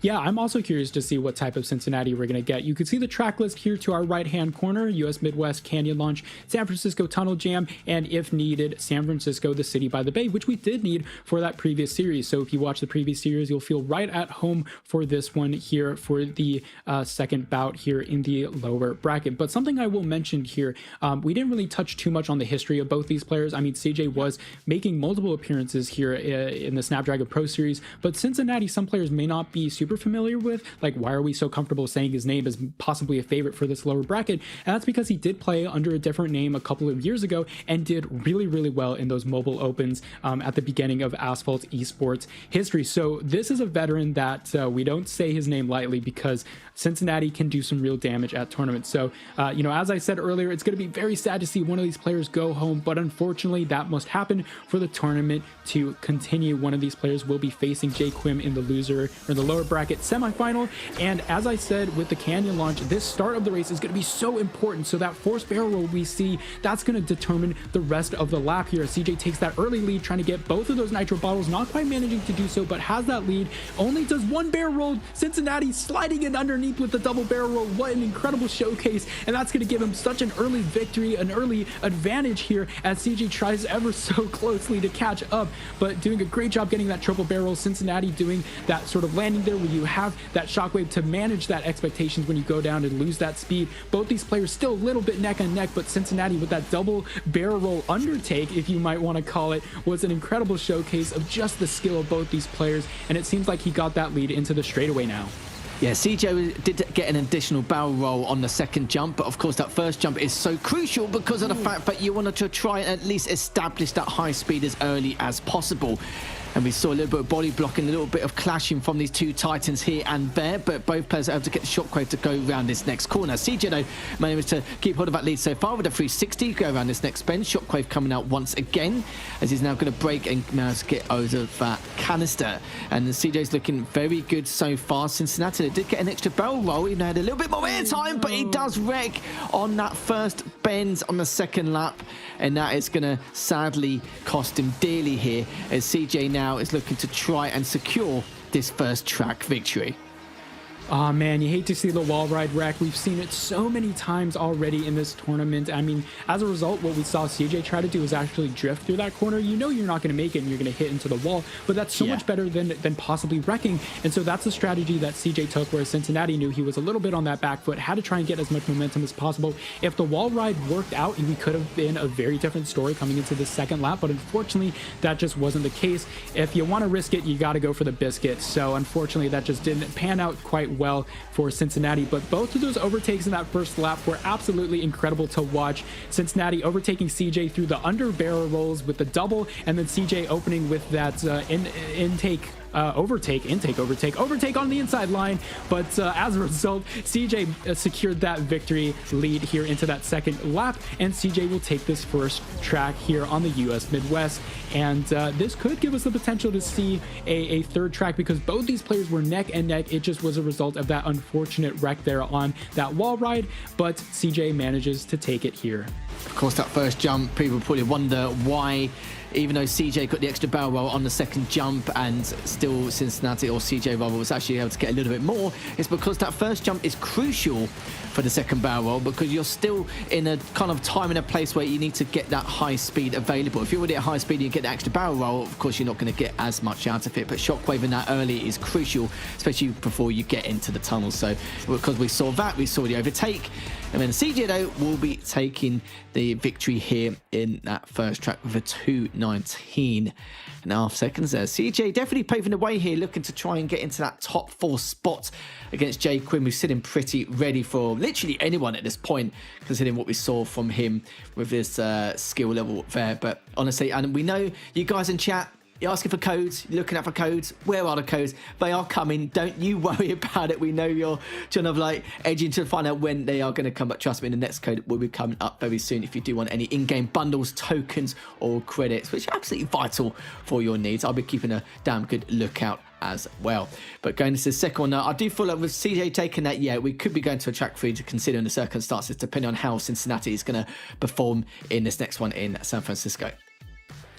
Yeah, I'm also curious to see what type of Cincinnati we're going to get. You can see the track list here to our right-hand corner: US Midwest, Canyon Launch, San Francisco Tunnel Jam, and if needed, San Francisco, the City by the Bay, which we did need for that previous series. So if you watch the previous series, you'll feel right at home for this one here for the second bout here in the lower bracket. But something I will mention here, we didn't really touch too much on the history of both these players. I mean, CJ was making multiple appearances here in the Snapdragon Pro Series, but Cincinnati, some players may not be super familiar with. Like, why are we so comfortable saying his name is possibly a favorite for this lower bracket? And that's because he did play under a different name a couple of years ago and did really, really well in those mobile opens at the beginning of Asphalt esports history. So this is a veteran that we don't say his name lightly, because Cincinnati can do some real damage at tournaments. So, you know, as I said earlier, it's going to be very sad to see one of these players go home, but unfortunately that must happen for the tournament to continue. One of these players will be facing JayQuim in the loser or the lower bracket semifinal. And as I said, with the Canyon Launch, this start of the race is going to be so important. So that forced barrel roll we see, that's going to determine the rest of the lap here. CJ takes that early lead, trying to get both of those nitro bottles, not quite managing to do so, but has that lead. Only does one barrel roll. Cincinnati sliding in underneath with the double barrel roll. What an incredible showcase. And that's going to give him such an early victory, an early advantage here, as CJ tries ever so closely to catch up, but doing a great job getting that triple barrel. Cincinnati doing that sort of landing there where you have that shockwave to manage that expectations when you go down and lose that speed. Both these players still a little bit neck and neck, but Cincinnati with that double barrel roll undertake, if you might want to call it, was an incredible showcase of just the skill of both these players. And it seems like he got that lead into the straightaway now. Yeah, CJ did get an additional barrel roll on the second jump, but of course that first jump is so crucial because of the fact that you wanted to try and at least establish that high speed as early as possible. And we saw a little bit of body blocking, a little bit of clashing from these two titans here and there, but both players are able to get the shockwave to go around this next corner. CJ, though, managed to keep hold of that lead so far with a 360, go around this next bend. Shockwave coming out once again, as he's now going to break and manage to get over that canister. And CJ's looking very good so far. Cincinnati did get an extra barrel roll, even though he had a little bit more air time, but he does wreck on that first bend on the second lap. And that is going to sadly cost him dearly here, as CJ now is looking to try and secure this first track victory. Oh man, you hate to see the wall ride wreck. We've seen it so many times already in this tournament. I mean, as a result, what we saw CJ try to do is actually drift through that corner. You know you're not going to make it and you're going to hit into the wall, but that's so much better than possibly wrecking. And so that's the strategy that CJ took, where Cincinnati knew he was a little bit on that back foot, had to try and get as much momentum as possible. If the wall ride worked out, we could have been a very different story coming into the second lap, but unfortunately, that just wasn't the case. If you want to risk it, you got to go for the biscuit. So unfortunately, that just didn't pan out quite well for Cincinnati, but both of those overtakes in that first lap were absolutely incredible to watch. Cincinnati overtaking CJ through the under barrel rolls with the double, and then CJ opening with that overtake on the inside line. But as a result, CJ secured that victory lead here into that second lap, and CJ will take this first track here on the US Midwest. And this could give us the potential to see a third track, because both these players were neck and neck. It just was a result of that unfortunate wreck there on that wall ride, but CJ manages to take it here. Of course, that first jump, people probably wonder why, even though CJ got the extra barrel roll on the second jump and still Cincinnati, or CJ rather, was actually able to get a little bit more, it's because that first jump is crucial for the second barrel roll, because you're still in a kind of time and a place where you need to get that high speed available. If you're already at high speed and you get the extra barrel roll, of course you're not going to get as much out of it, but shockwave in that early is crucial, especially before you get into the tunnel. So because we saw that, we saw the overtake, and then CJ though will be taking the victory here in that first track with a 2:19.5 seconds there. CJ definitely paving the way here, looking to try and get into that top 4 spot against JayQuim, who's sitting pretty ready for literally anyone at this point, considering what we saw from him with his skill level there. But honestly, and we know you guys in chat, You're asking for codes, you're looking out for codes. Where are the codes? They are coming. Don't you worry about it. We know you're kind of like edging to find out when they are going to come, but trust me, the next code will be coming up very soon if you do want any in-game bundles, tokens, or credits, which are absolutely vital for your needs. I'll be keeping a damn good lookout as well. But going to the second one now, I do feel like with CJ taking that, yeah, we could be going to a track 3 to consider in the circumstances, depending on how Cincinnati is going to perform in this next one in San Francisco.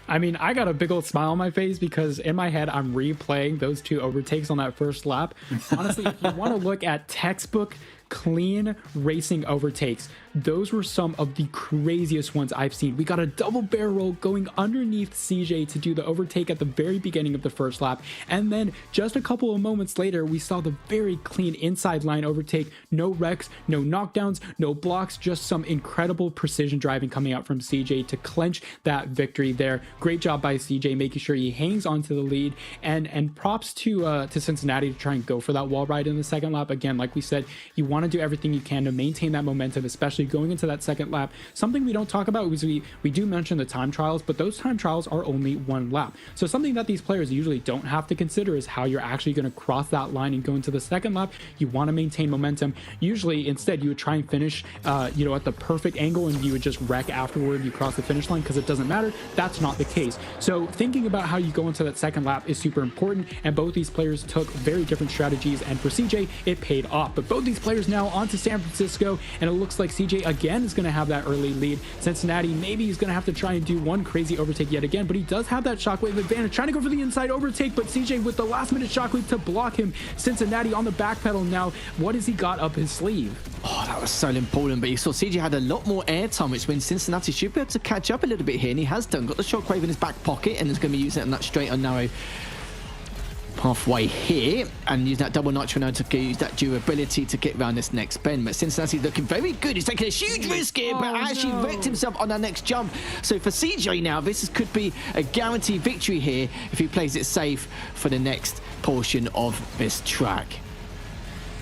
I mean, I got a big old smile on my face because in my head, I'm replaying those 2 overtakes on that first lap. Honestly, if you want to look at textbook clean racing overtakes, those were some of the craziest ones I've seen. We got a double barrel roll going underneath CJ to do the overtake at the very beginning of the first lap, and then just a couple of moments later we saw the very clean inside line overtake. No wrecks, no knockdowns, no blocks, just some incredible precision driving coming out from CJ to clinch that victory there. Great job by CJ making sure he hangs on to the lead, and props to Cincinnati to try and go for that wall ride in the second lap. Again, like we said, you want to do everything you can to maintain that momentum, especially going into that second lap. Something we don't talk about is we do mention the time trials, but those time trials are only 1 lap. So something that these players usually don't have to consider is how you're actually going to cross that line and go into the second lap. You want to maintain momentum. Usually, instead, you would try and finish, at the perfect angle, and you would just wreck afterward. You cross the finish line because it doesn't matter. That's not the case. So thinking about how you go into that second lap is super important, and both these players took very different strategies, and for CJ, it paid off. But both these players now on to San Francisco, and it looks like CJ again is going to have that early lead. Cincinnati, maybe he's going to have to try and do one crazy overtake yet again, but he does have that shockwave advantage, trying to go for the inside overtake, but CJ with the last minute shockwave to block him. Cincinnati on the back pedal now. What has he got up his sleeve? Oh, that was so important, but you saw CJ had a lot more airtime, which means Cincinnati should be able to catch up a little bit here, and he has done. Got the shockwave in his back pocket, and is going to be using it in that straight and narrow halfway here, and use that double nitro now to use that durability to get around this next bend. But Cincinnati's looking very good. He's taking a huge risk here, but actually wrecked himself on that next jump. So for CJ now, this could be a guaranteed victory here if he plays it safe for the next portion of this track.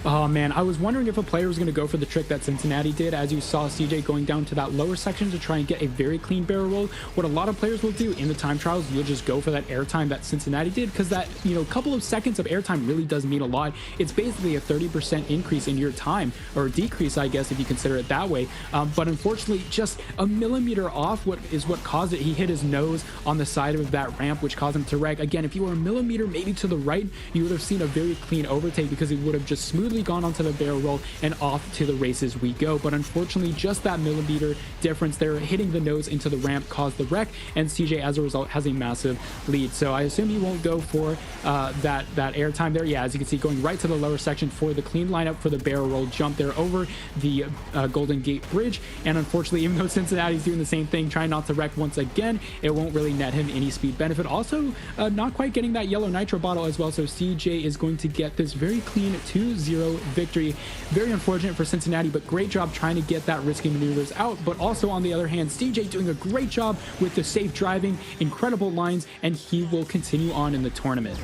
Oh man, I was wondering if a player was going to go for the trick that Cincinnati did, as you saw CJ going down to that lower section to try and get a very clean barrel roll. What a lot of players will do in the time trials, you'll just go for that airtime that Cincinnati did, because that, couple of seconds of airtime really does mean a lot. It's basically a 30% increase in your time, or decrease, I guess, if you consider it that way. But unfortunately, just a millimeter off what caused it. He hit his nose on the side of that ramp, which caused him to wreck. Again, if you were a millimeter maybe to the right, you would have seen a very clean overtake, because it would have just smoothly gone onto the barrel roll and off to the races we go. But unfortunately, just that millimeter difference there, hitting the nose into the ramp, caused the wreck, and CJ as a result has a massive lead. So I assume he won't go for that airtime there. Yeah, as you can see, going right to the lower section for the clean lineup for the barrel roll jump there over the Golden Gate Bridge. And unfortunately, even though Cincinnati's doing the same thing, trying not to wreck once again, it won't really net him any speed benefit. Also, not quite getting that yellow nitro bottle as well. So CJ is going to get this very clean 2-0 victory. Very unfortunate for Cincinnati, but great job trying to get that risky maneuvers out. But also on the other hand, CJ doing a great job with the safe driving, incredible lines, and he will continue on in the tournament.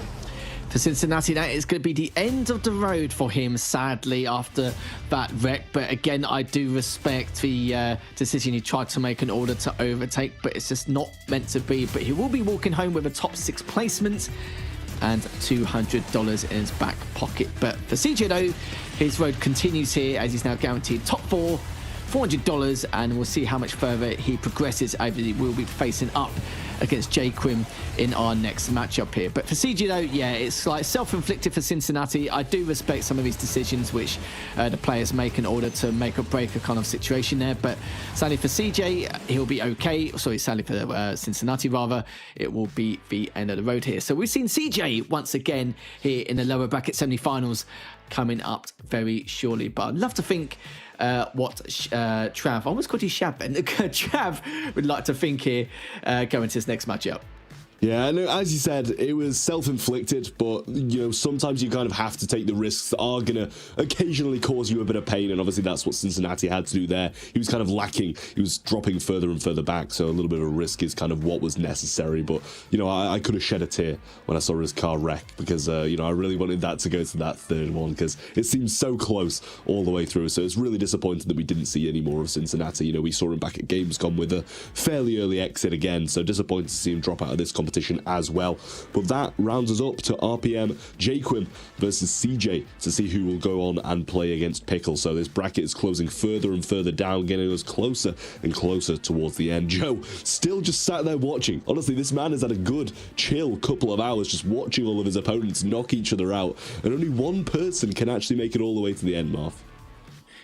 For Cincinnati, that is going to be the end of the road for him, sadly, after that wreck. But again, I do respect the decision he tried to make in order to overtake, but it's just not meant to be. But he will be walking home with a top 6 placement and $200 in his back pocket. But for CJ though, his road continues here, as he's now guaranteed top 4, $400, and we'll see how much further he progresses as he will be facing up against JayQuim in our next matchup here. But for CJ though, yeah, it's like self-inflicted for Cincinnati. I do respect some of his decisions which the players make in order to make or break a kind of situation there, but sadly for CJ, he'll be okay. Sorry, sadly for Cincinnati rather, it will be the end of the road here. So we've seen CJ once again here in the lower bracket semi-finals coming up very shortly. But I'd love to think what Trav, I almost called you Shab, and Trav would like to think here going into this next matchup. Yeah, no, as you said, it was self-inflicted, but, sometimes you kind of have to take the risks that are going to occasionally cause you a bit of pain, and obviously that's what Cincinnati had to do there. He was kind of lacking. He was dropping further and further back, so a little bit of a risk is kind of what was necessary, but, I could have shed a tear when I saw his car wreck, because, I really wanted that to go to that third one, because it seemed so close all the way through, so it's really disappointing that we didn't see any more of Cincinnati. We saw him back at Gamescom with a fairly early exit again, so disappointed to see him drop out of this competition competition as well. But that rounds us up to RPM, JayQuim versus CJ to see who will go on and play against Pickle. So this bracket is closing further and further down, getting us closer and closer towards the end. Joe still just sat there watching. Honestly, this man has had a good chill couple of hours just watching all of his opponents knock each other out, and only one person can actually make it all the way to the end, Marv.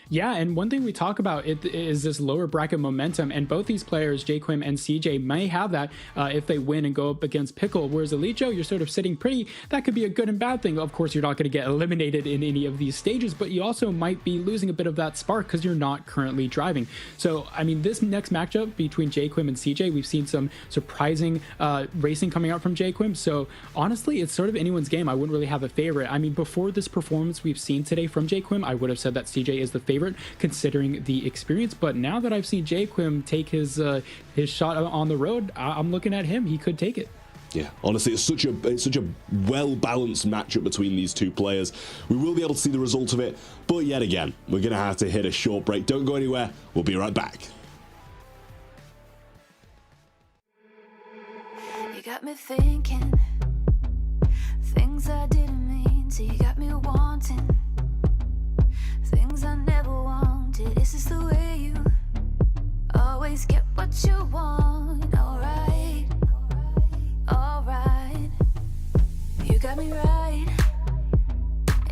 Yeah, and one thing we talk about is this lower bracket momentum, and both these players, JayQuim and CJ, may have that if they win and go up against Pickle, whereas Elite Joe, you're sort of sitting pretty. That could be a good and bad thing. Of course, you're not going to get eliminated in any of these stages, but you also might be losing a bit of that spark because you're not currently driving. So, I mean, this next matchup between JayQuim and CJ, we've seen some surprising racing coming out from JayQuim, so honestly, it's sort of anyone's game. I wouldn't really have a favorite. I mean, before this performance we've seen today from JayQuim, I would have said that CJ is the favorite considering the experience, but now that I've seen JayQuim take his shot on the road, I'm looking at him. He could take it. Yeah, honestly, it's such a well-balanced matchup between these two players. We will be able to see the result of it, but yet again, we're going to have to hit a short break. Don't go anywhere. We'll be right back. You got me thinking things I didn't mean to. You got me wanting things I never wanted. Is this the way you always get what you want? Alright, alright. You got me right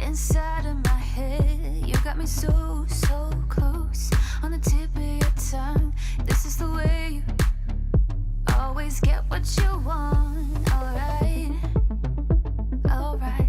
inside of my head. You got me so, so close on the tip of your tongue. This is the way you always get what you want. Alright, alright.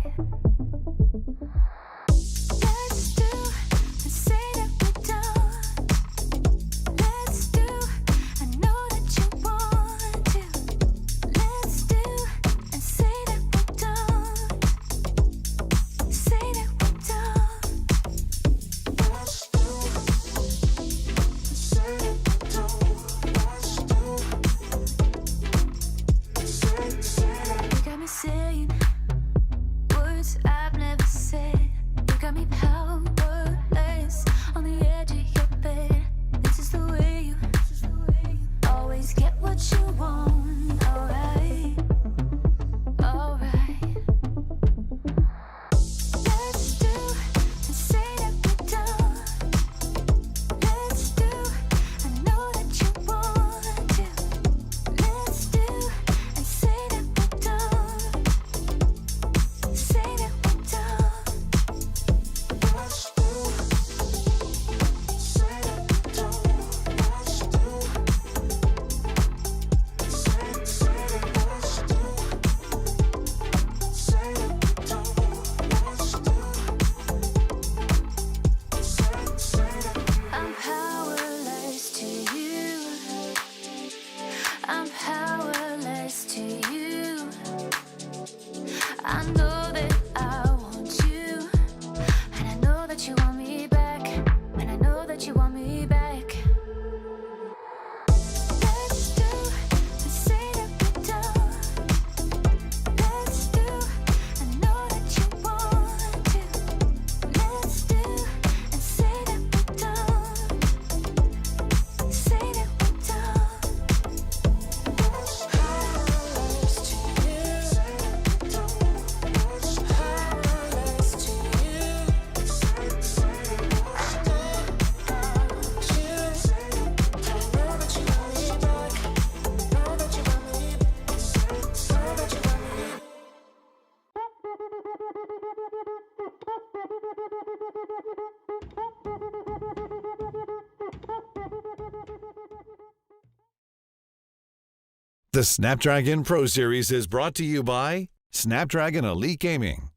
The Snapdragon Pro Series is brought to you by Snapdragon Elite Gaming,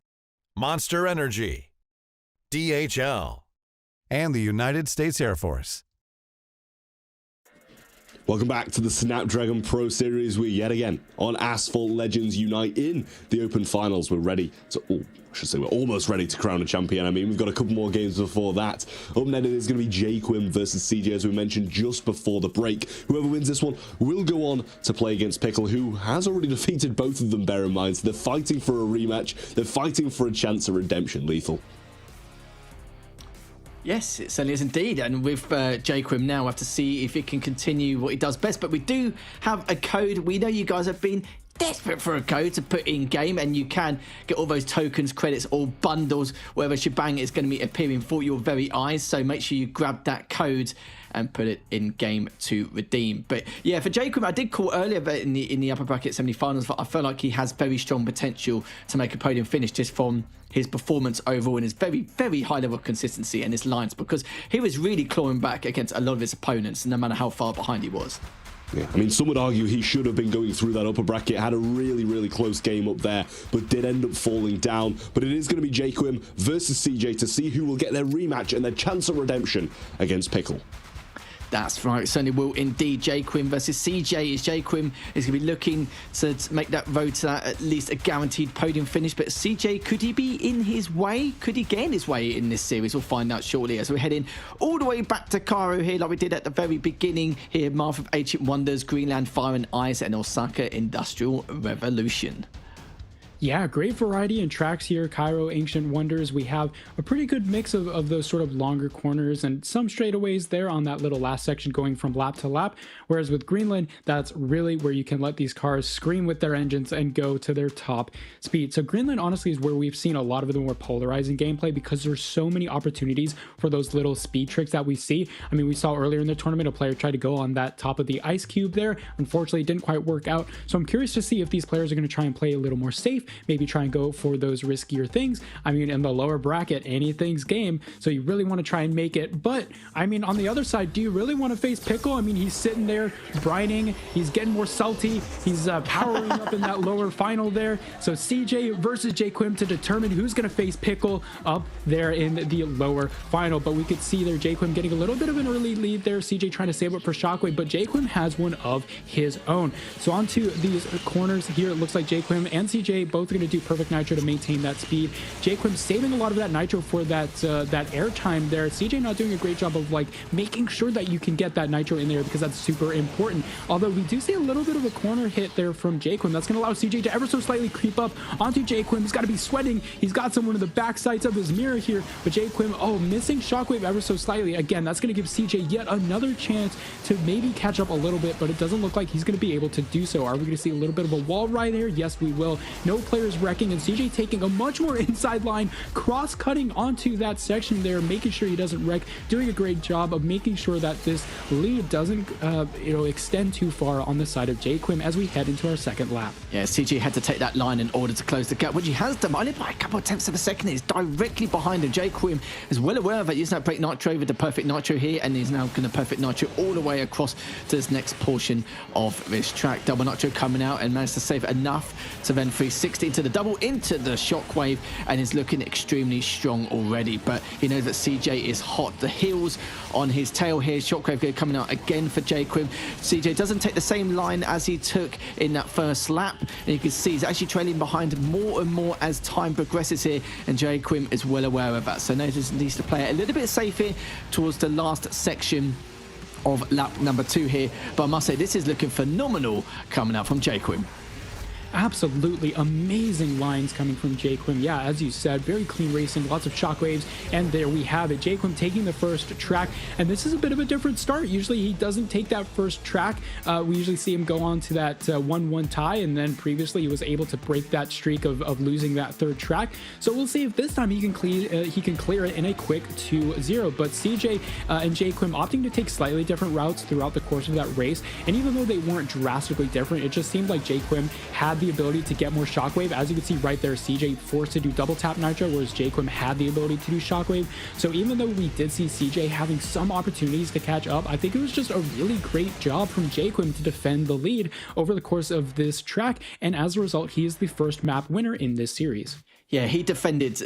Monster Energy, DHL, and the United States Air Force. Welcome back to the Snapdragon Pro Series. We're yet again on Asphalt Legends Unite in the Open Finals. We're ready to, I should say we're almost ready to crown a champion. I mean, we've got a couple more games before that. Up next is going to be JayQuim versus CJ, as we mentioned just before the break. Whoever wins this one will go on to play against Pickle, who has already defeated both of them, bear in mind. So they're fighting for a rematch. They're fighting for a chance at redemption, Lethal. Yes, it certainly is indeed. And with JayQuim now, we have to see if he can continue what he does best. But we do have a code. We know you guys have been desperate for a code to put in game, and you can get all those tokens, credits, or bundles, whatever shebang is going to be appearing for your very eyes. So make sure you grab that code and put it in game to redeem. But yeah, for JayQuim, I did call earlier that in the upper bracket semi-finals, I feel like he has very strong potential to make a podium finish just from his performance overall and his very, very high level of consistency and his lines, because he was really clawing back against a lot of his opponents, no matter how far behind he was. Yeah, I mean, some would argue he should have been going through that upper bracket, had a really, really close game up there, but did end up falling down. But it is going to be JayQuim versus CJ to see who will get their rematch and their chance of redemption against Pickle. That's right, certainly will indeed. JayQuim versus CJ, as JayQuim is going to be looking to make that road to that at least a guaranteed podium finish. But CJ, could he be in his way? Could he gain his way in this series? We'll find out shortly as we're heading all the way back to Cairo here, like we did at the very beginning here. Marth of Ancient Wonders, Greenland Fire and Ice, and Osaka Industrial Revolution. Yeah, great variety in tracks here. Cairo, Ancient Wonders. We have a pretty good mix of those sort of longer corners and some straightaways there on that little last section going from lap to lap. Whereas with Greenland, that's really where you can let these cars scream with their engines and go to their top speed. So Greenland honestly is where we've seen a lot of the more polarizing gameplay, because there's so many opportunities for those little speed tricks that we see. I mean, we saw earlier in the tournament a player try to go on that top of the ice cube there. Unfortunately, it didn't quite work out. So I'm curious to see if these players are going to try and play a little more safe, maybe try and go for those riskier things. I mean, in the lower bracket, anything's game, so you really want to try and make it. But I mean, on the other side, do you really want to face Pickle? I mean, he's sitting there brining, he's getting more salty, he's powering up in that lower final there. So CJ versus JayQuim to determine who's going to face Pickle up there in the lower final. But we could see there JayQuim getting a little bit of an early lead there, CJ trying to save up for Shockwave, but JayQuim has one of his own. So onto these corners here, it looks like JayQuim and CJ both are going to do perfect nitro to maintain that speed. JayQuim saving a lot of that nitro for that air time there. CJ not doing a great job of like making sure that you can get that nitro in there, because that's super important. Although we do see a little bit of a corner hit there from JayQuim. That's going to allow CJ to ever so slightly creep up onto JayQuim. He's got to be sweating. He's got someone in the back sides of his mirror here, but JayQuim, oh, missing Shockwave ever so slightly. Again, that's going to give CJ yet another chance to maybe catch up a little bit, but it doesn't look like he's going to be able to do so. Are we going to see a little bit of a wall ride here? Yes, we will. No players wrecking, and CJ taking a much more inside line, cross-cutting onto that section there, making sure he doesn't wreck, doing a great job of making sure that this lead doesn't extend too far on the side of JayQuim as we head into our second lap. Yeah, CJ had to take that line in order to close the gap, which he has done, only by a couple of tenths of a second. He's directly behind him. JayQuim is well aware of it, using that break nitro with the perfect nitro here, and he's now going to perfect nitro all the way across to this next portion of this track. Double nitro coming out and managed to save enough to then 360 into the double, into the Shockwave, and is looking extremely strong already. But he knows that CJ is hot. The heels on his tail here. Shockwave coming out again for JayQuim. CJ doesn't take the same line as he took in that first lap, and you can see he's actually trailing behind more and more as time progresses here, and JayQuim is well aware of that. So now he needs to play it a little bit safe here towards the last section of lap number 2 here. But I must say, this is looking phenomenal coming out from JayQuim. Absolutely amazing lines coming from JayQuim. Yeah, as you said, very clean racing, lots of shockwaves, and there we have it. JayQuim taking the first track, and this is a bit of a different start. Usually he doesn't take that first track. We usually see him go on to that 1-1 tie, and then previously he was able to break that streak of losing that third track. So we'll see if this time he can clear it in a quick 2-0. But CJ and JayQuim opting to take slightly different routes throughout the course of that race, and even though they weren't drastically different, it just seemed like JayQuim had the ability to get more shockwave. As you can see right there, CJ forced to do double tap nitro, whereas JayQuim had the ability to do shockwave. So even though we did see CJ having some opportunities to catch up, I think it was just a really great job from JayQuim to defend the lead over the course of this track, and as a result, he is the first map winner in this series. Yeah, he defended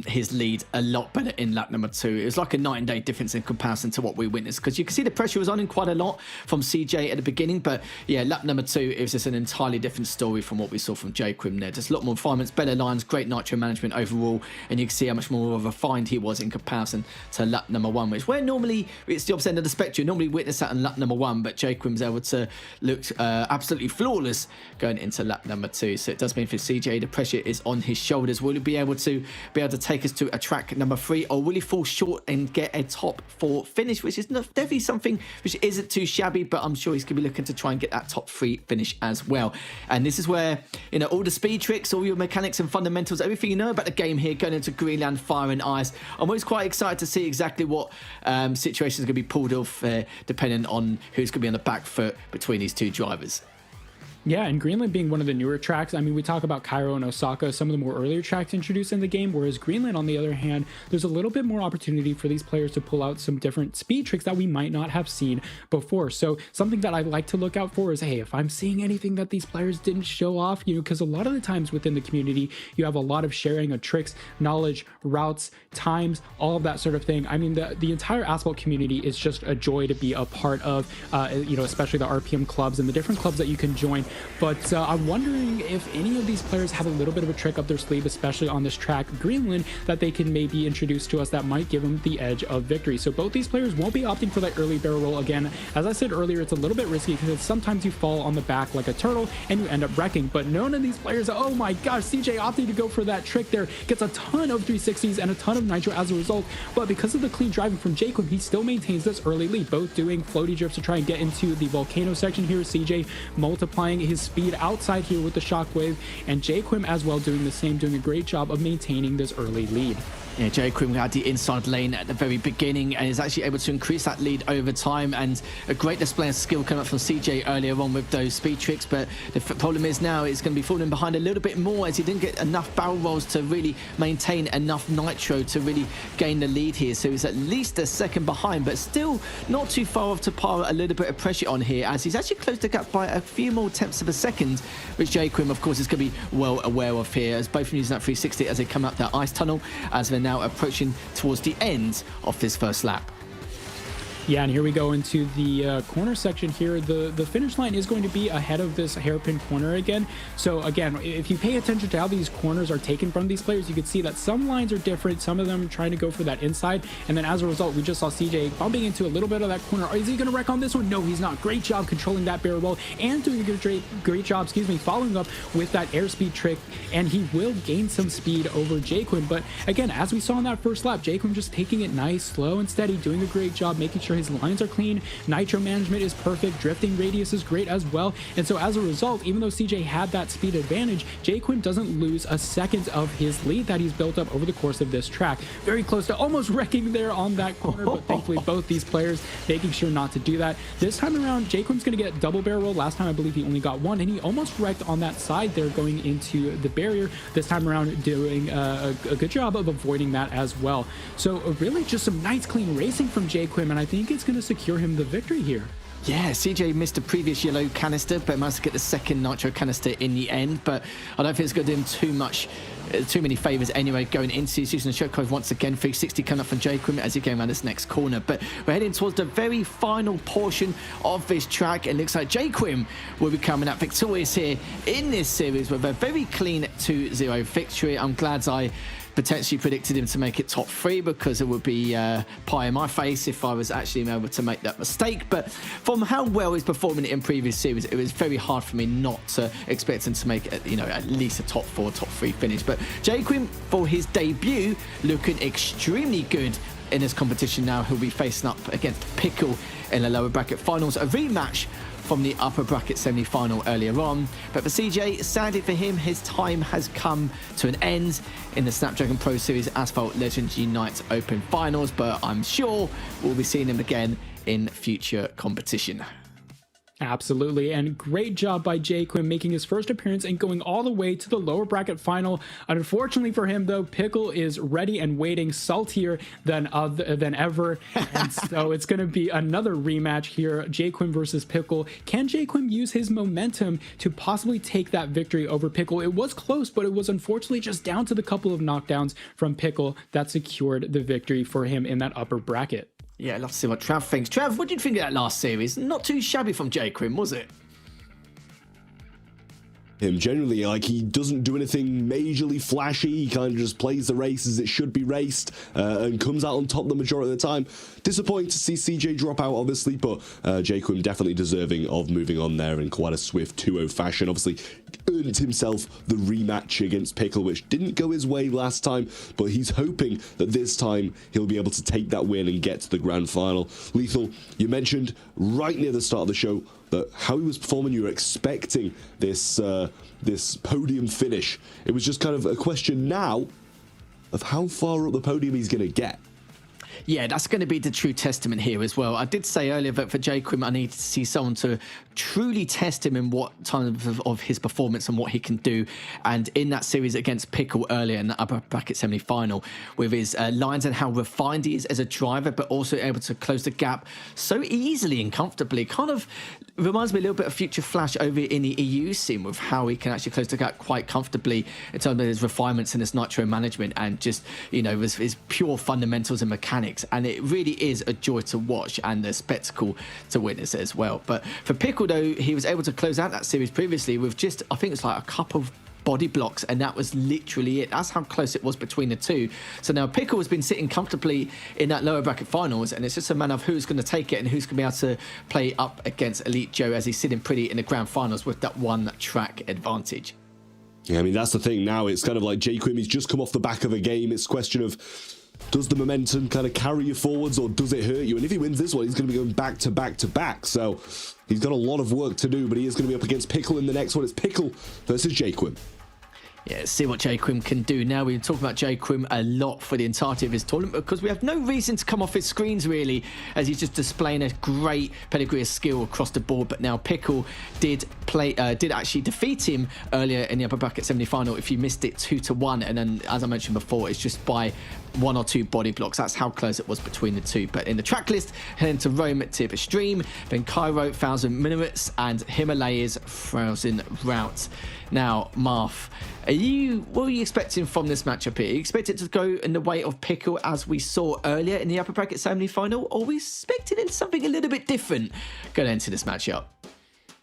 his lead a lot better in lap number 2. It was like a night and day difference in comparison to what we witnessed, because you can see the pressure was on him quite a lot from CJ at the beginning. But yeah, lap number 2, it was just an entirely different story from what we saw from JayQuim there. Just a lot more refinements, better lines, great nitro management overall, and you can see how much more of a refined he was in comparison to lap number 1, which where normally it's the opposite end of the spectrum. Normally witness that in lap number 1, but JayQuim was able to look absolutely flawless going into lap number 2. So it does mean for CJ, the pressure is on his shoulders. shoulders? Will he be able to take us to a track number 3, or will he fall short and get a top 4 finish, which is definitely something which isn't too shabby, but I'm sure he's going to be looking to try and get that top 3 finish as well. And this is where, you know, all the speed tricks, all your mechanics and fundamentals, everything you know about the game here going into Greenland Fire and Ice. I'm always quite excited to see exactly what situations are going to be pulled off depending on who's going to be on the back foot between these two drivers. Yeah, and Greenland being one of the newer tracks, I mean, we talk about Cairo and Osaka, some of the more earlier tracks introduced in the game, whereas Greenland, on the other hand, there's a little bit more opportunity for these players to pull out some different speed tricks that we might not have seen before. So something that I like to look out for is, hey, if I'm seeing anything that these players didn't show off, you know, because a lot of the times within the community, you have a lot of sharing of tricks, knowledge, routes, times, all of that sort of thing. I mean, the entire Asphalt community is just a joy to be a part of, you know, especially the RPM clubs and the different clubs that you can join. But I'm wondering if any of these players have a little bit of a trick up their sleeve, especially on this track, Greenland, that they can maybe introduce to us that might give them the edge of victory. So both these players won't be opting for that early barrel roll. Again, as I said earlier, it's a little bit risky because sometimes you fall on the back like a turtle and you end up wrecking. But none of these players, oh my gosh, CJ opting to go for that trick there, gets a ton of 360s and a ton of nitro as a result. But because of the clean driving from JayQuim, he still maintains this early lead, both doing floaty drifts to try and get into the volcano section here. CJ multiplying his speed outside here with the shockwave, and JayQuim as well doing the same, doing a great job of maintaining this early lead. Yeah, JayQuim had the inside lane at the very beginning and is actually able to increase that lead over time, and a great display of skill coming up from CJ earlier on with those speed tricks. But the problem is now it's going to be falling behind a little bit more as he didn't get enough barrel rolls to really maintain enough nitro to really gain the lead here. So he's at least a second behind, but still not too far off to par. A little bit of pressure on here as he's actually closed the gap by a few more tenths of a second, which JayQuim of course is going to be well aware of here, as both of them using that 360 as they come up that ice tunnel, as they're now approaching towards the end of this first lap. Yeah, and here we go into the corner section here. The finish line is going to be ahead of this hairpin corner again. So again, if you pay attention to how these corners are taken from these players, you can see that some lines are different, some of them trying to go for that inside, and then as a result, we just saw CJ bumping into a little bit of that corner. Is he going to wreck on this one? No, he's not. Great job controlling that barrel roll and doing a great job, following up with that airspeed trick, and he will gain some speed over JayQuim. But again, as we saw in that first lap, JayQuim just taking it nice, slow and steady, doing a great job, making sure his lines are clean, nitro management is perfect, drifting radius is great as well. And so as a result, even though CJ had that speed advantage, JayQuim doesn't lose a second of his lead that he's built up over the course of this track. Very close to almost wrecking there on that corner, but thankfully both these players making sure not to do that. This time around, JayQuim's going to get double barrel roll. Last time I believe he only got one, and he almost wrecked on that side there going into the barrier. This time around doing a good job of avoiding that as well. So really just some nice clean racing from JayQuim, and I think it's going to secure him the victory here. Yeah, CJ missed a previous yellow canister, but managed to get the second nitro canister in the end. But I don't think it's going to do him too many favors anyway going into using the short code once again. 360 coming up from JayQuim as he goes around this next corner. But we're heading towards the very final portion of this track. It looks like JayQuim will be coming out victorious here in this series with a very clean 2-0 victory. I'm glad I potentially predicted him to make it top 3, because it would be pie in my face if I was actually able to make that mistake. But from how well he's performing in previous series, it was very hard for me not to expect him to make at least a top 4, top 3 finish. But JayQuim, for his debut, looking extremely good in this competition now. He'll be facing up against Pickle in the lower bracket finals, a rematch from the upper bracket semi-final earlier on. But for CJ, sadly for him, his time has come to an end in the Snapdragon Pro Series Asphalt Legends Unite Open Finals, but I'm sure we'll be seeing him again in future competition. Absolutely, and great job by JayQuim making his first appearance and going all the way to the lower bracket final. Unfortunately for him, though, Pickle is ready and waiting, saltier than ever, and so it's going to be another rematch here, JayQuim versus Pickle. Can JayQuim use his momentum to possibly take that victory over Pickle? It was close, but it was unfortunately just down to the couple of knockdowns from Pickle that secured the victory for him in that upper bracket. Yeah, I'd love to see what Trav thinks. Trav, what did you think of that last series? Not too shabby from JayQuim, was it? Him generally, like, he doesn't do anything majorly flashy. He kind of just plays the race as it should be raced and comes out on top the majority of the time. Disappointing to see CJ drop out, obviously, but JayQuim definitely deserving of moving on there in quite a swift 2-0 fashion. Obviously, earned himself the rematch against Pickle, which didn't go his way last time, but he's hoping that this time he'll be able to take that win and get to the grand final. Lethal, you mentioned right near the start of the show that how he was performing, you were expecting this this podium finish. It was just kind of a question now of how far up the podium he's going to get. Yeah, that's going to be the true testament here as well. I did say earlier that for JayQuim, I need to see someone to truly test him in what time of his performance and what he can do. And in that series against Pickle earlier in the upper bracket semi-final, with his lines and how refined he is as a driver, but also able to close the gap so easily and comfortably, kind of reminds me a little bit of Future Flash over in the EU scene, with how he can actually close the gap quite comfortably in terms of his refinements and his nitro management and just, you know, his pure fundamentals and mechanics. And it really is a joy to watch and a spectacle to witness as well. But for Pickle, though, he was able to close out that series previously with just, I think it's like a couple of body blocks, and that was literally it. That's how close it was between the two. So now Pickle has been sitting comfortably in that lower bracket finals, and it's just a matter of who's going to take it and who's going to be able to play up against Elite Joe as he's sitting pretty in the grand finals with that one track advantage. Yeah, I mean, that's the thing now. It's kind of like JayQuim, he's just come off the back of a game. It's a question of, does the momentum kind of carry you forwards or does it hurt you? And if he wins this one, he's going to be going back to back to back. So he's got a lot of work to do, but he is going to be up against Pickle in the next one. It's Pickle versus JayQuim. Yeah, let's see what JayQuim can do. Now, we've been talking about JayQuim a lot for the entirety of his tournament because we have no reason to come off his screens, really, as he's just displaying a great pedigree of skill across the board. But now Pickle did actually defeat him earlier in the upper bracket semi-final. If you missed it, 2-1. And then, as I mentioned before, it's just by one or two body blocks. That's how close it was between the two. But in the track list, heading to Rome at Tip Extreme, then Cairo, 1,000 Minutes, and Himalayas, 1,000 Routes. Now, Marth, what are you expecting from this matchup here? Are you expect it to go in the way of Pickle as we saw earlier in the upper bracket semi-final, or are we expecting something a little bit different going into this matchup?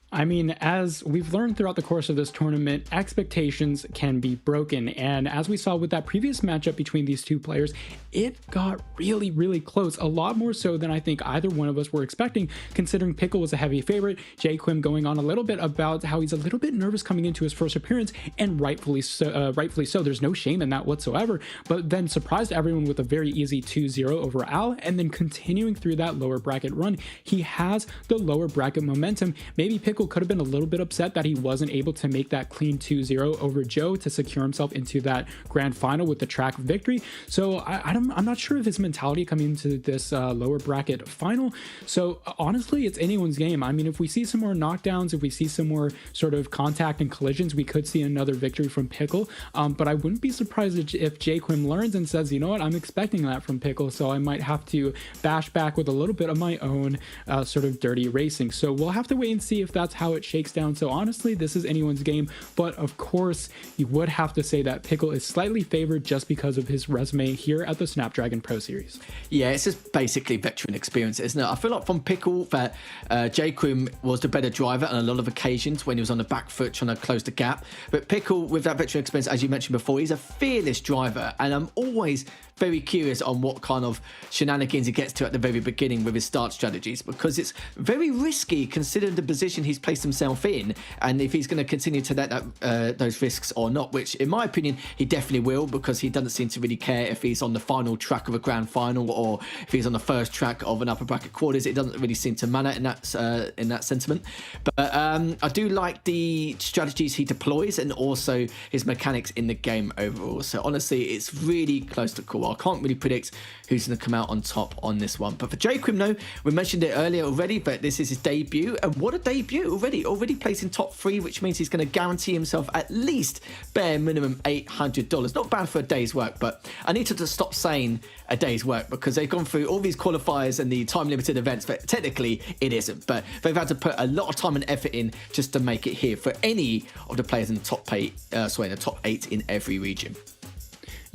I mean, as we've learned throughout the course of this tournament, expectations can be broken. And as we saw with that previous matchup between these two players, it got really, really close. A lot more so than I think either one of us were expecting, considering Pickle was a heavy favorite. JayQuim going on a little bit about how he's a little bit nervous coming into his first appearance, and rightfully so. There's no shame in that whatsoever. But then surprised everyone with a very easy 2-0 over Al, and then continuing through that lower bracket run. He has the lower bracket momentum. Maybe Pickle could have been a little bit upset that he wasn't able to make that clean 2-0 over Joe to secure himself into that grand final with the track victory. So I'm not sure of his mentality coming into this lower bracket final. So honestly, it's anyone's game. I mean, if we see some more knockdowns, if we see some more sort of contact and collisions, we could see another victory from Pickle. But I wouldn't be surprised if JayQuim learns and says, you know what, I'm expecting that from Pickle, so I might have to bash back with a little bit of my own sort of dirty racing. So we'll have to wait and see if that's how it shakes down. So honestly, this is anyone's game, but of course you would have to say that Pickle is slightly favored just because of his resume here at the Snapdragon Pro Series. Yeah, it's just basically veteran experience, isn't it? I feel like from Pickle that JayQuim was the better driver on a lot of occasions when he was on the back foot trying to close the gap, but Pickle, with that veteran experience, as you mentioned before, he's a fearless driver, and I'm always very curious on what kind of shenanigans he gets to at the very beginning with his start strategies, because it's very risky considering the position he's placed himself in, and if he's going to continue to let those risks or not, which in my opinion he definitely will, because he doesn't seem to really care if he's on the final track of a grand final or if he's on the first track of an upper bracket quarters. It doesn't really seem to matter in that sentiment. But I do like the strategies he deploys and also his mechanics in the game overall. So honestly, it's really close to call. I can't really predict who's going to come out on top on this one. But for JayQuim, no, we mentioned it earlier already, but this is his debut, and what a debut already placed in top 3, which means he's going to guarantee himself at least bare minimum $800. Not bad for a day's work, but I need to stop saying a day's work because they've gone through all these qualifiers and the time limited events, but technically it isn't. But they've had to put a lot of time and effort in just to make it here for any of the players in the top 8 in every region.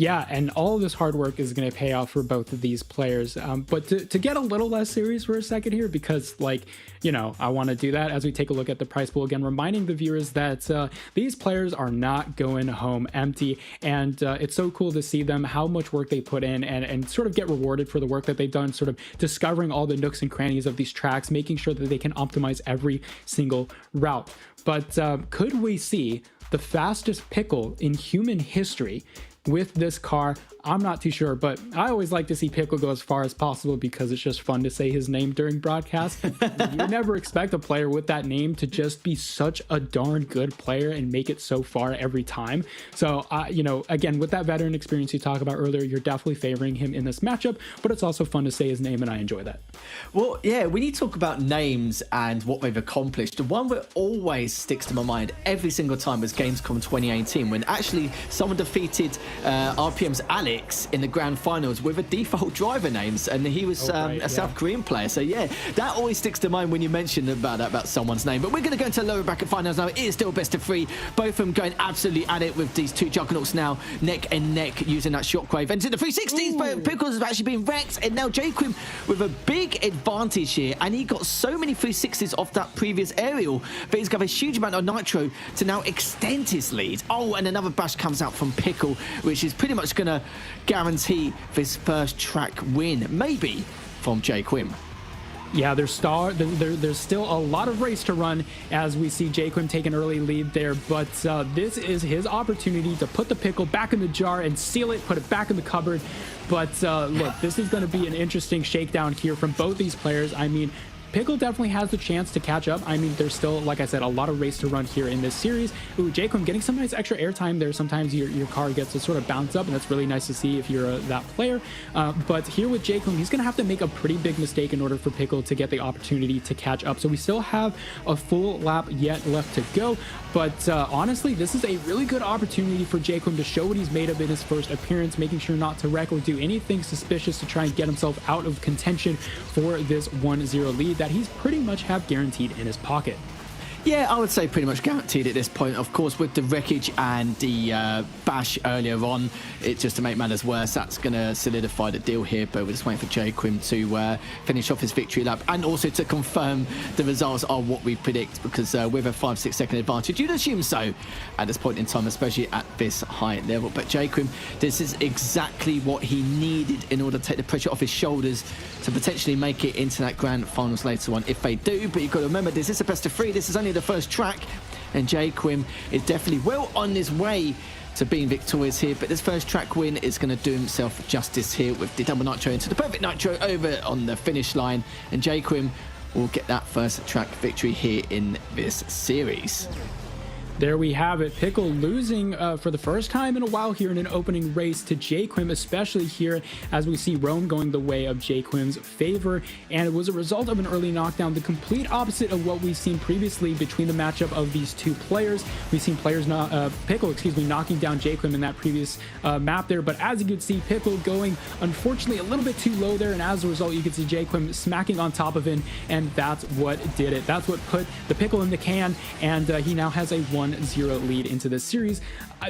Yeah, and all of this hard work is going to pay off for both of these players. But to get a little less serious for a second here, because I want to do that as we take a look at the prize pool again, reminding the viewers that these players are not going home empty. And it's so cool to see them, how much work they put in and sort of get rewarded for the work that they've done, sort of discovering all the nooks and crannies of these tracks, making sure that they can optimize every single route. But could we see the fastest Pickle in human history with this car? I'm not too sure, but I always like to see Pickle go as far as possible because it's just fun to say his name during broadcast. You never expect a player with that name to just be such a darn good player and make it so far every time. So, again, with that veteran experience you talked about earlier, you're definitely favoring him in this matchup, but it's also fun to say his name, and I enjoy that. Well, yeah, when you talk about names and what they've accomplished, the one that always sticks to my mind every single time was Gamescom 2018, when actually someone defeated RPM's Alex in the grand finals with a default driver names, and he was a South Korean player. So yeah, that always sticks to mind when you mention about someone's name. But we're going to go into lower bracket finals now. It is still best of 3, both of them going absolutely at it with these two juggernauts now neck and neck using that shockwave. And to the 360s, but Pickles has actually been wrecked, and now JayQuim with a big advantage here, and he got so many 360s off that previous aerial, but he's got a huge amount of nitro to now extend his lead. Oh, and another bash comes out from Pickle, which is pretty much going to guarantee this first track win, maybe from JayQuim. Yeah, there's still a lot of race to run as we see JayQuim take an early lead there, but this is his opportunity to put the Pickle back in the jar and seal it, put it back in the cupboard. But look, this is going to be an interesting shakedown here from both these players. I mean, Pickle definitely has the chance to catch up. I mean, there's still, like I said, a lot of race to run here in this series. Ooh, JayQuim getting some nice extra airtime there. Sometimes your car gets to sort of bounce up, and that's really nice to see if you're that player. But here with JayQuim, he's going to have to make a pretty big mistake in order for Pickle to get the opportunity to catch up. So we still have a full lap yet left to go. But honestly, this is a really good opportunity for JayQuim to show what he's made of in his first appearance, making sure not to wreck or do anything suspicious to try and get himself out of contention for this 1-0 lead that he's pretty much have guaranteed in his pocket. Yeah, I would say pretty much guaranteed at this point. Of course, with the wreckage and the bash earlier on, it's just to make matters worse, that's going to solidify the deal here. But we're just waiting for JayQuim to finish off his victory lap and also to confirm the results are what we predict, because with a 5-6 second advantage, you'd assume so at this point in time, especially at this high level. But JayQuim, this is exactly what he needed in order to take the pressure off his shoulders to potentially make it into that grand finals later on if they do. But you've got to remember, this is a best of 3. This is only the first track, and JayQuim is definitely well on his way to being victorious here. But this first track win is going to do himself justice here with the double nitro into the perfect nitro over on the finish line, and JayQuim will get that first track victory here in this series. There we have it. Pickle losing for the first time in a while here in an opening race to JayQuim, especially here as we see Rome going the way of JayQuim's favor. And it was a result of an early knockdown, the complete opposite of what we've seen previously between the matchup of these two players. We've seen players, Pickle, knocking down JayQuim in that previous map there. But as you can see, Pickle going, unfortunately, a little bit too low there. And as a result, you can see JayQuim smacking on top of him. And that's what did it. That's what put the Pickle in the can. And he now has a 1-0 lead into this series.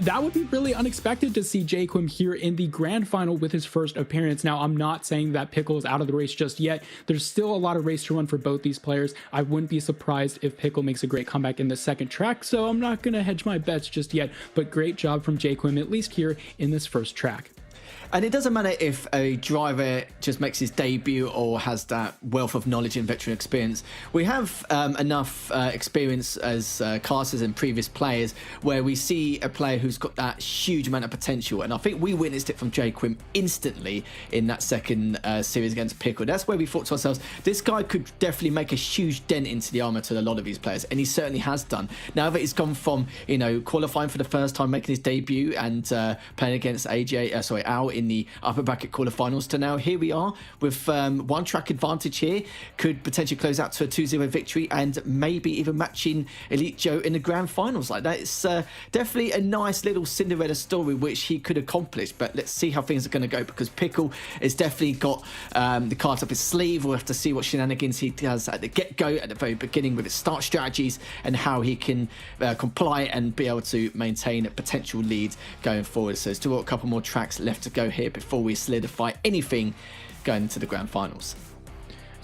That would be really unexpected to see JayQuim here in the grand final with his first appearance. Now, I'm not saying that Pickle is out of the race just yet. There's still a lot of race to run for both these players. I wouldn't be surprised if Pickle makes a great comeback in the second track, so I'm not going to hedge my bets just yet. But great job from JayQuim, at least here in this first track. And it doesn't matter if a driver just makes his debut or has that wealth of knowledge and veteran experience. We have enough experience as casters and previous players where we see a player who's got that huge amount of potential. And I think we witnessed it from JayQuim instantly in that second series against Pickle. That's where we thought to ourselves, this guy could definitely make a huge dent into the armor to a lot of these players. And he certainly has done. Now that he's gone from, qualifying for the first time, making his debut and playing against Al in the upper bracket quarterfinals to now here we are with one track advantage here. Could potentially close out to a 2-0 victory and maybe even matching Elite Joe in the grand finals like that. It's definitely a nice little Cinderella story which he could accomplish, but let's see how things are going to go, because Pickle has definitely got the cards up his sleeve. We'll have to see what shenanigans he does at the get-go, at the very beginning, with his start strategies and how he can comply and be able to maintain a potential lead going forward. So there's still a couple more tracks left to go here before we solidify anything going into the grand finals.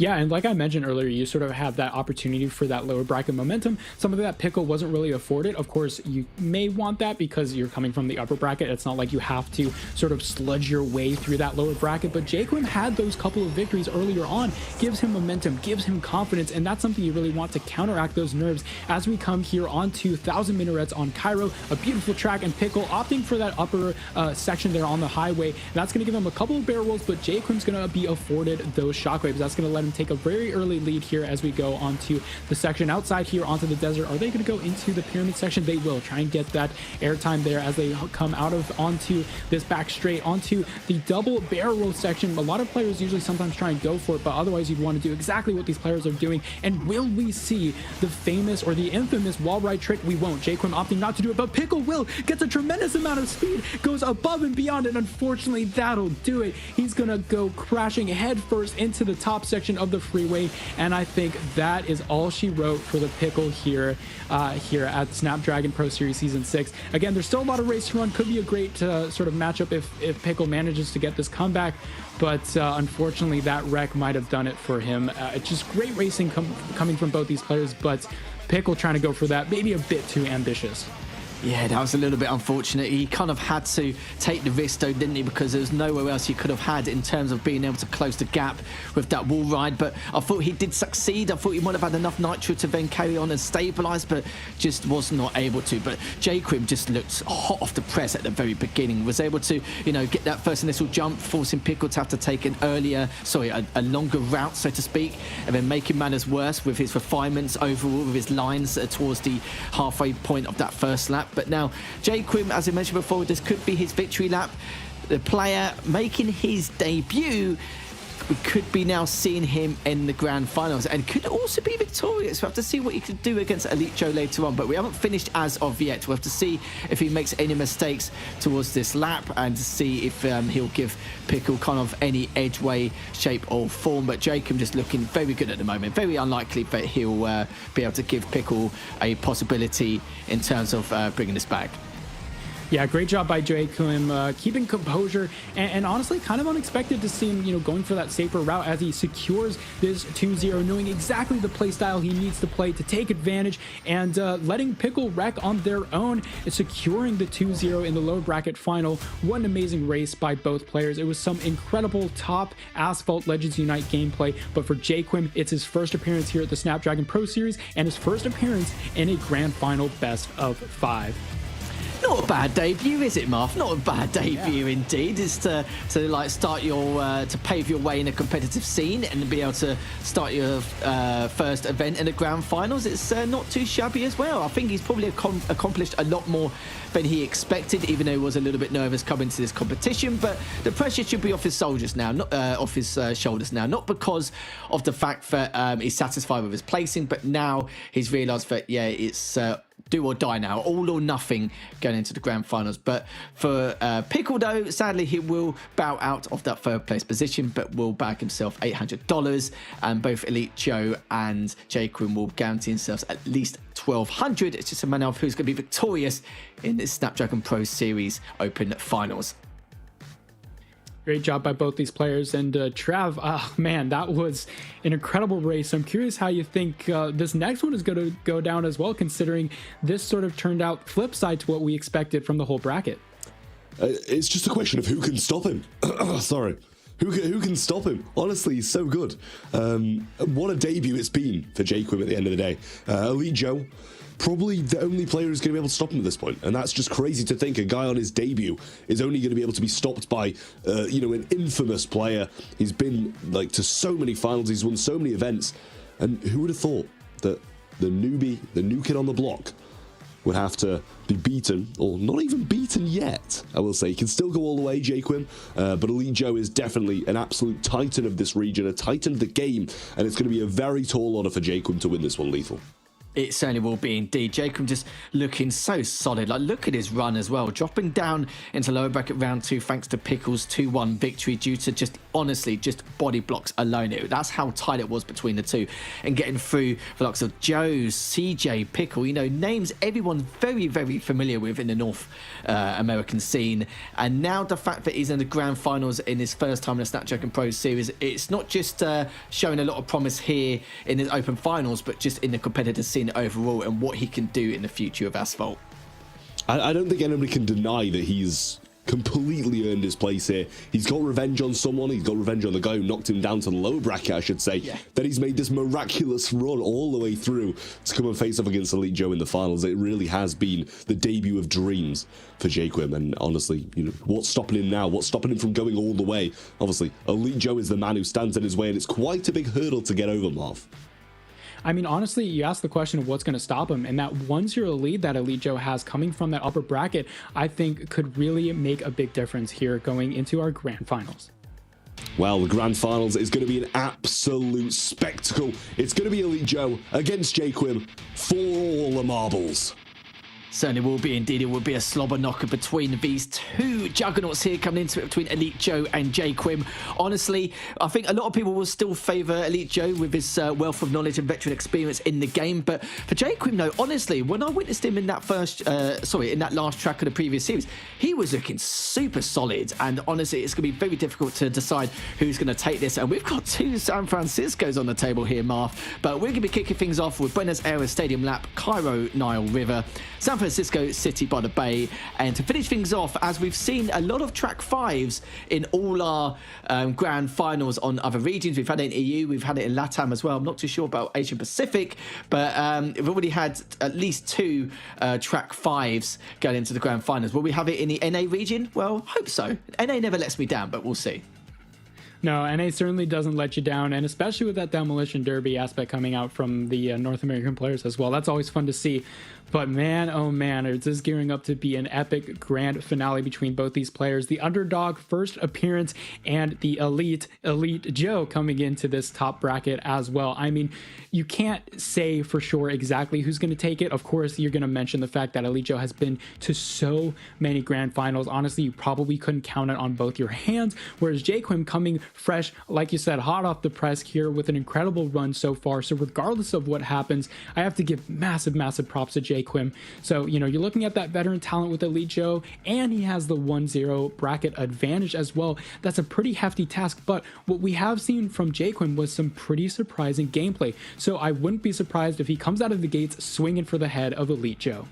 Yeah, and like I mentioned earlier, you sort of have that opportunity for that lower bracket momentum, something that Pickle wasn't really afforded. Of course, you may want that because you're coming from the upper bracket. It's not like you have to sort of sludge your way through that lower bracket, but JayQuim had those couple of victories earlier on, gives him momentum, gives him confidence, and that's something you really want to counteract those nerves as we come here onto 1,000 Minarets on Cairo, a beautiful track, and Pickle opting for that upper section there on the highway. And that's going to give him a couple of barrel rolls, but JayQuim's going to be afforded those shockwaves. That's going to let him take a very early lead here as we go onto the section outside here onto the desert. Are they going to go into the pyramid section? They will try and get that airtime there as they come out of onto this back straight onto the double barrel roll section. A lot of players usually sometimes try and go for it, but otherwise you'd want to do exactly what these players are doing. And will we see the famous or the infamous wall ride trick? We won't. JayQuim opting not to do it, but Pickle will. Gets a tremendous amount of speed, goes above and beyond, and unfortunately that'll do it. He's gonna go crashing headfirst into the top section of the freeway, and I think that is all she wrote for the Pickle here at Snapdragon Pro Series Season 6. Again, there's still a lot of race to run. Could be a great sort of matchup if Pickle manages to get this comeback, but unfortunately that wreck might have done it for him. It's just great racing coming from both these players, but Pickle trying to go for that, maybe a bit too ambitious. Yeah, that was a little bit unfortunate. He kind of had to take the risk though, didn't he? Because there was nowhere else he could have had in terms of being able to close the gap with that wall ride. But I thought he did succeed. I thought he might have had enough nitro to then carry on and stabilise, but just was not able to. But JayQuim just looked hot off the press at the very beginning. Was able to, you know, get that first initial jump, forcing Pickle to have to take a longer route, so to speak, and then making matters worse with his refinements overall, with his lines towards the halfway point of that first lap. But now JayQuim, as I mentioned before, this could be his victory lap. The player making his debut, we could be now seeing him in the grand finals and could also be victorious. We'll have to see what he could do against Elite Joe later on, but we haven't finished as of yet. We'll have to see if he makes any mistakes towards this lap and to see if he'll give Pickle kind of any edge, way, shape or form. But JayQuim just looking very good at the moment. Very unlikely that he'll be able to give Pickle a possibility in terms of bringing this back. Yeah, great job by JayQuim, keeping composure, and honestly, kind of unexpected to see him, you know, going for that safer route as he secures this 2-0, knowing exactly the play style he needs to play to take advantage, and letting Pickle wreck on their own, and securing the 2-0 in the lower bracket final. What an amazing race by both players. It was some incredible top Asphalt Legends Unite gameplay, but for JayQuim, it's his first appearance here at the Snapdragon Pro Series, and his first appearance in a grand final best of 5. Not a bad debut, is it, Marv? Not a bad debut indeed. It's to like start your to pave your way in a competitive scene and be able to start your first event in the grand finals. It's not too shabby as well. I think he's probably accomplished a lot more than he expected, even though he was a little bit nervous coming to this competition. But the pressure should be off his shoulders now, not because of the fact that he's satisfied with his placing, but now he's realised that it's do or die now, all or nothing going into the grand finals. But for Pickle though, sadly he will bow out of that third place position, but will bag himself $800, and both Elite Joe and JayQuim will guarantee themselves at least $1,200. It's just a matter of who's going to be victorious in this Snapdragon Pro Series Open Finals. Great job by both these players. And Trav, man, that was an incredible race. I'm curious how you think this next one is going to go down as well, considering this sort of turned out flip side to what we expected from the whole bracket. It's just a question of who can stop him. Sorry. Who can stop him? Honestly, he's so good. What a debut it's been for JayQuim at the end of the day. Elite Joe, probably the only player who's going to be able to stop him at this point, and that's just crazy to think. A guy on his debut is only going to be able to be stopped by an infamous player. He's been like to so many finals, he's won so many events, and who would have thought that the newbie, the new kid on the block, would have to be beaten, or not even beaten yet, I will say. He can still go all the way, JayQuim, but Elite Joe is definitely an absolute titan of this region, a titan of the game, and it's going to be a very tall order for JayQuim to win this one, Lethal. It certainly will be indeed. JayQuim just looking so solid. Like, look at his run as well. Dropping down into lower bracket round 2 thanks to Pickle's 2-1 victory due to just, honestly, just body blocks alone. That's how tight it was between the two. And getting through the likes of Joe, CJ, Pickle, you know, names everyone's very, very familiar with in the North American scene. And now the fact that he's in the grand finals in his first time in the Snapdragon Pro Series, it's not just showing a lot of promise here in his open finals, but just in the competitive scene overall and what he can do in the future of Asphalt. I don't think anybody can deny that he's completely earned his place here. He's got revenge on someone. He's got revenge on the guy who knocked him down to the lower bracket, I should say. Yeah. Then he's made this miraculous run all the way through to come and face off against Elite Joe in the finals. It really has been the debut of dreams for JayQuim, and honestly, you know, what's stopping him now? What's stopping him from going all the way? Obviously, Elite Joe is the man who stands in his way, and it's quite a big hurdle to get over, Marv. I mean, honestly, you asked the question of what's going to stop him, and that 1-0 lead that Elite Joe has coming from that upper bracket, I think could really make a big difference here going into our grand finals. Well, the grand finals is going to be an absolute spectacle. It's going to be Elite Joe against JayQuim for all the marbles. Certainly will be indeed. It will be a slobber knocker between these two juggernauts here coming into it between Elite Joe and JayQuim. Honestly, I think a lot of people will still favour Elite Joe with his wealth of knowledge and veteran experience in the game. But for JayQuim, though, honestly, when I witnessed him in that in that last track of the previous series, he was looking super solid. And honestly, it's going to be very difficult to decide who's going to take this. And we've got two San Franciscos on the table here, Marv. But we're going to be kicking things off with Buenos Aires Stadium Lap, Cairo Nile River, San Francisco City by the Bay. And to finish things off, as we've seen a lot of track 5s in all our grand finals on other regions. We've had it in EU, we've had it in LATAM as well. I'm not too sure about Asia Pacific, but we've already had at least 2 track 5s going into the grand finals. Will we have it in the NA region? Well, hope so. NA never lets me down, but we'll see. No, NA certainly doesn't let you down, and especially with that Demolition Derby aspect coming out from the North American players as well. That's always fun to see. But man, oh man, is this gearing up to be an epic grand finale between both these players. The underdog first appearance and the elite Joe coming into this top bracket as well. I mean, you can't say for sure exactly who's going to take it. Of course, you're going to mention the fact that Elite Joe has been to so many grand finals. Honestly, you probably couldn't count it on both your hands. Whereas JayQuim coming fresh, like you said, hot off the press here with an incredible run so far. So regardless of what happens, I have to give massive props to JayQuim. So, you know, you're looking at that veteran talent with Elite Joe, and he has the 1-0 bracket advantage as well. That's a pretty hefty task, but what we have seen from JayQuim was some pretty surprising gameplay. So I wouldn't be surprised if he comes out of the gates swinging for the head of Elite Joe.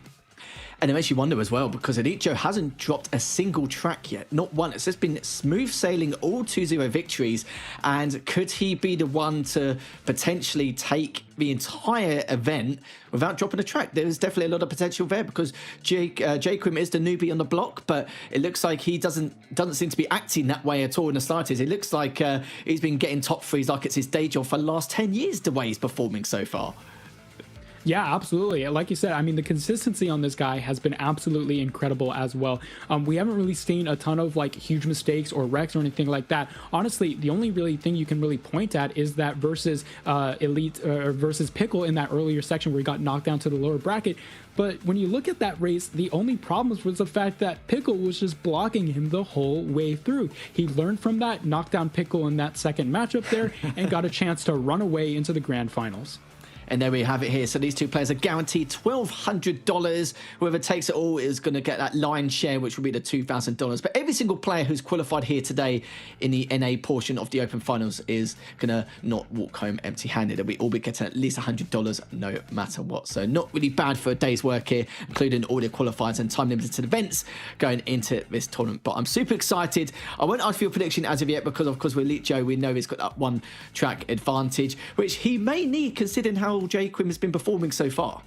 And it makes you wonder as well, because Elite Joe hasn't dropped a single track yet, not one. It's just been smooth sailing, all 2-0 victories. And could he be the one to potentially take the entire event without dropping a track? There's definitely a lot of potential there, because JayQuim is the newbie on the block, but it looks like he doesn't seem to be acting that way at all in the slightest. It looks like he's been getting top 3s like it's his day job for the last 10 years, the way he's performing so far. Yeah, absolutely. Like you said, I mean, the consistency on this guy has been absolutely incredible as well. We haven't really seen a ton of like huge mistakes or wrecks or anything like that. Honestly, the only really thing you can really point at is that versus Elite versus Pickle in that earlier section where he got knocked down to the lower bracket. But when you look at that race, the only problem was the fact that Pickle was just blocking him the whole way through. He learned from that, knocked down Pickle in that second matchup there, and got a chance to run away into the grand finals. And there we have it here. So these two players are guaranteed $1,200. Whoever takes it all is going to get that lion's share, which will be the $2,000. But every single player who's qualified here today in the NA portion of the Open Finals is going to not walk home empty-handed. They'll all be getting at least $100 no matter what. So not really bad for a day's work here, including all the qualifiers and time-limited events going into this tournament. But I'm super excited. I won't ask for your prediction as of yet because, of course, with Elite Joe, we know he's got that one track advantage, which he may need considering how JayQuim has been performing so far.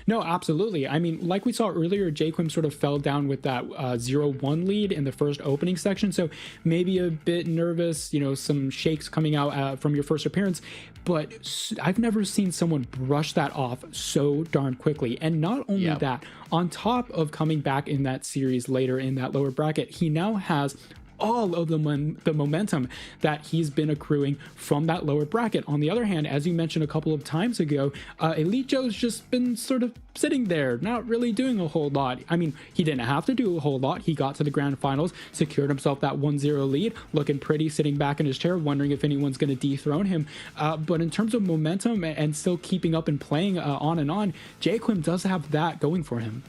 No, absolutely. I mean, like we saw earlier, JayQuim sort of fell down with that 0-1 lead in the first opening section. So maybe a bit nervous, some shakes coming out from your first appearance. But I've never seen someone brush that off so darn quickly. And not only that, on top of coming back in that series later in that lower bracket, he now has all of the momentum that he's been accruing from that lower bracket. On the other hand, as you mentioned a couple of times ago, Elite Joe's just been sort of sitting there, not really doing a whole lot. I mean, he didn't have to do a whole lot. He got to the grand finals, secured himself that 1-0 lead, looking pretty, sitting back in his chair, wondering if anyone's going to dethrone him. But in terms of momentum and still keeping up and playing on and on, JayQuim does have that going for him.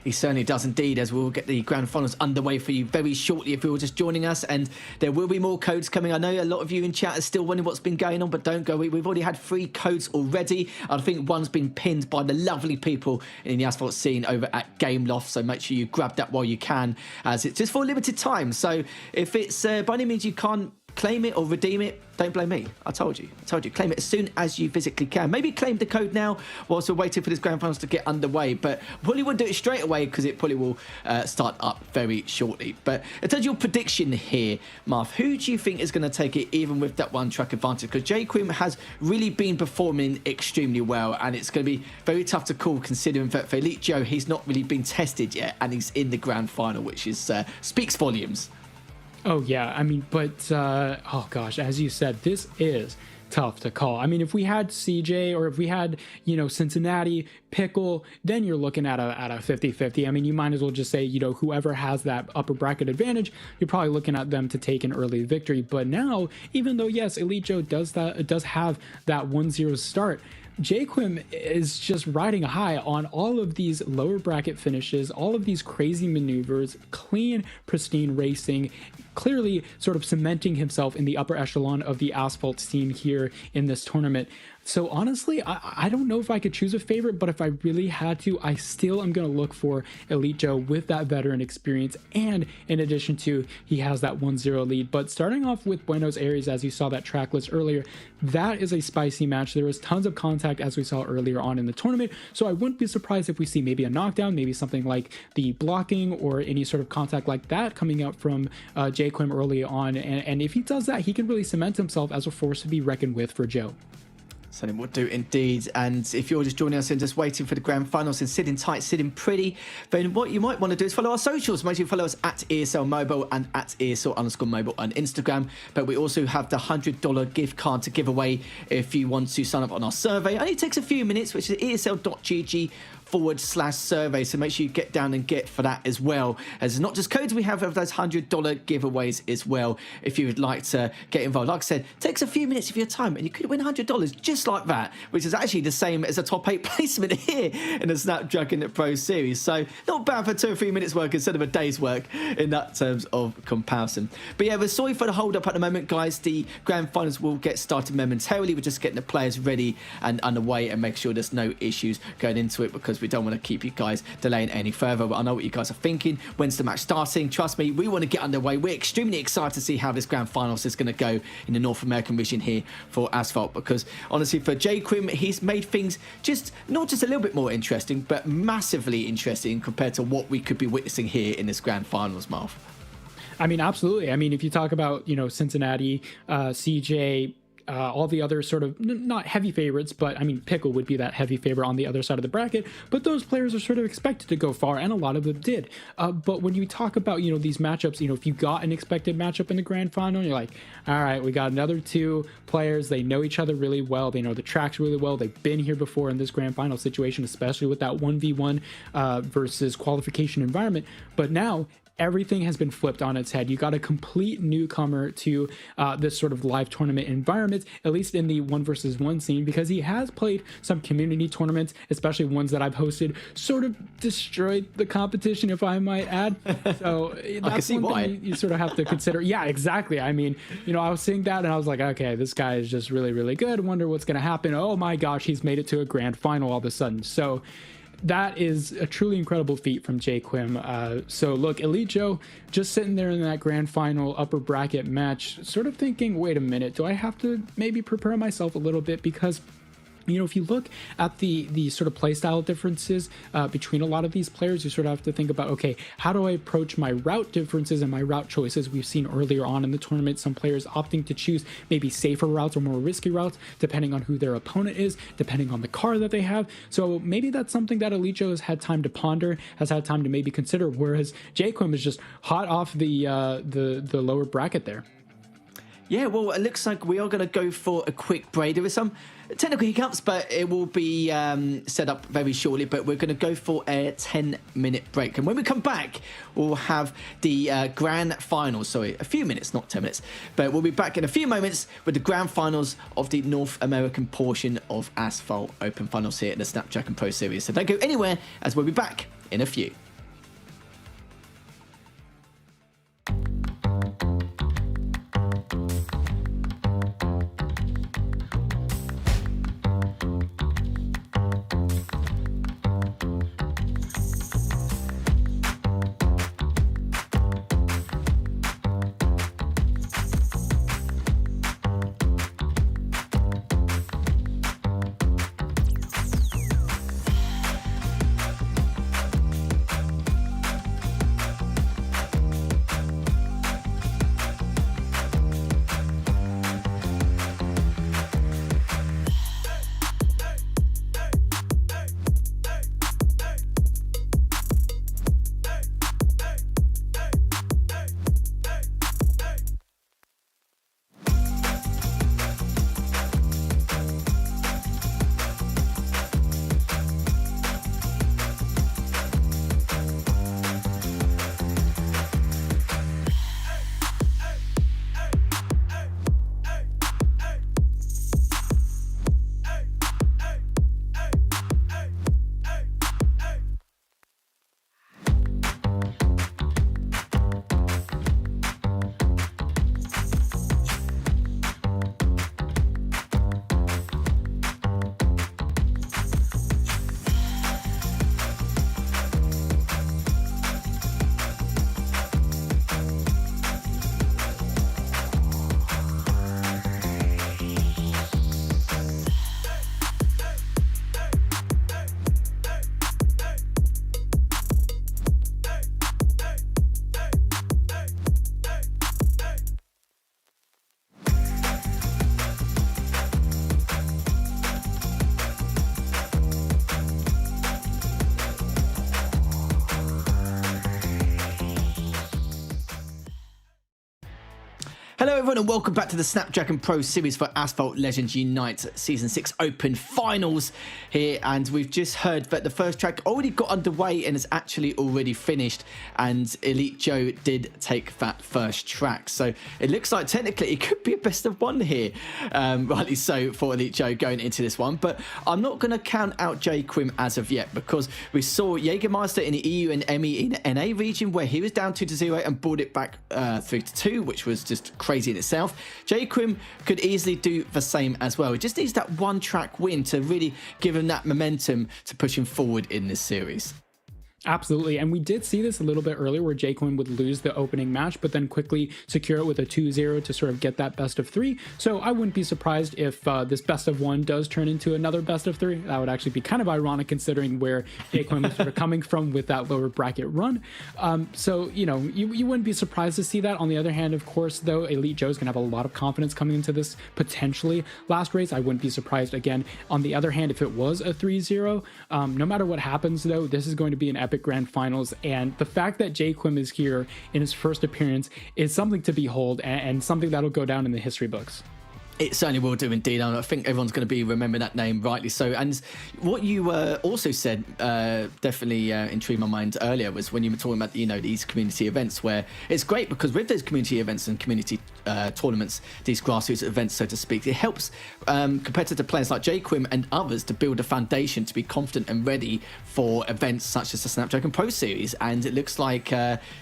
He certainly does indeed, as we'll get the grand finals underway for you very shortly if you're just joining us, and there will be more codes coming. I know a lot of you in chat are still wondering what's been going on, but don't go. We've already had 3 codes already. I think one's been pinned by the lovely people in the Asphalt scene over at Game Loft, so make sure you grab that while you can, as it's just for a limited time. So if it's by any means you can't claim it or redeem it, don't blame me. I told you. Claim it as soon as you physically can. Maybe claim the code now whilst we're waiting for this grand finals to get underway, but probably won't do it straight away because it probably will start up very shortly. But in terms of your prediction here, Marv, who do you think is going to take it even with that one track advantage? Because JayQuim has really been performing extremely well, and it's going to be very tough to call considering that for Elite Joe, he's not really been tested yet, and he's in the grand final, which is speaks volumes. Oh, yeah. I mean, but, oh gosh, as you said, this is tough to call. I mean, if we had CJ or if we had, Cincinnati, Pickle, then you're looking at a 50-50. I mean, you might as well just say, whoever has that upper bracket advantage, you're probably looking at them to take an early victory. But now, even though, yes, Elite Joe does have that 1-0 start, JayQuim is just riding high on all of these lower bracket finishes, all of these crazy maneuvers, clean, pristine racing, clearly sort of cementing himself in the upper echelon of the Asphalt scene here in this tournament. So honestly, I don't know if I could choose a favorite, but if I really had to, I still am going to look for Elite Joe with that veteran experience. And in addition to, he has that 1-0 lead. But starting off with Buenos Aires, as you saw that track list earlier, that is a spicy match. There was tons of contact, as we saw earlier on in the tournament. So I wouldn't be surprised if we see maybe a knockdown, maybe something like the blocking or any sort of contact like that coming out from JayQuim early on. And if he does that, he can really cement himself as a force to be reckoned with for Joe. Something we'll do indeed. And if you're just joining us and just waiting for the grand finals and sitting tight, sitting pretty, then what you might want to do is follow our socials. Make sure you follow us at ESL Mobile and at ESL_Mobile on Instagram. But we also have the $100 gift card to give away if you want to sign up on our survey. It only takes a few minutes, which is esl.gg/survey, so make sure you get down and get for that as well, as it's not just codes, we have those $100 giveaways as well if you would like to get involved. Like I said, it takes a few minutes of your time and you could win $100 just like that, which is actually the same as a top 8 placement here in the Snapdragon Pro series, so not bad for 2 or 3 minutes work instead of a day's work in that terms of comparison. But yeah, we're sorry for the hold up at the moment, guys. The grand finals will get started momentarily. We're just getting the players ready and underway and make sure there's no issues going into it, because we don't want to keep you guys delaying any further. But I know what you guys are thinking. When's the match starting? Trust me, we want to get underway. We're extremely excited to see how this grand finals is going to go in the North American region here for Asphalt, because honestly for JayQuim, he's made things not just a little bit more interesting, but massively interesting compared to what we could be witnessing here in this grand finals, Marv. I mean, absolutely. I mean, if you talk about, Cincinnati, CJ, all the other sort of not heavy favorites, but I mean, Pickle would be that heavy favorite on the other side of the bracket, but those players are sort of expected to go far, and a lot of them did. But when you talk about, these matchups, if you got an expected matchup in the grand final, you're like, all right, we got another 2 players. They know each other really well. They know the tracks really well. They've been here before in this grand final situation, especially with that 1v1 versus qualification environment. But now everything has been flipped on its head. You got a complete newcomer to this sort of live tournament environment, at least in the 1 versus 1 scene, because he has played some community tournaments, especially ones that I've hosted, sort of destroyed the competition, if I might add. So that's one thing you sort of have to consider. Yeah, exactly. I mean, I was seeing that and I was like, okay, this guy is just really, really good. Wonder what's going to happen. Oh my gosh, he's made it to a grand final all of a sudden. So that is a truly incredible feat from JayQuim. So look, Elite Joe just sitting there in that grand final upper bracket match, sort of thinking, wait a minute, do I have to maybe prepare myself a little bit? Because You know, if you look at the sort of playstyle differences between a lot of these players, you sort of have to think about, okay, how do I approach my route differences and my route choices? We've seen earlier on in the tournament some players opting to choose maybe safer routes or more risky routes, depending on who their opponent is, depending on the car that they have. So maybe that's something that Elite Joe has had time to ponder, has had time to maybe consider, whereas JayQuim is just hot off the lower bracket there. Yeah, well, it looks like we are going to go for a quick break. There are some technical hiccups, but it will be set up very shortly. But we're going to go for a 10-minute break. And when we come back, we'll have the grand finals. Sorry, a few minutes, not 10 minutes. But we'll be back in a few moments with the grand finals of the North American portion of Asphalt Open Finals here in the Snapdragon Pro Series. So don't go anywhere, as we'll be back in a few. Hello everyone and welcome back to the Snapdragon Pro Series for Asphalt Legends Unite Season 6 Open Finals here, and we've just heard that the first track already got underway and is actually already finished, and Elite Joe did take that first track. So it looks like technically it could be a best of one here, rightly so for Elite Joe going into this one, but I'm not going to count out JayQuim as of yet, because we saw Jägermeister in the EU and Emmy in the NA region where he was down 2-0 and brought it back 3-2, which was just crazy in itself. JayQuim could easily do the same as well. He just needs that one track win to really give him that momentum to push him forward in this series. Absolutely, and we did see this a little bit earlier where JayQuim would lose the opening match, but then quickly secure it with a 2-0 to sort of get that best of 3. So I wouldn't be surprised if this best of 1 does turn into another best of 3. That would actually be kind of ironic considering where JayQuim is sort of coming from with that lower bracket run. So, you know, you wouldn't be surprised to see that. On the other hand, of course, though, Elite Joe's going to have a lot of confidence coming into this potentially last race. I wouldn't be surprised again. On the other hand, if it was a 3-0, no matter what happens, though, this is going to be an epic grand finals, and the fact that JayQuim is here in his first appearance is something to behold and something that'll go down in the history books. It certainly will do indeed, and I think everyone's going to be remembering that name rightly so. And what you also said definitely intrigued my mind earlier was when you were talking about, you know, these community events, where it's great because with those community events and community tournaments, these grassroots events, so to speak, it helps competitive players like JayQuim and others to build a foundation to be confident and ready for events such as the Snapdragon Pro Series. And it looks like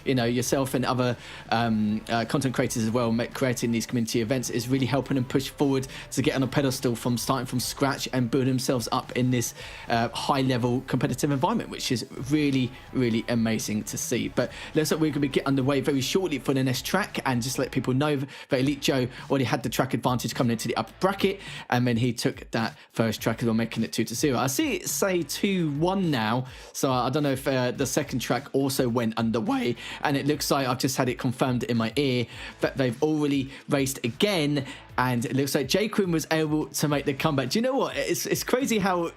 you know, yourself and other content creators as well creating these community events is really helping them push forward to get on a pedestal from starting from scratch and build themselves up in this high level competitive environment, which is really, really amazing to see. But looks like we're going to get underway very shortly for the next track, and just let people know But Elite Joe already had the track advantage coming into the upper bracket, and then he took that first track as well, making it 2-0. I see it say 2-1 now, so I don't know if the second track also went underway, and it looks like I've just had it confirmed in my ear that they've already raced again, and it looks like JayQuim was able to make the comeback. Do you know what? It's crazy how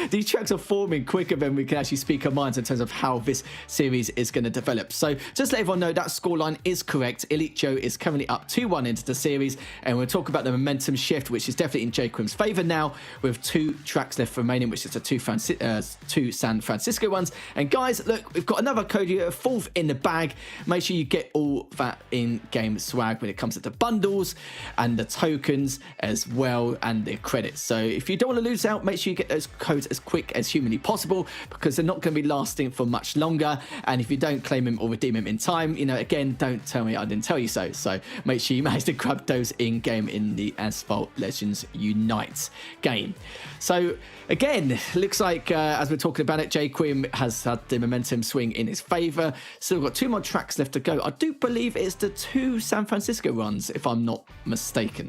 these tracks are forming quicker than we can actually speak our minds in terms of how this series is going to develop. So just let everyone know that scoreline is correct. Elite Joe is currently up 2-1 into the series, and we'll talk about the momentum shift, which is definitely in JayQuim's favour now, with 2 tracks left remaining, which is the two San Francisco ones. And guys, look, we've got another code here, 4th in the bag. Make sure you get all that in-game swag when it comes to the bundles and the tokens as well, and the credits. So if you don't want to lose out, make sure you get those codes as quick as humanly possible, because they're not going to be lasting for much longer. And if you don't claim them or redeem them in time, you know, again, don't tell me I didn't tell you so. So make sure you manage to grab those in game in the Asphalt Legends Unite game. So again, looks like as we're talking about it, JayQuim has had the momentum swing in his favour. Still got 2 more tracks left to go. I do believe it's the 2 San Francisco runs, if I'm not mistaken.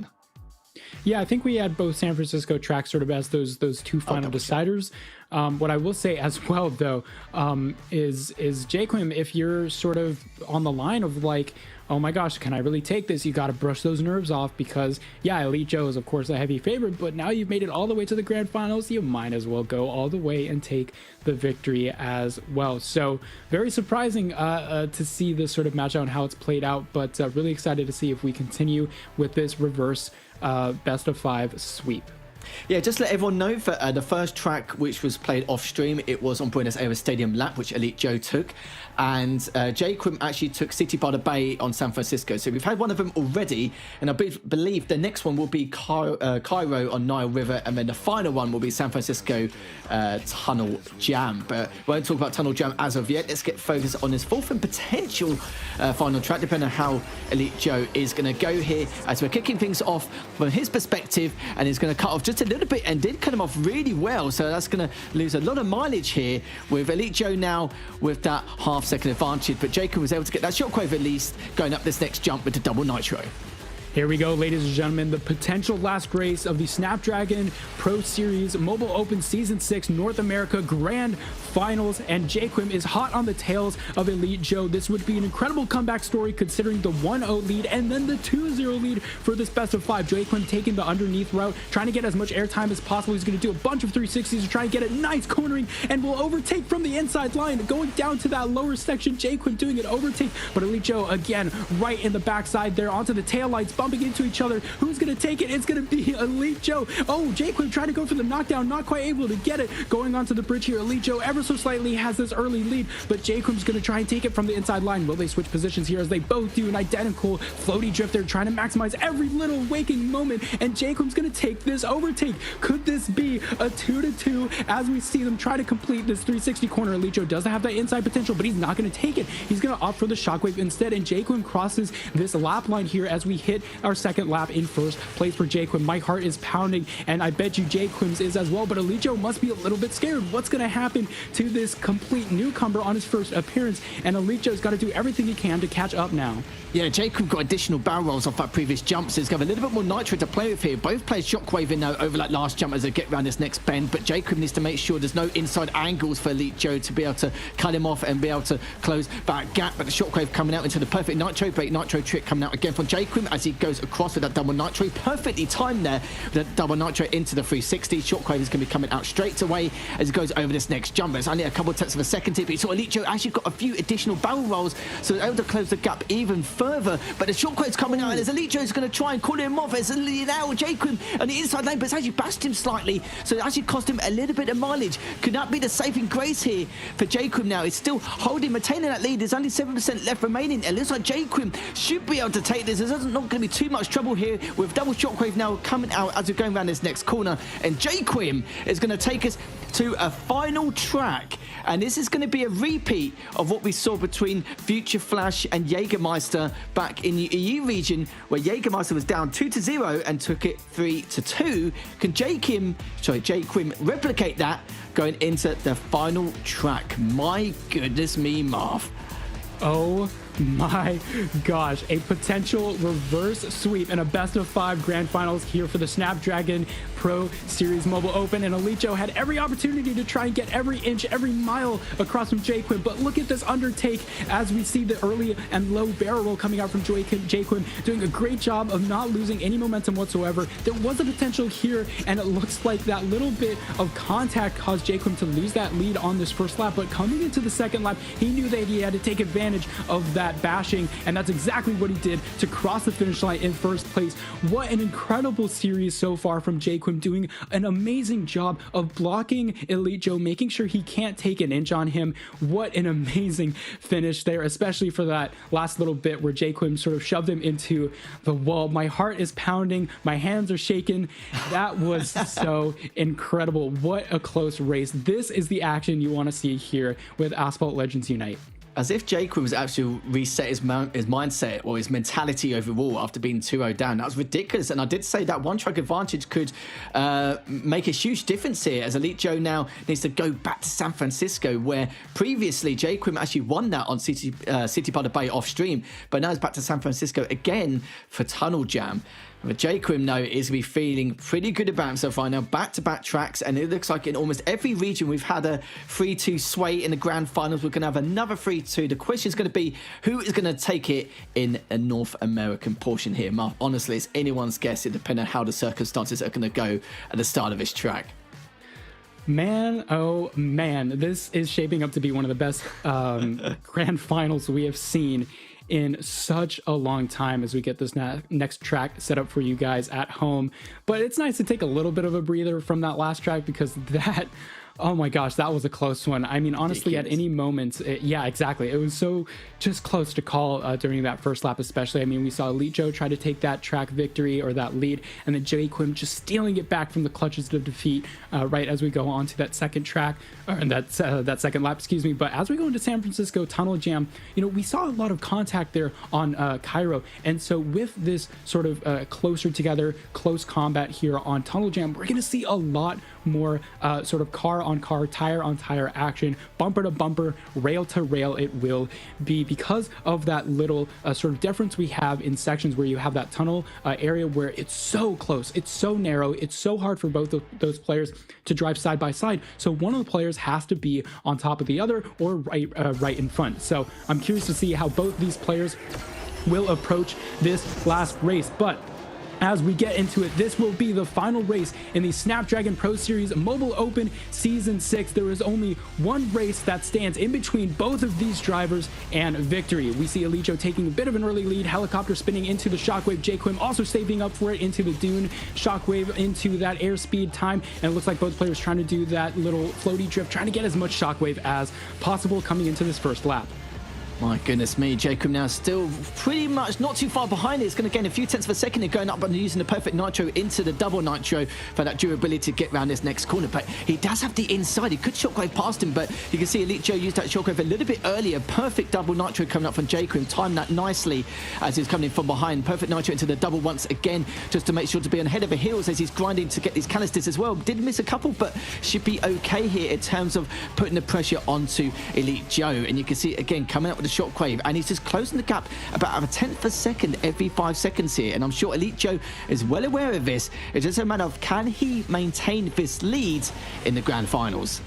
Yeah, I think we had both San Francisco tracks sort of as those 2 final deciders. What I will say as well, though, is JayQuim, if you're sort of on the line of like, oh my gosh, can I really take this? You got to brush those nerves off, because yeah, Elite Joe is of course a heavy favorite, but now you've made it all the way to the grand finals. You might as well go all the way and take the victory as well. So very surprising to see this sort of match out and how it's played out, but really excited to see if we continue with this reverse best of 5 sweep. Yeah, just let everyone know that the first track, which was played off stream, it was on Buenos Aires Stadium Lap, which Elite Joe took, and JayQuim actually took City by the Bay on San Francisco. So we've had one of them already, and I believe the next one will be Cairo on Nile River, and then the final one will be San Francisco Tunnel Jam. But we won't talk about Tunnel Jam as of yet. Let's get focused on this 4th and potential final track, depending on how Elite Joe is going to go here, as we're kicking things off from his perspective, and he's going to cut off just a little bit, and did cut him off really well. So that's going to lose a lot of mileage here, with Elite Joe now with that half-second advantage. But JayQuim was able to get that shockwave at least, going up this next jump with the double nitro. Here we go, ladies and gentlemen, the potential last race of the Snapdragon Pro Series Mobile Open Season 6 North America Grand Finals, and JayQuim is hot on the tails of Elite Joe. This would be an incredible comeback story considering the 1-0 lead and then the 2-0 lead for this best of 5. JayQuim taking the underneath route, trying to get as much airtime as possible. He's going to do a bunch of 360s to try and get a nice cornering, and will overtake from the inside line, going down to that lower section. JayQuim doing an overtake, but Elite Joe again right in the backside there onto the tail lights, bumping into each other. Who's going to take it? It's going to be Elite Joe. Oh, JayQuim trying to go for the knockdown, not quite able to get it. Going onto the bridge here, Elite Joe ever so slightly has this early lead, but JayQuim's going to try and take it from the inside line. Will they switch positions here, as they both do an identical floaty drift? They're trying to maximize every little waking moment, and JayQuim's going to take this overtake. Could this be a 2-2 as we see them try to complete this 360 corner? Elite Joe doesn't have that inside potential, but he's not going to take it. He's going to opt for the shockwave instead, and JayQuim crosses this lap line here as we hit our second lap in first place for JayQuim. My heart is pounding, and I bet you JayQuim's is as well, but Elite Joe must be a little bit scared. What's going to happen to this complete newcomer on his first appearance? And Elite Joe's got to do everything he can to catch up now. Yeah, JayQuim got additional barrel rolls off that previous jump, so he's got a little bit more nitro to play with here. Both players shockwaving now over that last jump as they get around this next bend, but JayQuim needs to make sure there's no inside angles for Elite Joe to be able to cut him off and be able to close that gap. But the shockwave coming out into the perfect nitro, break nitro trick coming out again from JayQuim as he goes across with that double nitro. Perfectly timed there with that double nitro into the 360. Shockwave is going to be coming out straight away as he goes over this next jump. It's only a couple of tenths of a second here, but you saw Elite Joe actually got a few additional barrel rolls, so they're able to close the gap even further. But the shockwave's coming out, and as Elite Joe's going to try and call him off, it's now JayQuim on the inside lane, but it's actually bashed him slightly, so it actually cost him a little bit of mileage. Could that be the saving grace here for JayQuim now? It's still holding, maintaining that lead. There's only 7% left remaining. It looks like JayQuim should be able to take this. There's not going to be too much trouble here with double shockwave now coming out as we're going around this next corner, and JayQuim is going to take us to a final track, and this is going to be a repeat of what we saw between Future Flash and Jägermeister back in the EU region, where Jägermeister was down 2-0 and took it 3-2. Can JayQuim replicate that going into the final track? My goodness me, Marv. Oh my gosh, a potential reverse sweep and a best of 5 grand finals here for the Snapdragon Pro Series Mobile Open. And Elite Joe had every opportunity to try and get every inch, every mile across from JayQuim, but look at this undertake as we see the early and low barrel roll coming out from JayQuim, doing a great job of not losing any momentum whatsoever. There was a potential here, and it looks like that little bit of contact caused JayQuim to lose that lead on this first lap, but coming into the second lap, he knew that he had to take advantage of that bashing, and that's exactly what he did to cross the finish line in first place. What an incredible series so far from JayQuim, doing an amazing job of blocking Elite Joe, making sure he can't take an inch on him. What an amazing finish there, especially for that last little bit where JayQuim sort of shoved him into the wall. My heart is pounding, my hands are shaking. That was so incredible. What a close race. This is the action you want to see here with Asphalt Legends Unite. As if JayQuim was actually reset his mindset or his mentality overall after being 2-0 down. That was ridiculous. And I did say that one track advantage could make a huge difference here, as Elite Joe now needs to go back to San Francisco, where previously JayQuim actually won that on City by the Bay off stream. But now he's back to San Francisco again for Tunnel Jam. But JayQuim now is going to be feeling pretty good about himself right now. Back-to-back tracks, and it looks like in almost every region we've had a 3-2 sway in the grand finals. We're going to have another 3-2. The question is going to be who is going to take it in a North American portion here. Honestly, it's anyone's guess. It depends on how the circumstances are going to go at the start of this track. Man, oh man, this is shaping up to be one of the best grand finals we have seen in such a long time as we get this next track set up for you guys at home. But it's nice to take a little bit of a breather from that last track, because that, oh my gosh, that was a close one. I mean, honestly, at any moment, yeah, exactly. It was so just close to call during that first lap, especially. I mean, we saw Elite Joe try to take that track victory or that lead, and then JayQuim just stealing it back from the clutches of defeat right as we go on to that second track, or that second lap, excuse me. But as we go into San Francisco Tunnel Jam, you know, we saw a lot of contact there on Cairo. And so with this sort of closer together, close combat here on Tunnel Jam, we're going to see a lot more sort of car on car, tire on tire action, bumper to bumper, rail to rail it will be, because of that little sort of difference we have in sections where you have that tunnel area where it's so close, it's so narrow, it's so hard for both of those players to drive side by side. So one of the players has to be on top of the other or right in front. So I'm curious to see how both these players will approach this last race. But as we get into it, this will be the final race in the Snapdragon Pro Series Mobile Open Season 6. There is only one race that stands in between both of these drivers and victory. We see Elite Joe taking a bit of an early lead, helicopter spinning into the shockwave, JayQuim also saving up for it into the dune, shockwave into that airspeed time, and it looks like both players trying to do that little floaty drift, trying to get as much shockwave as possible coming into this first lap. My goodness me, JayQuim now still pretty much not too far behind it. It's going to gain a few tenths of a second here, going up and using the perfect nitro into the double nitro for that durability to get around this next corner. But he does have the inside. He could shockwave past him, but you can see Elite Joe used that shockwave a little bit earlier. Perfect double nitro coming up from JayQuim. Timed that nicely as he's coming in from behind. Perfect nitro into the double once again, just to make sure to be on head of the heels as he's grinding to get these canisters as well. Did miss a couple, but should be okay here in terms of putting the pressure onto Elite Joe. And you can see again coming up with the shockwave, and he's just closing the gap about a tenth of a second every 5 seconds here. And I'm sure Elite Joe is well aware of this. It's just a matter of, can he maintain this lead in the grand finals?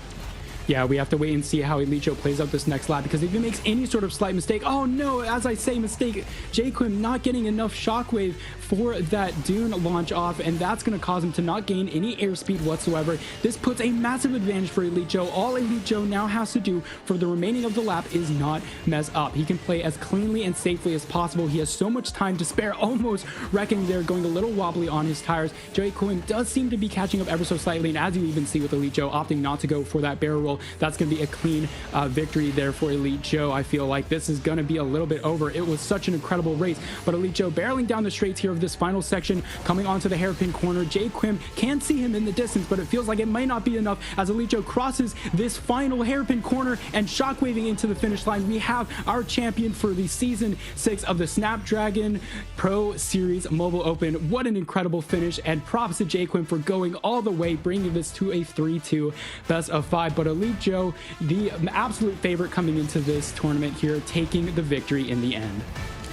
Yeah, we have to wait and see how Elite Joe plays out this next lap, because if he makes any sort of slight mistake, oh no, as I say mistake, JayQuim not getting enough shockwave for that dune launch off, and that's going to cause him to not gain any airspeed whatsoever. This puts a massive advantage for Elite Joe. All Elite Joe now has to do for the remaining of the lap is not mess up. He can play as cleanly and safely as possible. He has so much time to spare, almost wrecking there, going a little wobbly on his tires. JayQuim does seem to be catching up ever so slightly, and as you even see with Elite Joe opting not to go for that barrel roll, that's going to be a clean victory there for Elite Joe. I feel like this is going to be a little bit over. It was such an incredible race, but Elite Joe barreling down the straights here of this final section, coming onto the hairpin corner. JayQuim can see him in the distance, but it feels like it might not be enough as Elite Joe crosses this final hairpin corner and shockwaving into the finish line. We have our champion for the Season 6 of the Snapdragon Pro Series Mobile Open. What an incredible finish, and props to JayQuim for going all the way, bringing this to a 3-2 best of 5. But Elite Elite Joe, the absolute favorite coming into this tournament here, taking the victory in the end.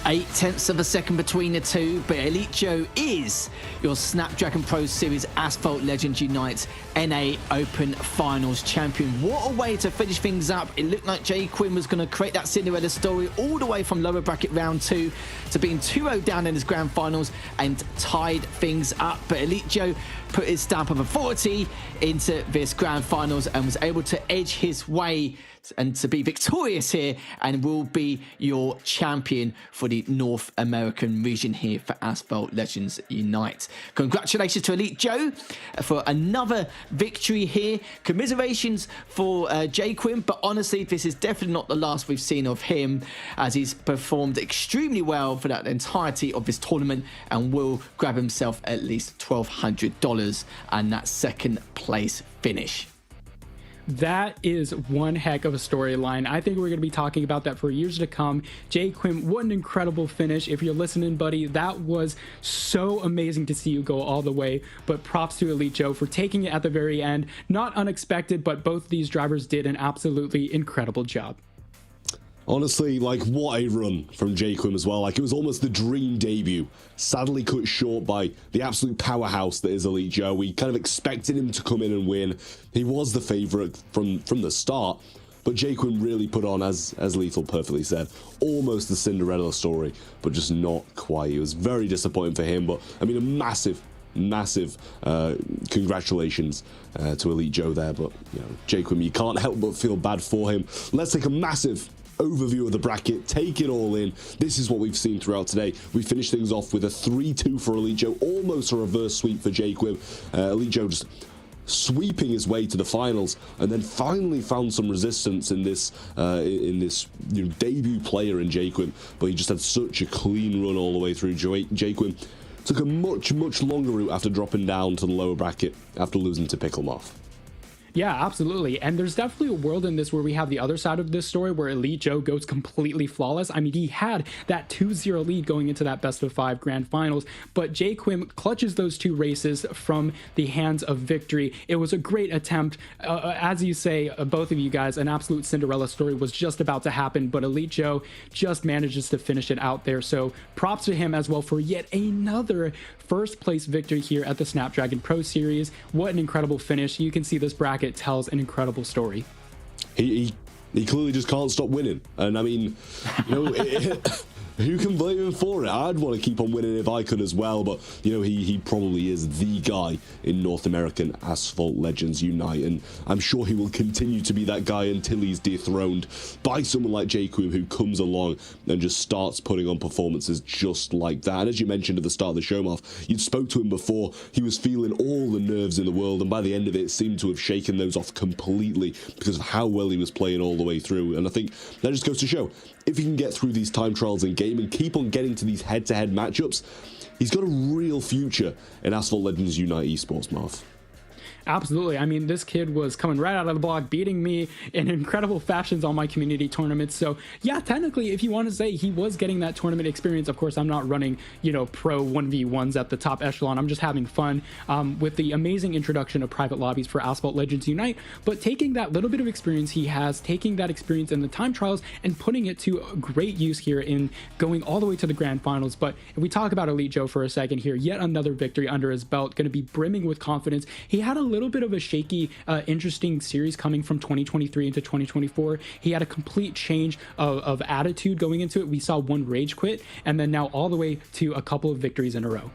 0.8 of a second between the two, but Elite Joe is your Snapdragon Pro Series Asphalt Legends Unite NA Open Finals champion. What a way to finish things up. It looked like JayQuim was going to create that Cinderella story all the way from lower bracket round 2 to being 2-0 down in his grand finals and tied things up. But Elite Joe put his stamp of authority into this grand finals and was able to edge his way and to be victorious here, and will be your champion for the North American region here for Asphalt Legends Unite. Congratulations to Elite Joe for another victory here. Commiserations for JayQuim, but honestly, this is definitely not the last we've seen of him, as he's performed extremely well for that entirety of this tournament and will grab himself at least $1,200 and that second place finish. That is one heck of a storyline. I think we're going to be talking about that for years to come. JayQuim, what an incredible finish. If you're listening, buddy, that was so amazing to see you go all the way. But props to Elite Joe for taking it at the very end. Not unexpected, but both these drivers did an absolutely incredible job. Honestly, like, what a run from JayQuim as well. Like, it was almost the dream debut. Sadly cut short by the absolute powerhouse that is Elite Joe. We kind of expected him to come in and win. He was the favourite from the start. But JayQuim really put on, as Lethal perfectly said, almost the Cinderella story, but just not quite. It was very disappointing for him. But, I mean, a massive congratulations to Elite Joe there. But, you know, JayQuim, you can't help but feel bad for him. Let's take a massive overview of the bracket, take it all in. This is what we've seen throughout today. We finished things off with a 3-2 for Elite Joe, almost a reverse sweep for JayQuim. Elite Joe just sweeping his way to the finals, and then finally found some resistance in this debut player in JayQuim, but he just had such a clean run all the way through. JayQuim took a much longer route after dropping down to the lower bracket after losing to Pickle. Yeah, absolutely. And there's definitely a world in this where we have the other side of this story where Elite Joe goes completely flawless. I mean, he had that 2-0 lead going into that best of 5 grand finals, but JayQuim clutches those 2 races from the hands of victory. It was a great attempt. As you say, both of you guys, an absolute Cinderella story was just about to happen, but Elite Joe just manages to finish it out there. So props to him as well for yet another first place victory here at the Snapdragon Pro Series. What an incredible finish. You can see this bracket tells an incredible story. He clearly just can't stop winning, and I mean, you know, who can blame him for it? I'd want to keep on winning if I could as well, but you know, he probably is the guy in North American Asphalt Legends Unite, and I'm sure he will continue to be that guy until he's dethroned by someone like JayQuim, who comes along and just starts putting on performances just like that. And as you mentioned at the start of the show, Marth, you spoke to him before. He was feeling all the nerves in the world, and by the end of it seemed to have shaken those off completely because of how well he was playing all the way through. And I think that just goes to show, if he can get through these time trials in game and keep on getting to these head-to-head matchups, he's got a real future in Asphalt Legends Unite esports, Marth. Absolutely. I mean, this kid was coming right out of the block, beating me in incredible fashions on my community tournaments. So yeah, technically, if you want to say he was getting that tournament experience, of course, I'm not running, you know, pro 1v1s at the top echelon. I'm just having fun with the amazing introduction of private lobbies for Asphalt Legends Unite. But taking that little bit of experience he has, taking that experience in the time trials and putting it to great use here in going all the way to the grand finals. But if we talk about Elite Joe for a second here, yet another victory under his belt, going to be brimming with confidence. He had a little bit of a shaky, interesting series coming from 2023 into 2024. He had a complete change of attitude going into it. We saw one rage quit, and then now all the way to a couple of victories in a row.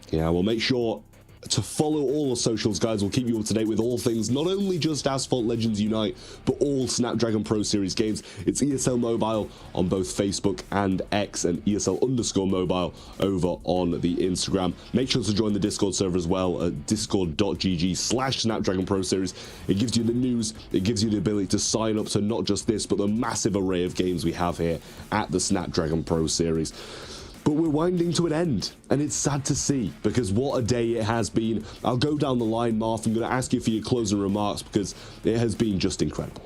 Yeah, we'll make sure to follow all the socials, guys. We'll keep you up to date with all things, not only just Asphalt Legends Unite, but all Snapdragon Pro Series games. It's ESL Mobile on both Facebook and X, and ESL_mobile over on the Instagram. Make sure to join the Discord server as well at discord.gg/Snapdragon Pro Series. It gives you the news, it gives you the ability to sign up to not just this, but the massive array of games we have here at the Snapdragon Pro Series. But we're winding to an end, and it's sad to see, because what a day it has been. I'll go down the line, Marth. I'm going to ask you for your closing remarks, because it has been just incredible.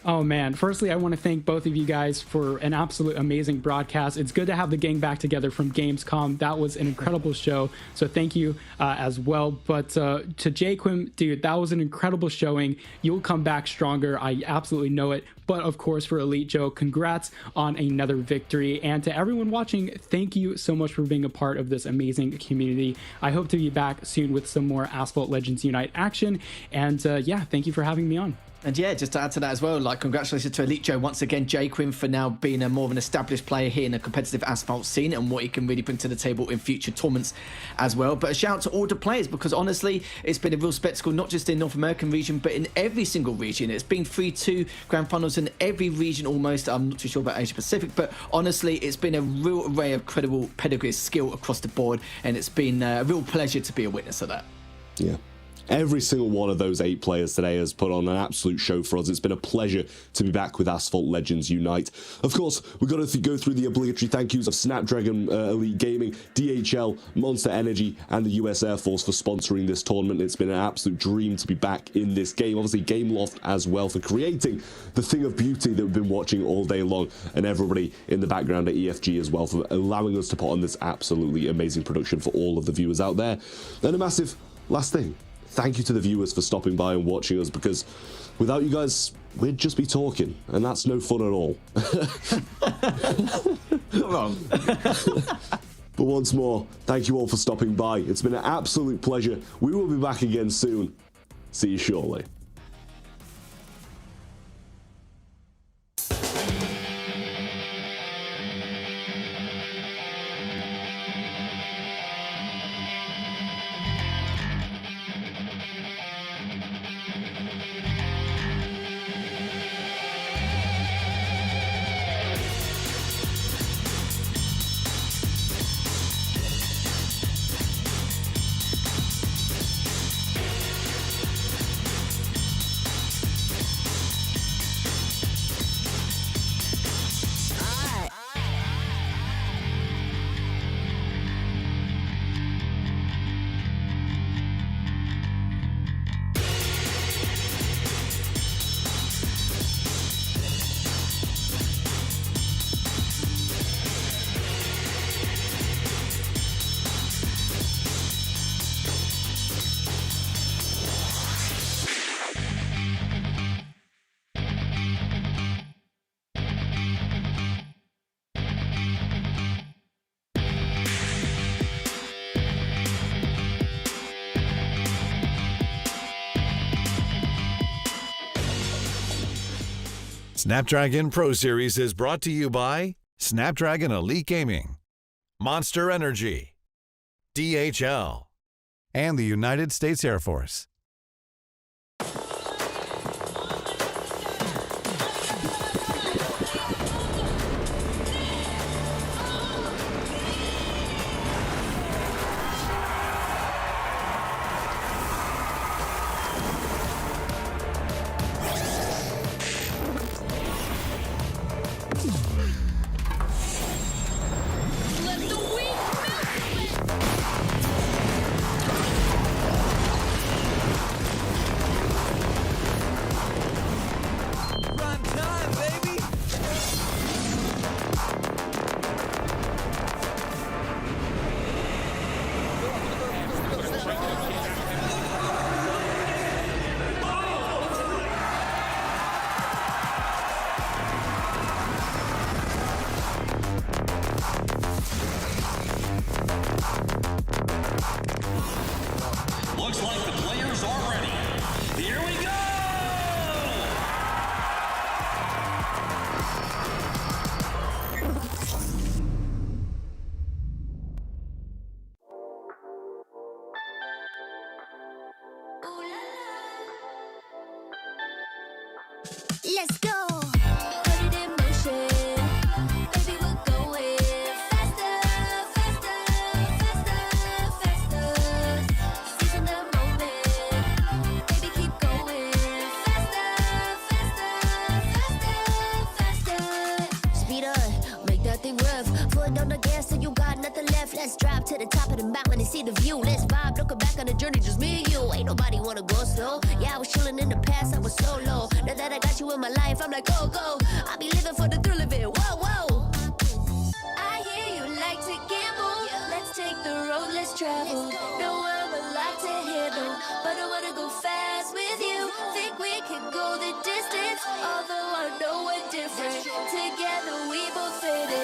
Oh man, firstly, I want to thank both of you guys for an absolute amazing broadcast. It's good to have the gang back together from Gamescom. That was an incredible show, so thank you as well. But to JayQuim, dude, that was an incredible showing. You'll come back stronger, I absolutely know it. But of course, for Elite Joe, congrats on another victory. And to everyone watching, thank you so much for being a part of this amazing community. I hope to be back soon with some more Asphalt Legends Unite action. And yeah, thank you for having me on. And yeah, just to add to that as well, like congratulations to Elite Joe once again, JayQuim, for now being a more of an established player here in the competitive Asphalt scene and what he can really bring to the table in future tournaments as well. But a shout out to all the players, because honestly, it's been a real spectacle, not just in North American region, but in every single region. It's been 3-2 grand finals in every region almost. I'm not too sure about Asia Pacific, but honestly, it's been a real array of credible pedigree skill across the board, and it's been a real pleasure to be a witness of that. Yeah. Every single one of those 8 players today has put on an absolute show for us. It's been a pleasure to be back with Asphalt Legends Unite. Of course, we've got to go through the obligatory thank yous of Snapdragon Elite Gaming, DHL, Monster Energy, and the US Air Force for sponsoring this tournament. It's been an absolute dream to be back in this game. Obviously, Gameloft as well for creating the thing of beauty that we've been watching all day long, and everybody in the background at EFG as well for allowing us to put on this absolutely amazing production for all of the viewers out there. And a massive last thing. Thank you to the viewers for stopping by and watching us, because without you guys, we'd just be talking, and that's no fun at all. Not wrong. But once more, thank you all for stopping by. It's been an absolute pleasure. We will be back again soon. See you shortly. Snapdragon Pro Series is brought to you by Snapdragon Elite Gaming, Monster Energy, DHL, and the United States Air Force. Let the weak melt Prime time, baby! Looks like the players are ready. Here we go! Let's go. Put it in motion. Baby, we're going faster, faster, faster, faster. Seizing the moment. Baby, keep going faster, faster, faster, faster. Speed on, make that thing rev. Foot on the gas till you got nothing left. Let's drive to the top of the mountain and see the view. Let's vibe, looking back on the journey, just me and you. Ain't nobody wanna go slow. Yeah, I was chilling in the past, I was solo. Now that I got you you in my life, I'm like, go, go. I be living for the thrill of it, whoa, whoa. I hear you like to gamble. Let's take the road, let's travel. No, I'm a lot to handle, but I wanna go fast with you. Think we can go the distance, although I know we're different. Together we both fit